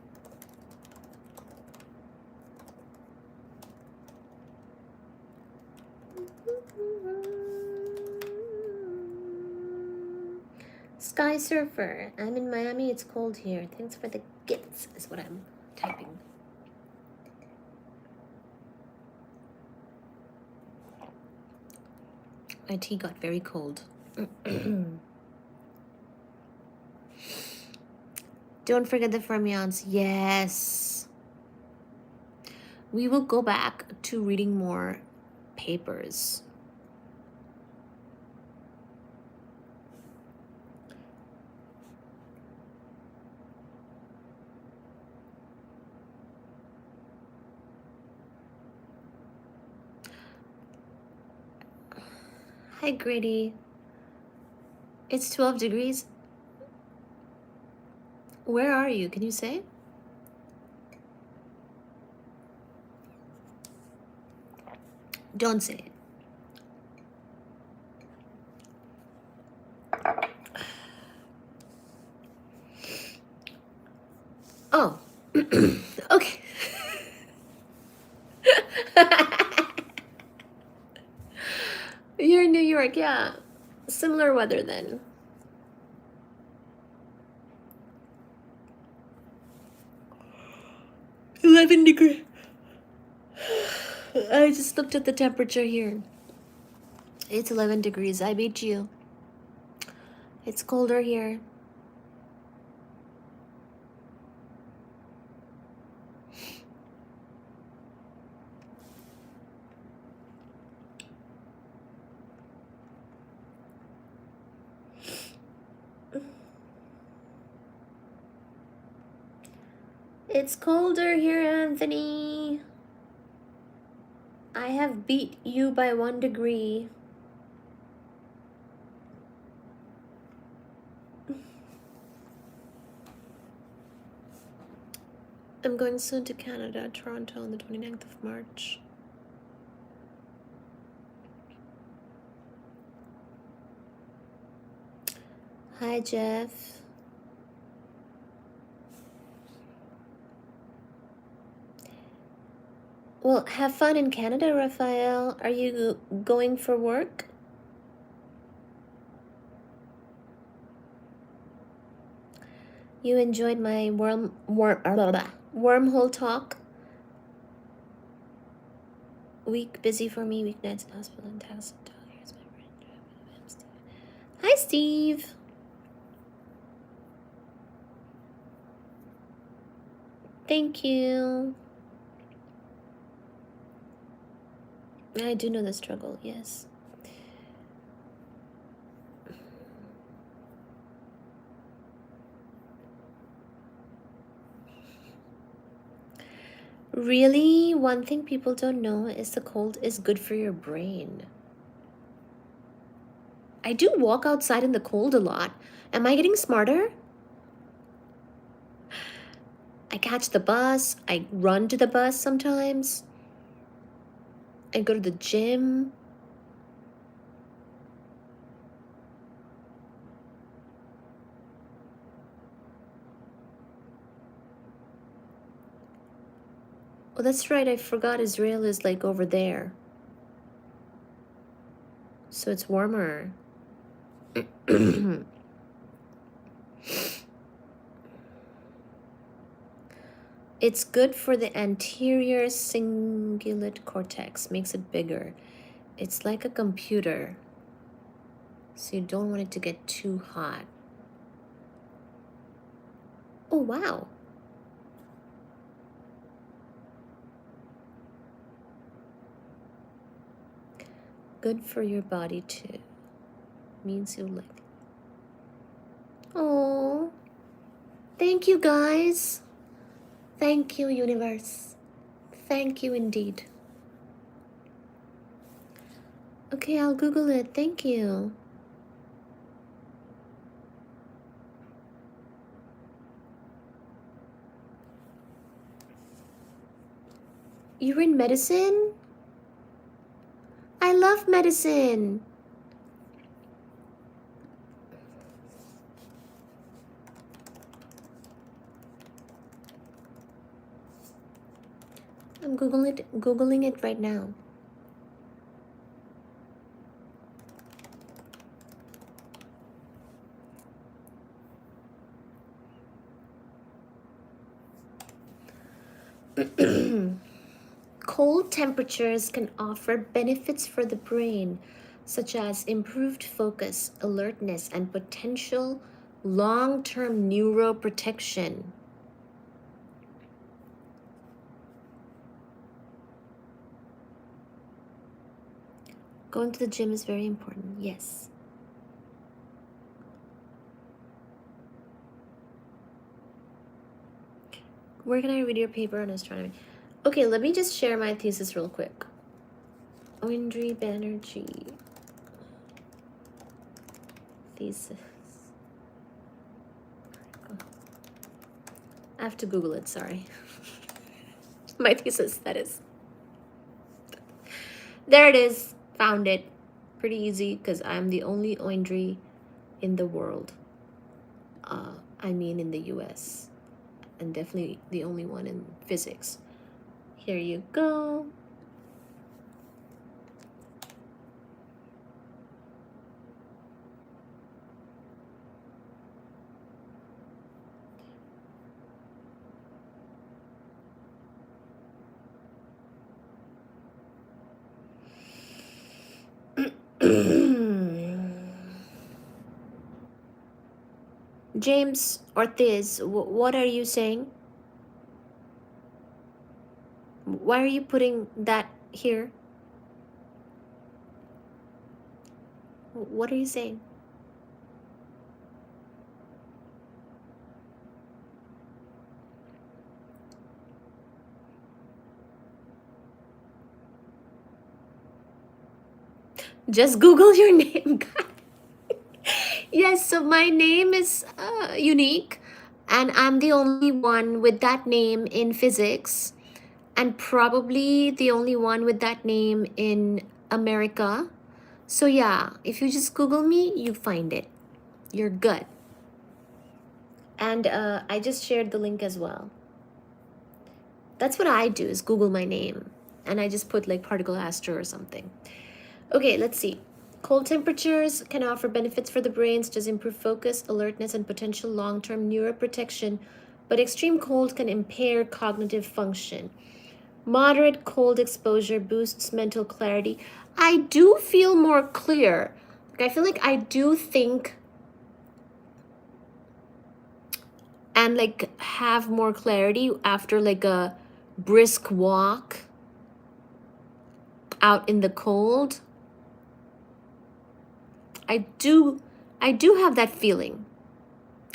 Sky Surfer. I'm in Miami. It's cold here. Thanks for the gifts is what I'm typing. My tea got very cold. Don't forget the fermions. Yes. We will go back to reading more papers. Hi, Grady. It's 12 degrees. Where are you? Can you say? Don't say it. Oh. Okay. You're in New York, yeah. Similar weather then. $11 degrees. I just looked at the temperature here. It's 11 degrees. I beat you. It's colder here. It's colder here, Anthony. I have beat you by 1 degree. I'm going soon to Canada, Toronto, on the 29th of March. Hi, Jeff. Well, have fun in Canada, Raphael. Are you going for work? You enjoyed my wormhole talk? Week busy for me, weeknights in hospital and tasks. Here's my friend. Hi, Steve. Thank you. I do know the struggle, yes. Really, one thing people don't know is the cold is good for your brain. I do walk outside in the cold a lot. Am I getting smarter? I catch the bus. I run to the bus sometimes. I go to the gym. Oh, that's right. I forgot Israel is like over there. So it's warmer. It's good for the anterior cingulate cortex. Makes it bigger. It's like a computer. So you don't want it to get too hot. Oh, wow. Good for your body too. Means you like. Oh, thank you guys. Thank you, universe. Thank you indeed. Okay, I'll Google it. Thank you. You're in medicine? I love medicine. I'm Googling it right now. Cold temperatures can offer benefits for the brain, such as improved focus, alertness, and potential long-term neuroprotection. Going to the gym is very important, yes. Where can I read your paper on astronomy? Okay, let me just share my thesis real quick. Indri Banerjee. thesis. I have to Google it, sorry. My thesis, that is. There it is. Found it. Pretty easy because I'm the only Oindri in the world. I mean in the US. And definitely the only one in physics. Here you go. James or Thiz, what are you saying? Why are you putting that here? What are you saying? Just Google your name. Yes, so my name is unique, and I'm the only one with that name in physics, and probably the only one with that name in America. So yeah, if you just Google me, you find it. You're good. And I just shared the link as well. That's what I do, is Google my name, and I just put like particle astro or something. Okay, let's see. Cold temperatures can offer benefits for the brain, such as improved focus, alertness, and potential long-term neuroprotection, but extreme cold can impair cognitive function. Moderate cold exposure boosts mental clarity. I do feel more clear. Like, I feel like I do think and like have more clarity after like a brisk walk out in the cold. I do have that feeling.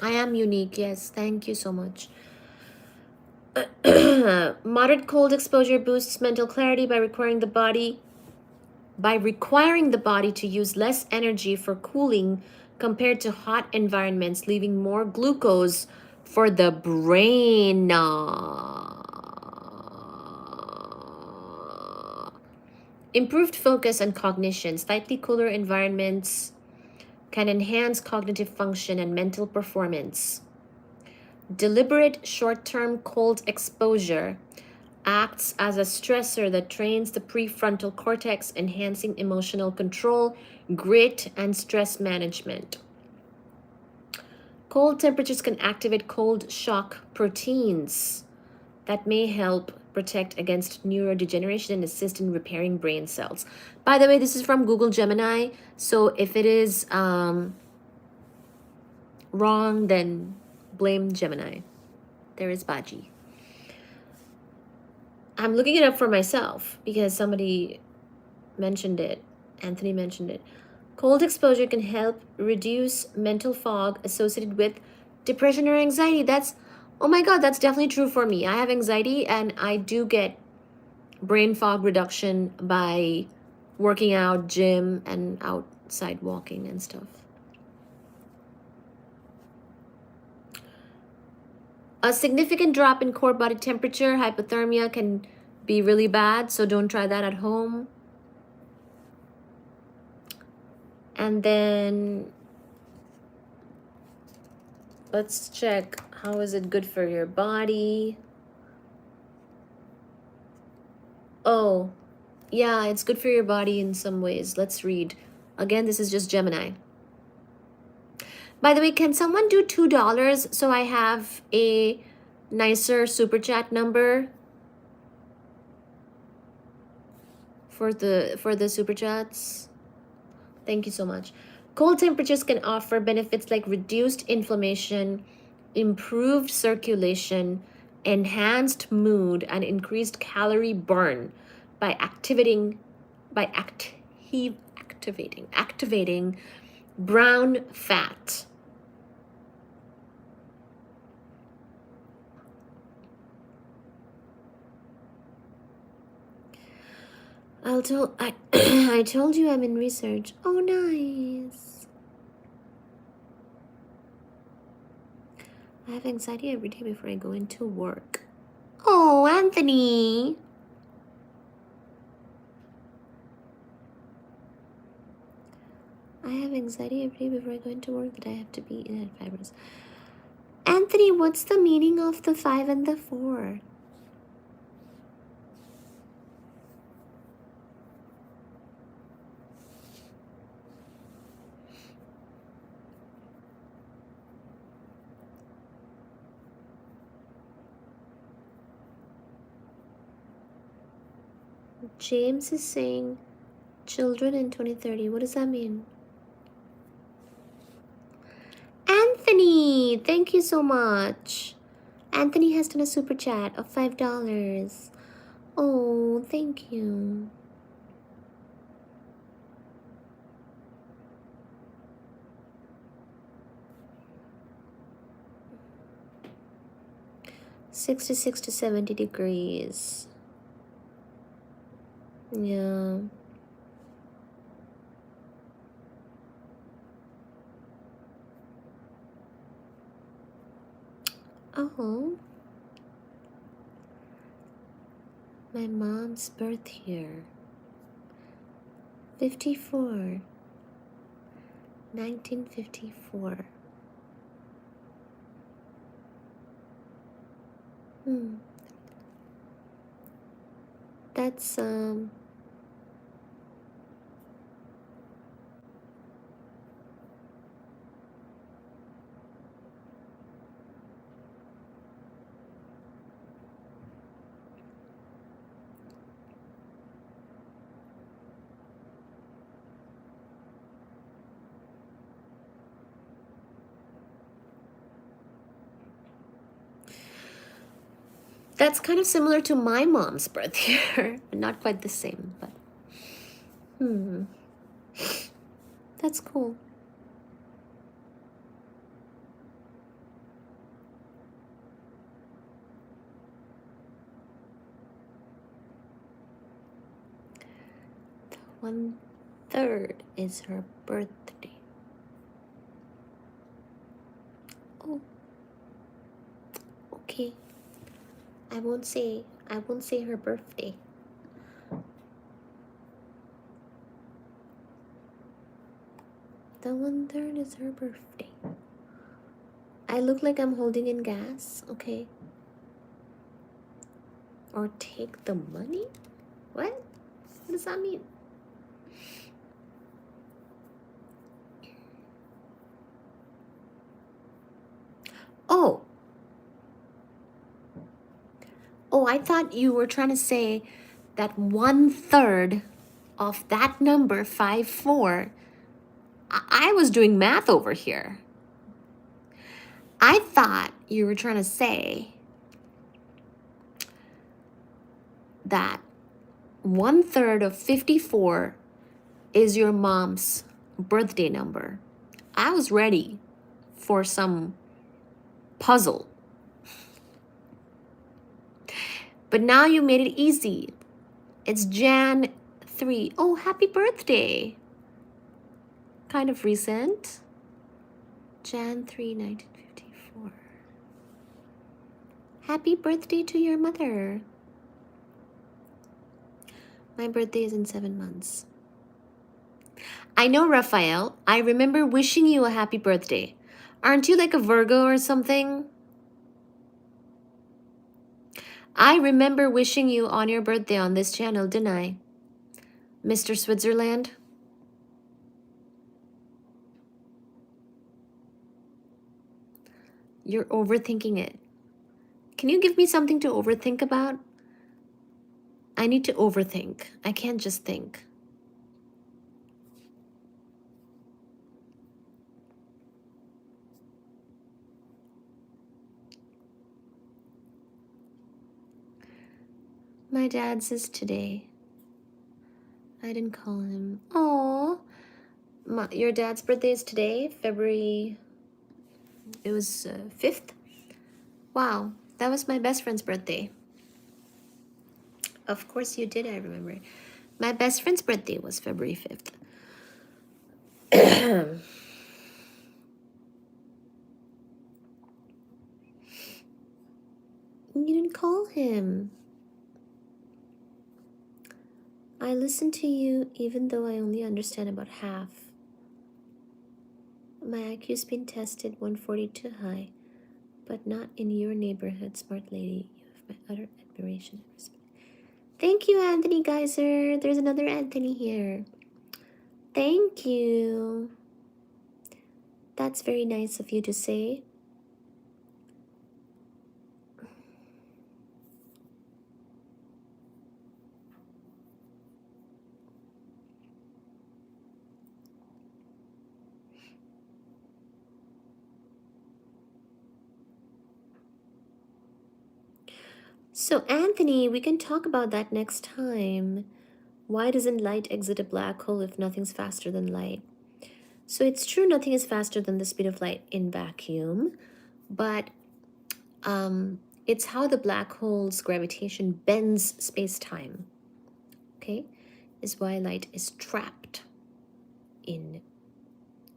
I am unique, yes. Thank you so much. Moderate cold exposure boosts mental clarity by requiring the body to use less energy for cooling compared to hot environments, leaving more glucose for the brain. Improved focus and cognition. Slightly cooler environments can enhance cognitive function and mental performance. Deliberate short-term cold exposure acts as a stressor that trains the prefrontal cortex, enhancing emotional control, grit, and stress management. Cold temperatures can activate cold shock proteins that may help protect against neurodegeneration and assist in repairing brain cells. By the way, this is from Google Gemini, so if it is wrong, then blame Gemini. There is Baji. I'm looking it up for myself because somebody mentioned it. Anthony mentioned it. Cold exposure can help reduce mental fog associated with depression or anxiety. Oh my God, that's definitely true for me. I have anxiety and I do get brain fog reduction by working out, gym, and outside walking and stuff. A significant drop in core body temperature, hypothermia, can be really bad, so don't try that at home. And then let's check, how is it good for your body? Oh, yeah, it's good for your body in some ways. Let's read. Again, this is just Gemini. By the way, can someone do $2 so I have a nicer super chat number for the super chats? Thank you so much. Cold temperatures can offer benefits like reduced inflammation, improved circulation, enhanced mood, and increased calorie burn by activating brown fat. I told you I'm in research. Oh, nice. I have anxiety every day before I go into work. Oh, Anthony. I have anxiety every day before I go into work that I have to be in at 5 hours. Anthony, what's the meaning of the 5 and the 4? James is saying children in 2030. What does that mean? Anthony, thank you so much. Anthony has done a super chat of $5. Oh, thank you. $66 to 70 degrees. Yeah. Oh. My mom's birth year. 54. 1954. That's that's kind of similar to my mom's birth year. Not quite the same, but that's cool. The 1/3 is her birthday. Oh, okay. I won't say her birthday. The 1/3 is her birthday. I look like I'm holding in gas, okay? Or take the money? What? What does that mean? Oh. Oh, I thought you were trying to say that 1/3 of that number, 54. I was doing math over here. I thought you were trying to say that 1/3 of 54 is your mom's birthday number. I was ready for some puzzle. But now you made it easy. It's Jan 3. Oh, happy birthday. Kind of recent. Jan 3, 1954. Happy birthday to your mother. My birthday is in 7 months. I know, Raphael. I remember wishing you a happy birthday. Aren't you like a Virgo or something? I remember wishing you on your birthday on this channel, didn't I? Mr. Switzerland? You're overthinking it. Can you give me something to overthink about? I need to overthink. I can't just think. My dad's is today. I didn't call him. Oh, your dad's birthday is today, February. It was 5th. Wow, that was my best friend's birthday. Of course you did, I remember. My best friend's birthday was February 5th. him. I listen to you even though I only understand about half. My IQ's been tested 142 high, but not in your neighborhood, smart lady. You have my utter admiration and respect. Thank you, Anthony Geyser. There's another Anthony here. Thank you. That's very nice of you to say. So, Anthony, we can talk about that next time. Why doesn't light exit a black hole if nothing's faster than light? So, it's true nothing is faster than the speed of light in vacuum, but it's how the black hole's gravitation bends space-time, okay, is why light is trapped in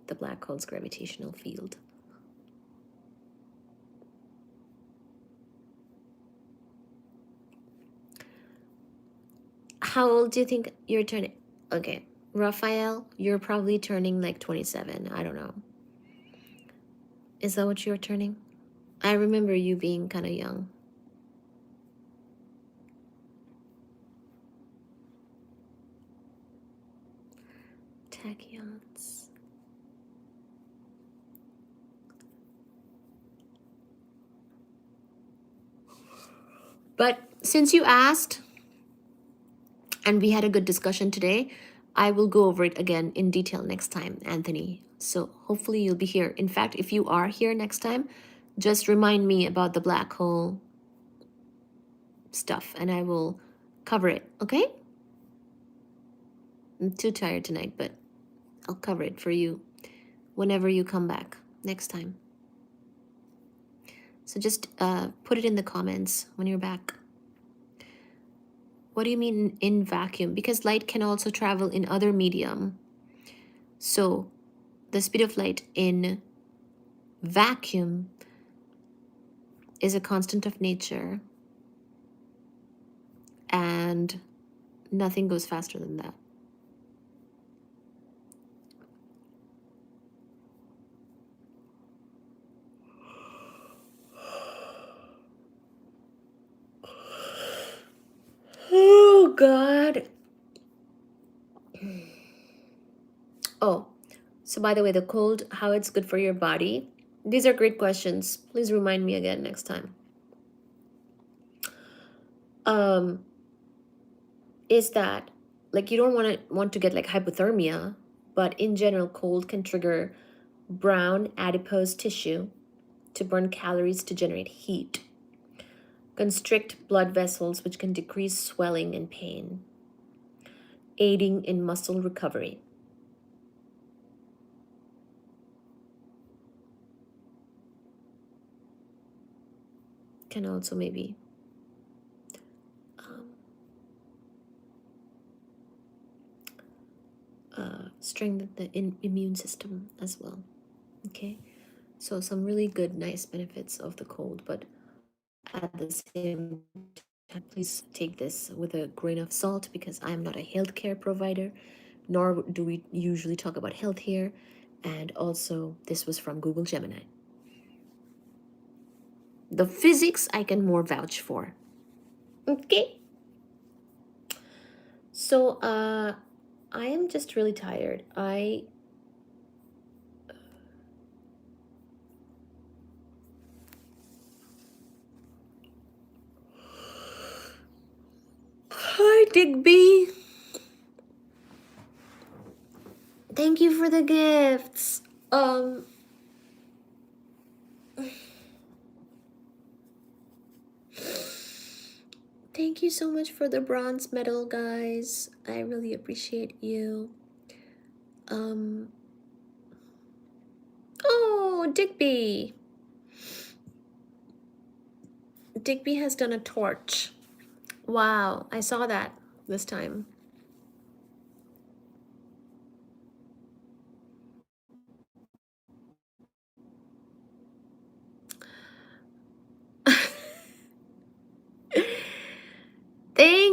the black hole's gravitational field. How old do you think you're turning? Okay, Raphael, you're probably turning like 27. I don't know. Is that what you're turning? I remember you being kind of young. Tachyons. But since you asked, and we had a good discussion today, I will go over it again in detail next time, Anthony. So hopefully you'll be here. In fact, if you are here next time, just remind me about the black hole stuff and I will cover it, okay? I'm too tired tonight, but I'll cover it for you whenever you come back next time. So just put it in the comments when you're back. What do you mean in vacuum? Because light can also travel in other medium. So the speed of light in vacuum is a constant of nature and nothing goes faster than that. Oh, God. Oh, so by the way, the cold, how it's good for your body. These are great questions. Please remind me again next time. Is that like you don't want to get like hypothermia, but in general, cold can trigger brown adipose tissue to burn calories to generate heat, constrict blood vessels, which can decrease swelling and pain, aiding in muscle recovery. Can also maybe strengthen the immune system as well. Okay, so some really good, nice benefits of the cold, but at the same time, please take this with a grain of salt because I'm not a healthcare provider, nor do we usually talk about health here. And also, this was from Google Gemini. The physics I can more vouch for. Okay. So, I am just really tired. Hi, Digby. Thank you for the gifts. Thank you so much for the bronze medal, guys. I really appreciate you. Oh, Digby. Digby has done a torch. Wow, I saw that this time.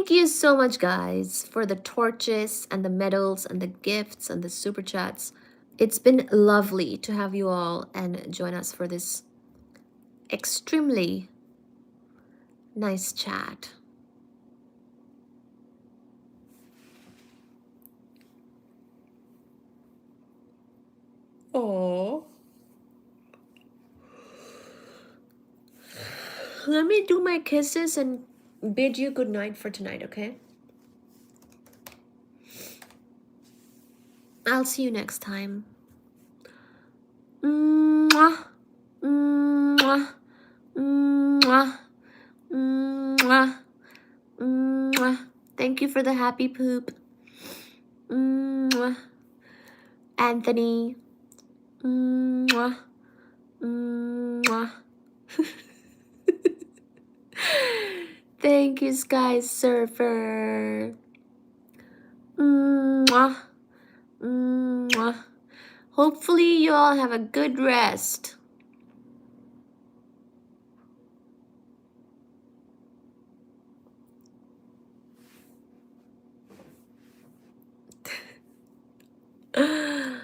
Thank you so much, guys, for the torches and the medals and the gifts and the super chats. It's been lovely to have you all and join us for this extremely nice chat. Oh. Let me do my kisses and bid you good night for tonight, okay? I'll see you next time. Mwah. Mwah. Mwah. Mwah. Mwah. Thank you for the happy poop. Mwah. Anthony. Mwah. Mwah. Thank you, Sky Surfer. Mwah. Mwah. Hopefully you all have a good rest. Mwah.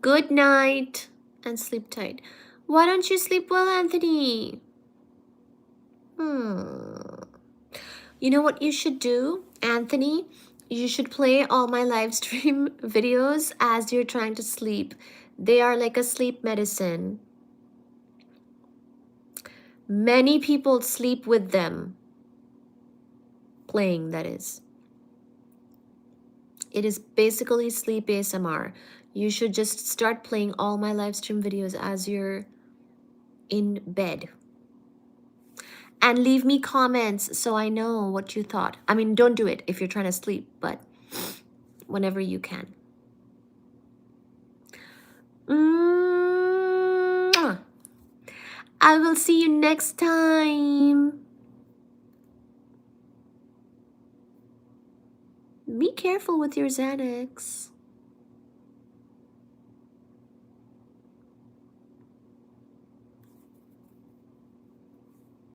Good night and sleep tight. Why don't you sleep well, Anthony? You know what you should do, Anthony? You should play all my live stream videos as you're trying to sleep. They are like a sleep medicine. Many people sleep with them. Playing, that is. It is basically sleep ASMR. You should just start playing all my live stream videos as you're in bed. And leave me comments so I know what you thought. I mean, don't do it if you're trying to sleep, but whenever you can. Mwah. I will see you next time. Be careful with your Xanax.